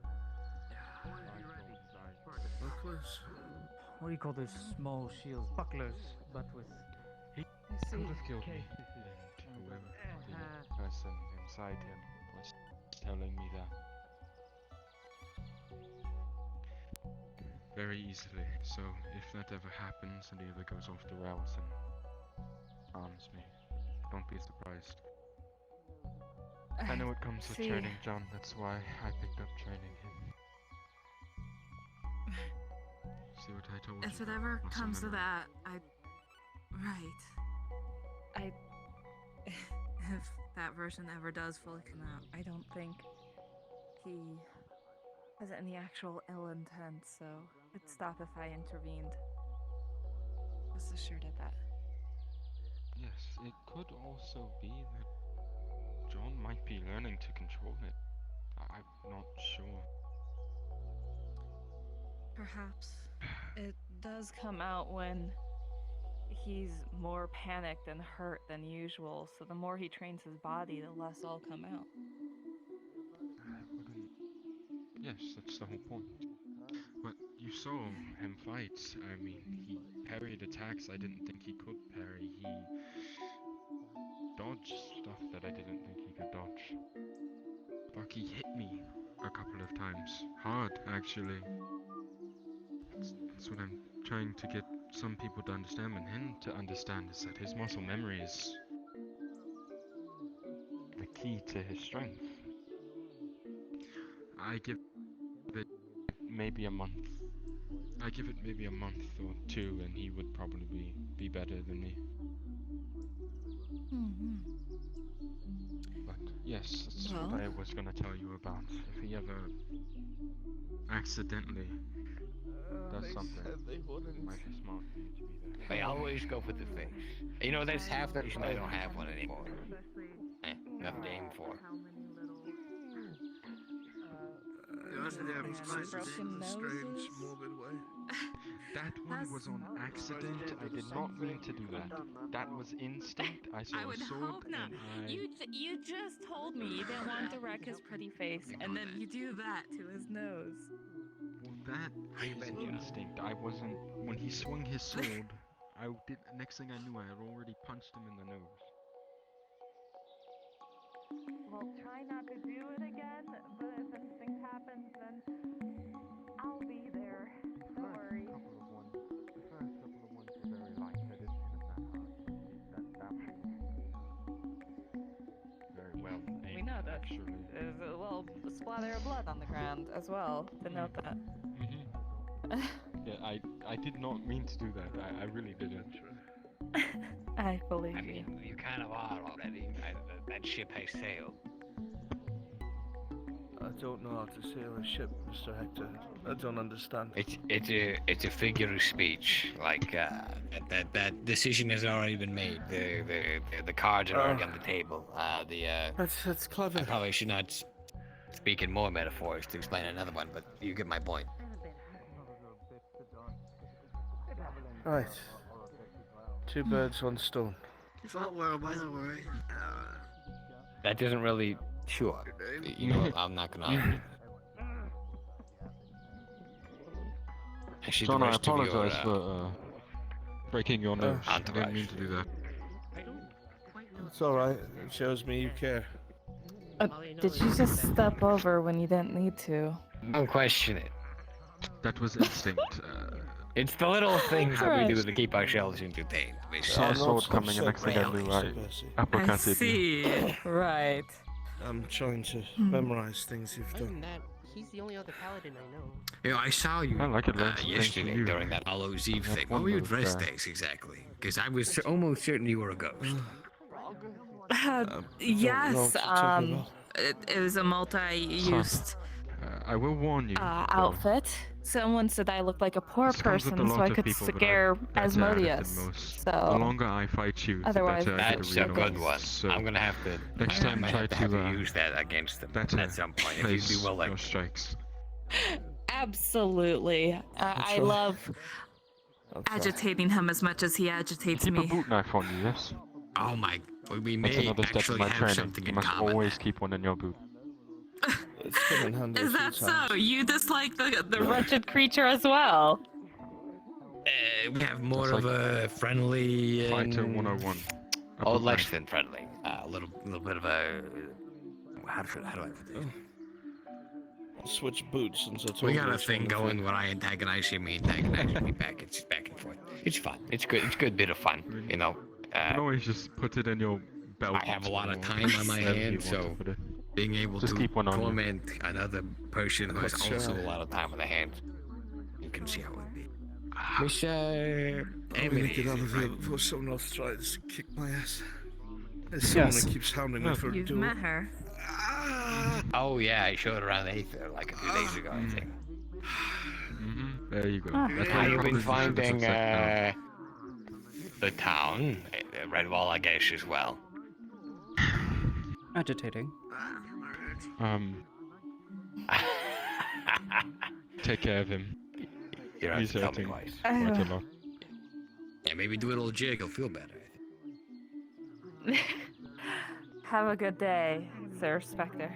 bucklers? What do you call those small shields? Bucklers, but with. He could have killed me, and whoever the person inside him was telling me that. Very easily, so if that ever happens and he ever goes off the rails and harms me, don't be surprised. I know it comes with See. training, John, that's why I picked up training him. See what I told you? If it ever muscle comes to memory. that, if that version ever does fully come out, I don't think he has any actual ill intent, so it'd stop if I intervened. Rest assured of that. Yes, it could also be that John might be learning to control it. I'm not sure. Perhaps. It does come out when he's more panicked and hurt than usual, so the more he trains his body, the less it'll come out. Yes, that's the whole point. But you saw him fight. I mean, he parried attacks I didn't think he could parry. He dodged stuff that I didn't think he could dodge. Bucky hit me a couple of times. Hard, actually. That's what I'm trying to get some people to understand, and him to understand, is that his muscle memory is the key to his strength. I give it maybe a month. I give it maybe a month or two, and he would probably be better than me. But yes, that's what I was gonna tell you about. If he ever accidentally does something, it might be smart for you to be there. They always go for the face. You know, that's half the reason I don't have one anymore. Nothing to aim for. Broken strange, morbid way. That one was on accident. I did not mean to do that. That was instinct. I saw I would a sword hope not. and I... You just told me you didn't want to wreck his pretty face, and then you do that to his nose. Well, that is instinct. I wasn't... When he swung his sword, I did... Next thing I knew, I had already punched him in the nose. Well, try not to do it again, but if instinct happens, then I'll be there. Don't worry. The first couple of ones were very light. I didn't hit him that hard. That one very well aimed, We know that actually. there's a little splatter of blood on the ground as well, to note that. Yeah, I did not mean to do that. I really didn't. I believe I mean, you kind of are already. That ship has sailed. I don't know how to sail a ship, Mr. Hector. I don't understand. It's a figure of speech. Like that decision has already been made. The cards are already on the table. That's clever. I probably should not speak in more metaphors to explain another one, but you get my point. Right. Two birds, one stone. It's all well, by the way. That doesn't really. Sure. You know, I'm not gonna argue. Actually, John, the I rest of your, apologize for breaking your nose. I entourage. didn't mean to do that. It's alright. It shows me you care. Did you just step over when you didn't need to? Don't question it. That was instinct. It's the little things that we do to keep ourselves entertained. Saw a sword coming, and next thing I knew, I uppercutted you. Right. I'm trying to memorize things you've Other done. than that, he's the only other paladin I know. You know, I saw you I like it, Lance. Thanks yesterday to you. during that Hallows Eve That thing. one What were you was, dressed as exactly? Because I was almost certain you were a ghost. Yes, it was a multi-used I will warn you. outfit. Someone said I looked like a poor This comes with person, a so lot I of could people, but scare I'm better at it than Asmodeus. most. So The longer I fight you, the otherwise, better I That's get a a good read on one. this. So I'm gonna have to. next time I might try have to have to you use that against them better at some point if place you do willing. your strikes. absolutely. I right. love agitating him as much as he agitates Keep a me. boot knife on you, yes? Oh my! We That's may another step in actually my have training. something You in must common. always keep one in your boot. It's come in handy a Is few that so? times. You dislike the wretched creature as well? We have more That's of a friendly. Fighter 101. Oh, Above less rank. than friendly. A little bit of a. How do I put this? I'll switch boots since I told We you got a this thing wonderful- going where I antagonize him, he antagonizes me back. It's back and forth. It's fun. It's good. It's a good bit of fun. You know. You can always just put it in your belt. I have a lot of or time on my wherever you hands, want to so put it. being able Just to keep one on you. torment another person who has What's, also a lot of time on their hands, you can see how it would be. Miss I'm gonna Amity, get out is of it here right? before someone else tries to kick my ass. There's someone Yes. that keeps hounding me for a You've duel. met her. Oh yeah, I showed around Aether like a few days ago, I think. There you go. Ah. That's How why you probably been should have finding sat down. the town, Redwall, I guess, as well. Agitating. Take care of him. You don't have He's to tell me hurting twice. quite a lot. Yeah, maybe do a little jig, he'll feel better. Have a good day, Sir Spectre.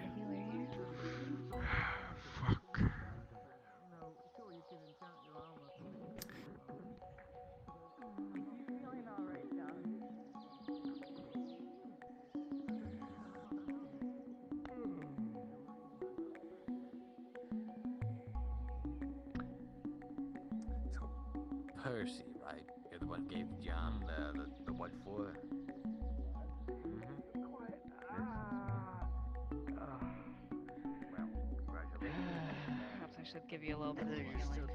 So, Percy, right? You're the one who gave John the what for? Perhaps I should give you a little bit of healing.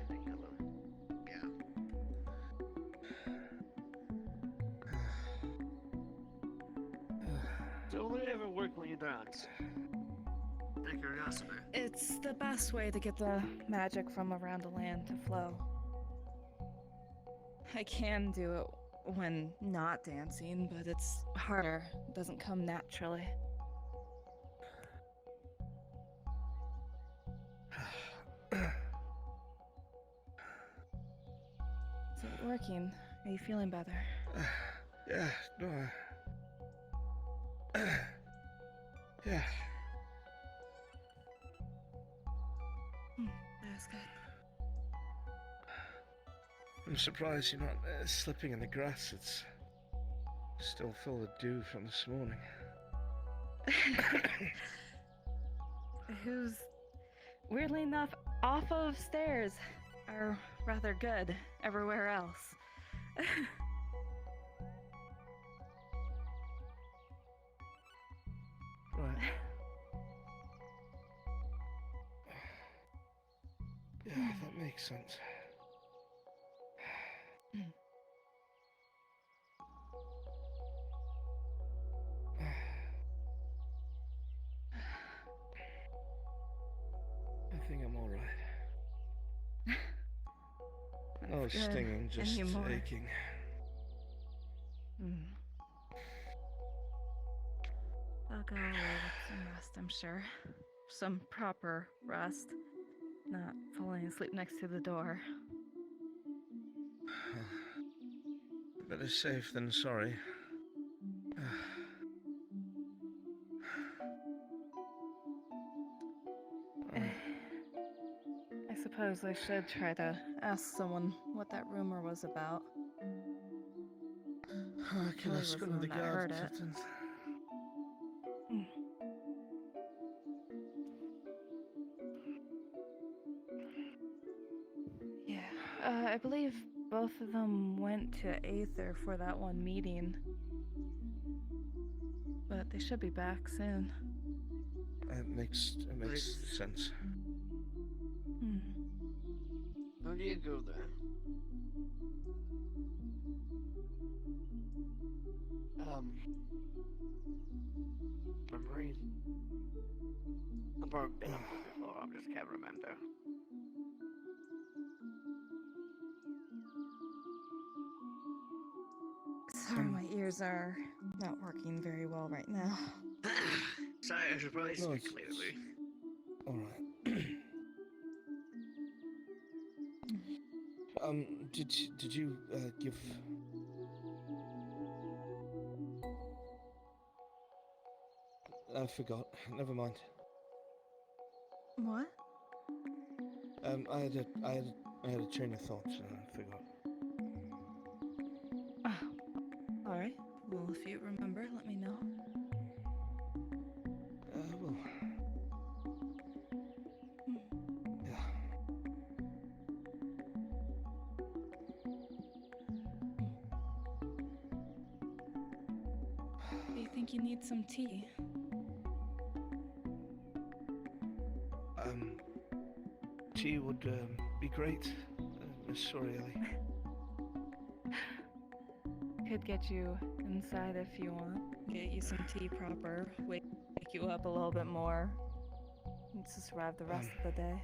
So will it ever work when you dance? Take curiosity. It's the best way to get the magic from around the land to flow. I can do it when not dancing, but it's harder. It doesn't come naturally. Is it working? Are you feeling better? Yeah, no. Yeah. That's good. I'm surprised you're not slipping in the grass. It's still full of dew from this morning. Who's, weirdly enough, off of stairs are rather good everywhere else. Right. Yeah, that makes sense. I think I'm alright. No That's good. stinging, just Any more? aching. I'll go away with some rest, I'm sure. Some proper rest. Not falling asleep next to the door. Better safe than sorry. I suppose I should try to ask someone what that rumor was about. I can Billy ask was the one of the one that heard guard it. captains. Yeah, I believe both of them went to Aether for that one meeting. But they should be back soon. It makes sense. How do you go there? Memories. I've probably been up there before, I just can't remember. Sorry, my ears are not working very well right now. Sorry, I should probably speak clearly. Alright. Did you give... I forgot. Never mind. What? I had a train of thoughts and I forgot. Alright. Well, if you remember, let me know. Well. Yeah. Do you think you need some tea? Tea would be great, Miss Sorielli. Could get you inside if you want. Get you some tea proper. Wake you up a little bit more. And to survive the rest of the day.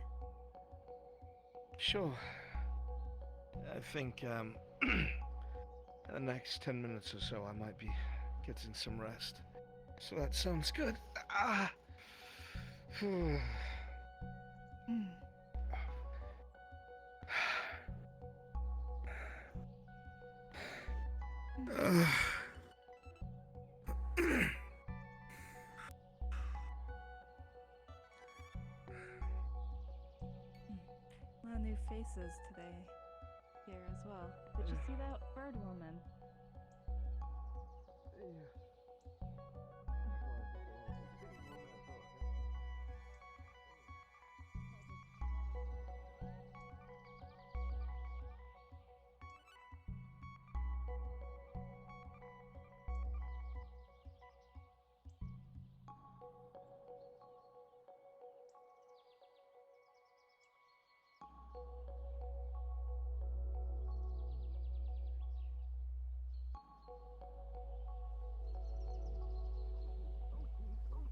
Sure. I think the next 10 minutes or so I might be getting some rest. So that sounds good. Ah. A lot of new faces today here as well. Did you see that bird woman?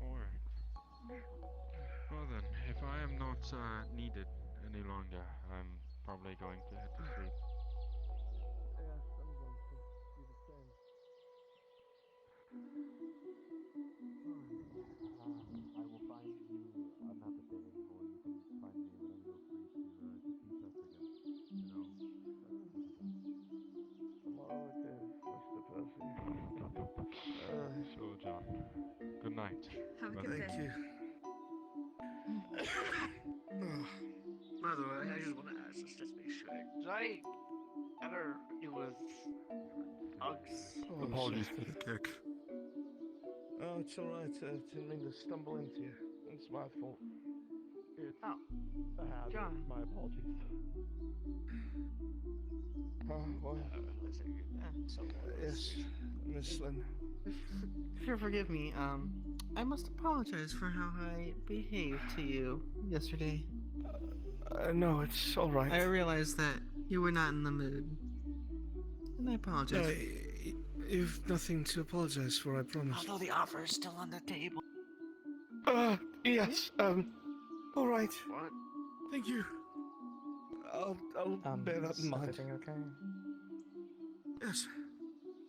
Alright. Well then, if I am not needed any longer, I'm probably going to head to sleep. Yes, I'm going to do the same. I will find you another day, or you can find me whenever you're free to teach us again. You know, Tomorrow it is, Mr. Percy. Sure, John. Good night. Have a Bye. good Thank day. you. By the way, I just want to ask this just to be sure. Did I ever do with hugs? Apologies for the kick. Oh, it's alright. Didn't mean to stumble into you. It's my fault. It's Oh, a habit. John. My apologies. Well, yes, Miss Lynn. Sure, forgive me. I must apologize for how I behaved to you yesterday. No, it's alright. I realized that you were not in the mood. And I apologize. No, you've nothing to apologize for, I promise. Although the offer is still on the table. Yes, alright. What? Thank you. I'll bear that in mind. Everything okay? Yes.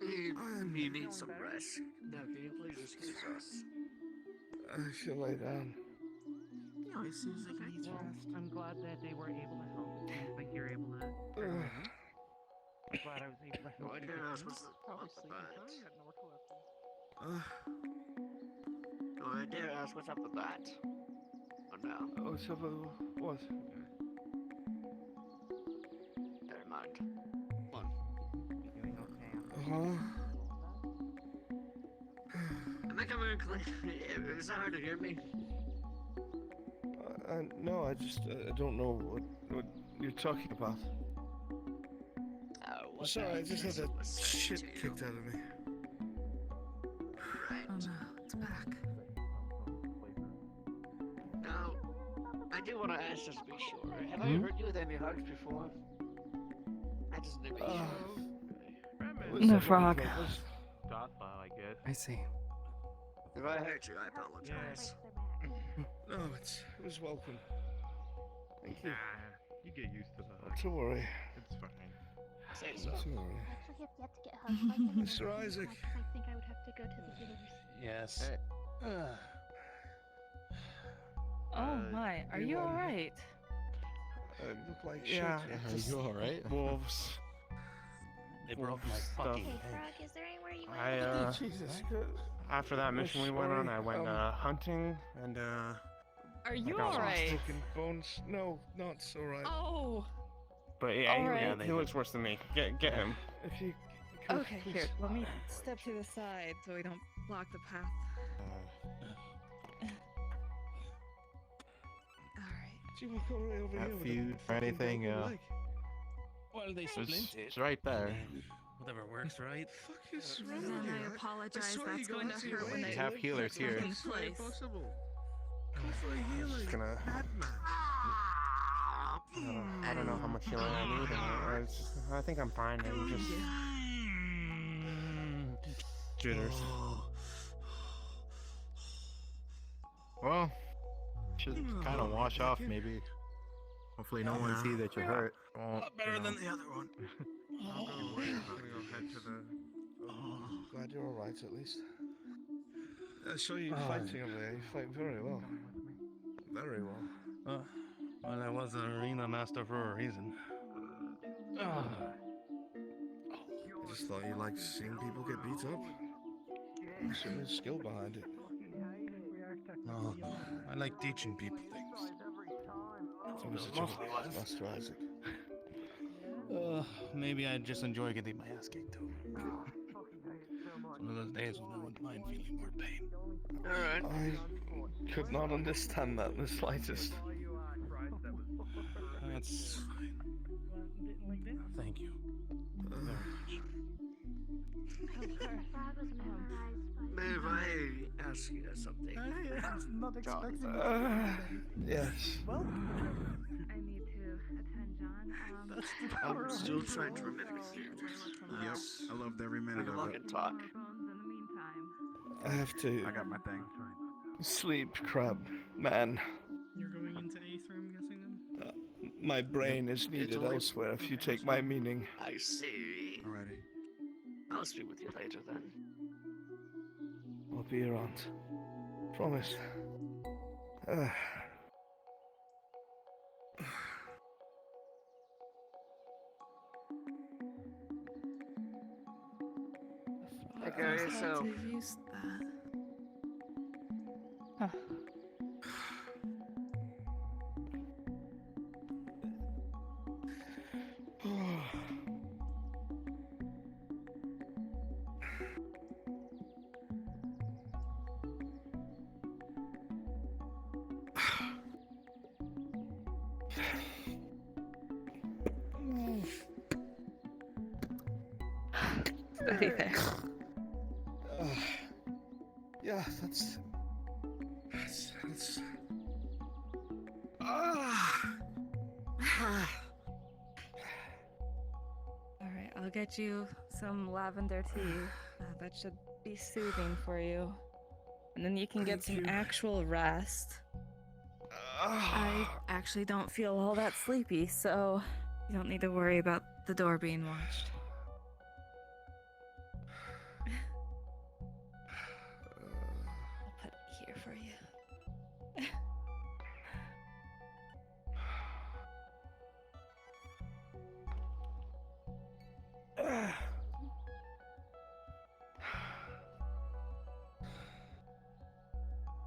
You need some rest. Now, can you please excuse us? I should lay down. You know, it seems like he needs rest. I'm glad that they were able to help. Seems like you're able to. I'm glad I was able to help. I you didn't get ask through. what's Probably up sleeping with fine. that. You had narcolepsy. No, I dare ask what's up with that. Oh no. What's up with what? Never mind. One. You're doing okay. Am I coming clear? Is that hard to hear me? No, I just I don't know what you're talking about. What Sorry, I just had that was said shit to you. kicked out of me. Right. Oh no, it's back. Now, I do want to ask just to be sure. Have I heard you with any hugs before? I just need to be sure. The frog. Gothba, I guess. I see. If I hurt you, I apologize. No, it was welcome. Thank you. You get used to the Not to worry. It's fine. Say so. Not to worry. Actually, have yet to get hugged. Mr. Isaac. I think I would have to go to the universe. Yes. Oh my, are you alright? Look like Yeah. shit. Are you alright? Wolves. They broke my fucking Hey, head. Frog, is there anywhere you want to After that mission we went on, I went hunting and Are you got some alright? broken bones. No, not alright. Oh. But yeah, Alright. he looks worse than me. Get him. If you Okay, here. Let me step to the side so we don't block the path. Do you walk all the way over Got here with food a or fucking anything? broken leg? Well, they splinted. It's right there. Whatever works, right? Fuck is wrong Then with you? I apologize. saw you That's go going to out of your hurt when way. they We have healers here. in It's not place. impossible. Go for a healing. Just gonna. Madman. I don't know how much healing I need. I think I'm fine. I'm just jitters. Well, should kind of wash off maybe. Hopefully no I one can see that you're hurt. better than the other one. I'm gonna go head to the. Glad you're alright at least. I saw you fighting over there. You fight very well. Very well. Well, I was an arena master for a reason. I just thought you liked seeing people get beat up. Some there's skill behind it. No, I like teaching people things. So was it Mostly was. Master Isaac? Maybe I just enjoy getting my ass kicked too. One of those days when I wouldn't mind feeling more pain. I could not understand that in the slightest. That's fine. Thank you. If I ask you something. Not expecting Yes. Well, I need to attend John. I'm still trying to remember. Yep, I loved every minute of it. Talk. I have to. I got my thing. Sleep, crab, man. You're going into Aether, I'm guessing then? My brain is needed elsewhere if you take my meaning. I see. Alrighty. I'll speak with you later then. I'll be around. Promise. Okay, so. Use that. Huh. Steady there. Yeah, that's. Alright, I'll get you some lavender tea. That should be soothing for you. And then you can get some actual rest. I actually don't feel all that sleepy, so you don't need to worry about the door being watched. I'll put it here for you.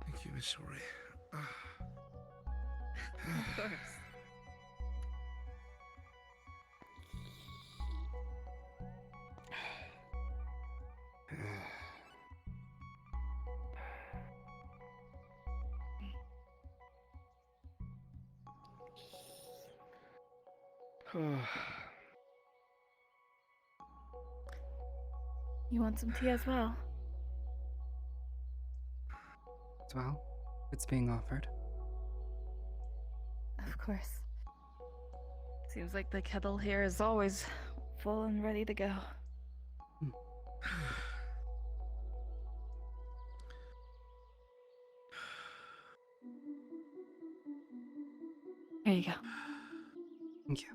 Thank you, Miss Ori. Of course. You want some tea as well? Well, it's being offered. Of course. Seems like the kettle here is always full and ready to go. Here you go. Thank you.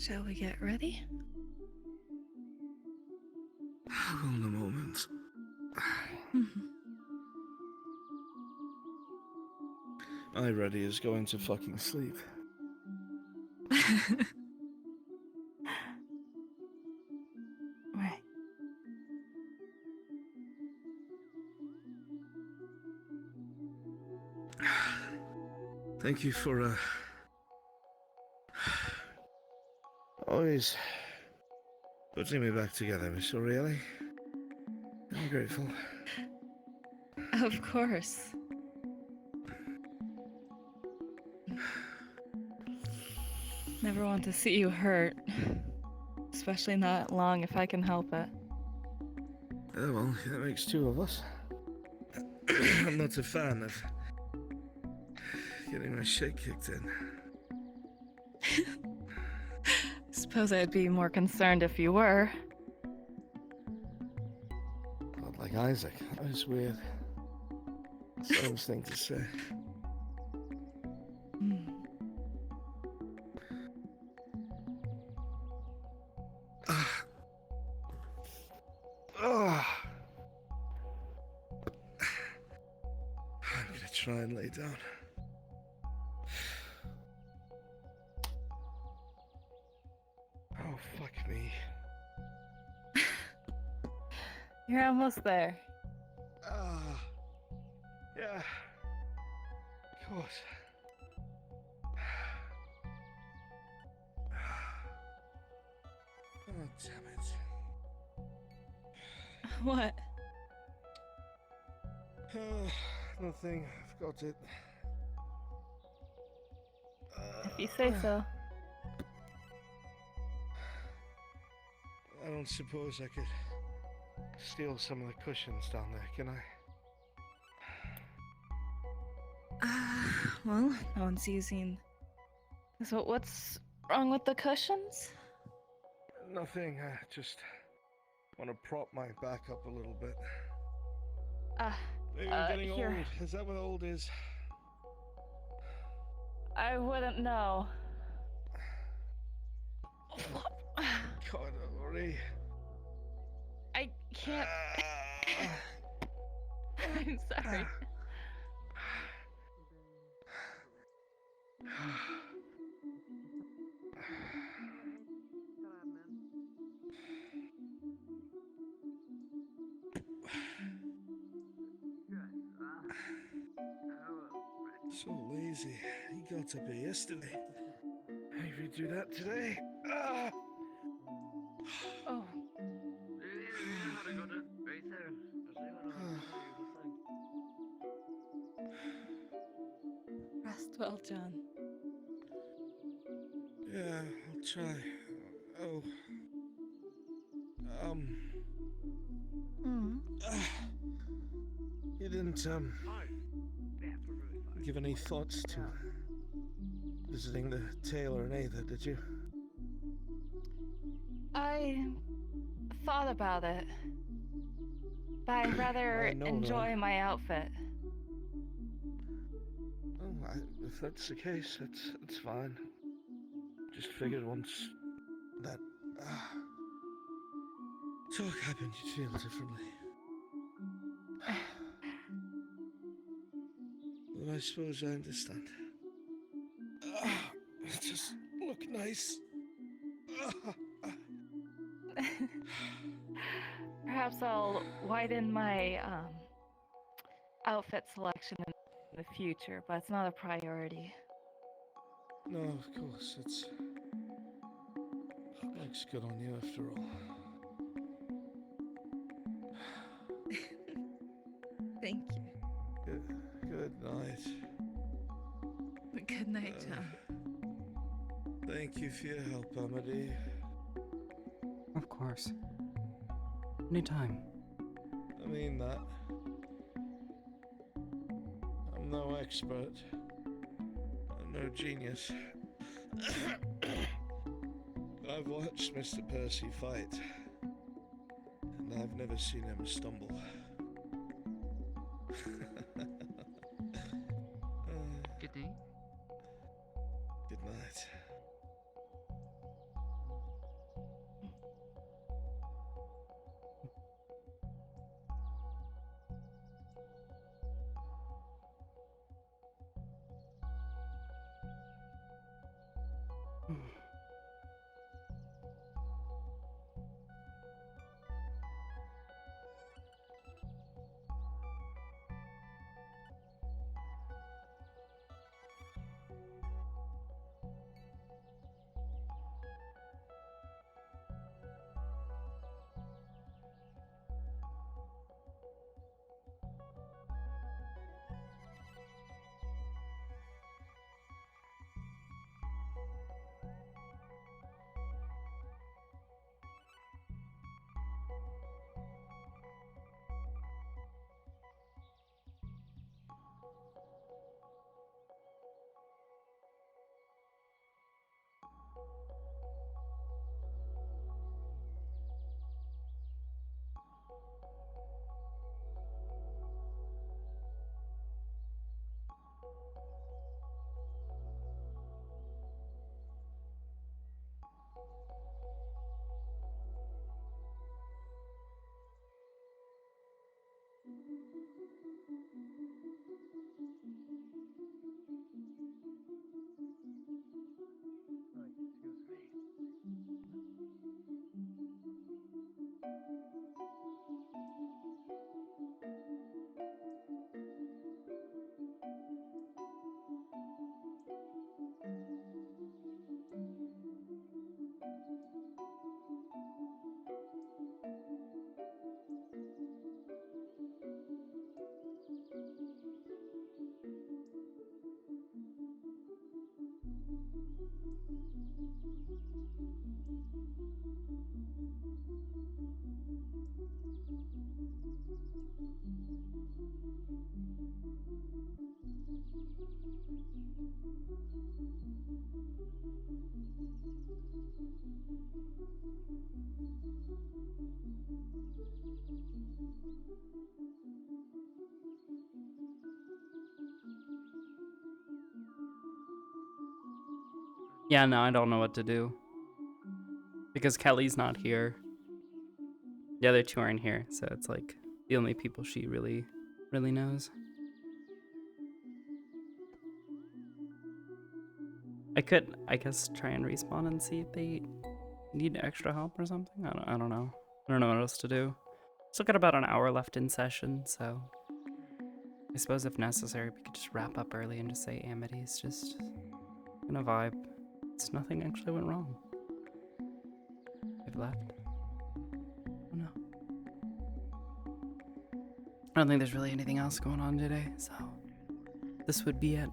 Shall we get ready? In a moment. My ready is going to fucking sleep. Right. Thank you for, always putting me back together, Miss O'Reilly. I'm grateful. Of course. Never want to see you hurt. Especially not long if I can help it. Oh, well, that makes two of us. I'm not a fan of getting my shit kicked in. Suppose I'd be more concerned if you were. Not like Isaac. That was weird. Strange thing to say. I'm gonna try and lay down. Oh, fuck me. You're almost there. Yeah. Of course. Oh, damn it. What? Nothing. I've got it. If you say so. I don't suppose I could steal some of the cushions down there, can I? Well, no one's using... So what's wrong with the cushions? Nothing. I just want to prop my back up a little bit. Maybe I'm getting here. old. Is that what old is? I wouldn't know. God, Ori. I can't... I'm sorry. So lazy. He got up here yesterday. Maybe do that today. Oh. Rest well, John. Yeah, I'll try. Oh. You didn't, give any thoughts to visiting the tailor in Aether, did you? I thought about it. But I'd rather I know enjoy that. my outfit. Oh, if that's the case, that's fine. Just figured once that talk happened, you'd feel differently. Well, I suppose I understand. Just look nice. Perhaps I'll widen my outfit selection in the future, but it's not a priority. No, of course, looks good on you after all. Thank you. Good night. Good night, John. Thank you for your help, Amity. Of course. Anytime. I mean that. I'm no expert. I'm no genius. But I've watched Mr. Percy fight. And I've never seen him stumble. Good day. Good night. Yeah, no, I don't know what to do. Because Kelly's not here. The other two aren't here, so it's like the only people she really knows. I could, I guess, try and respawn and see if they need extra help or something. I don't know. I don't know what else to do. Still got about an hour left in session, so I suppose if necessary, we could just wrap up early and just say Amity's just in a vibe. It's nothing actually went wrong. They've left. Oh no. I don't think there's really anything else going on today, so this would be it.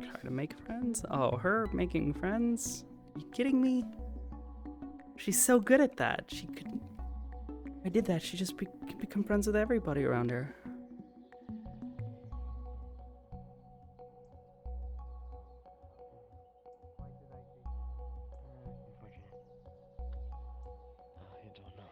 Try to make friends? Oh, her making friends? Are you kidding me? She's so good at that. She could. I did that. She just could become friends with everybody around her. I don't know.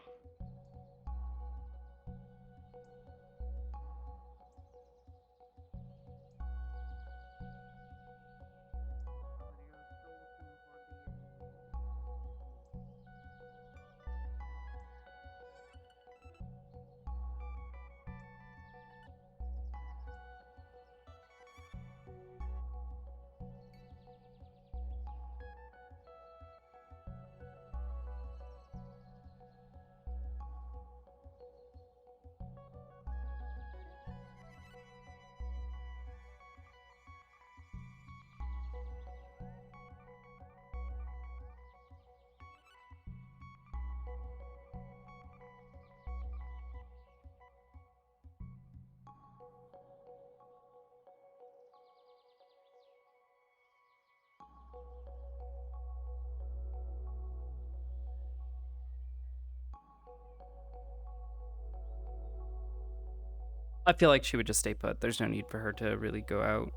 I feel like she would just stay put. There's no need for her to really go out,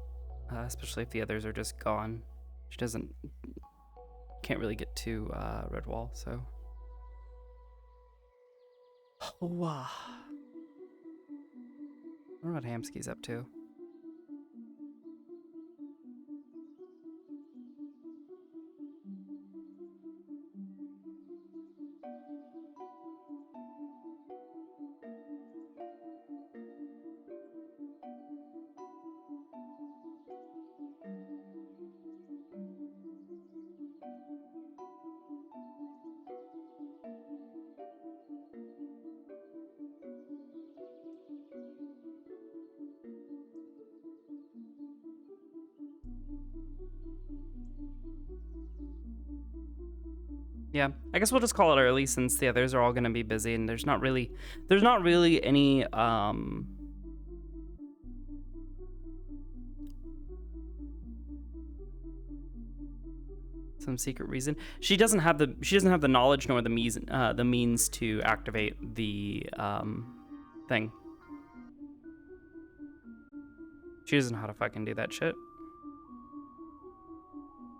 especially if the others are just gone. She can't really get to Redwall, so. Oh, wow. I wonder what Hamsky's up to. Yeah, I guess we'll just call it early since the others are all gonna be busy and there's not really any some secret reason. She doesn't have the knowledge nor the means to activate the thing. She doesn't know how to fucking do that shit.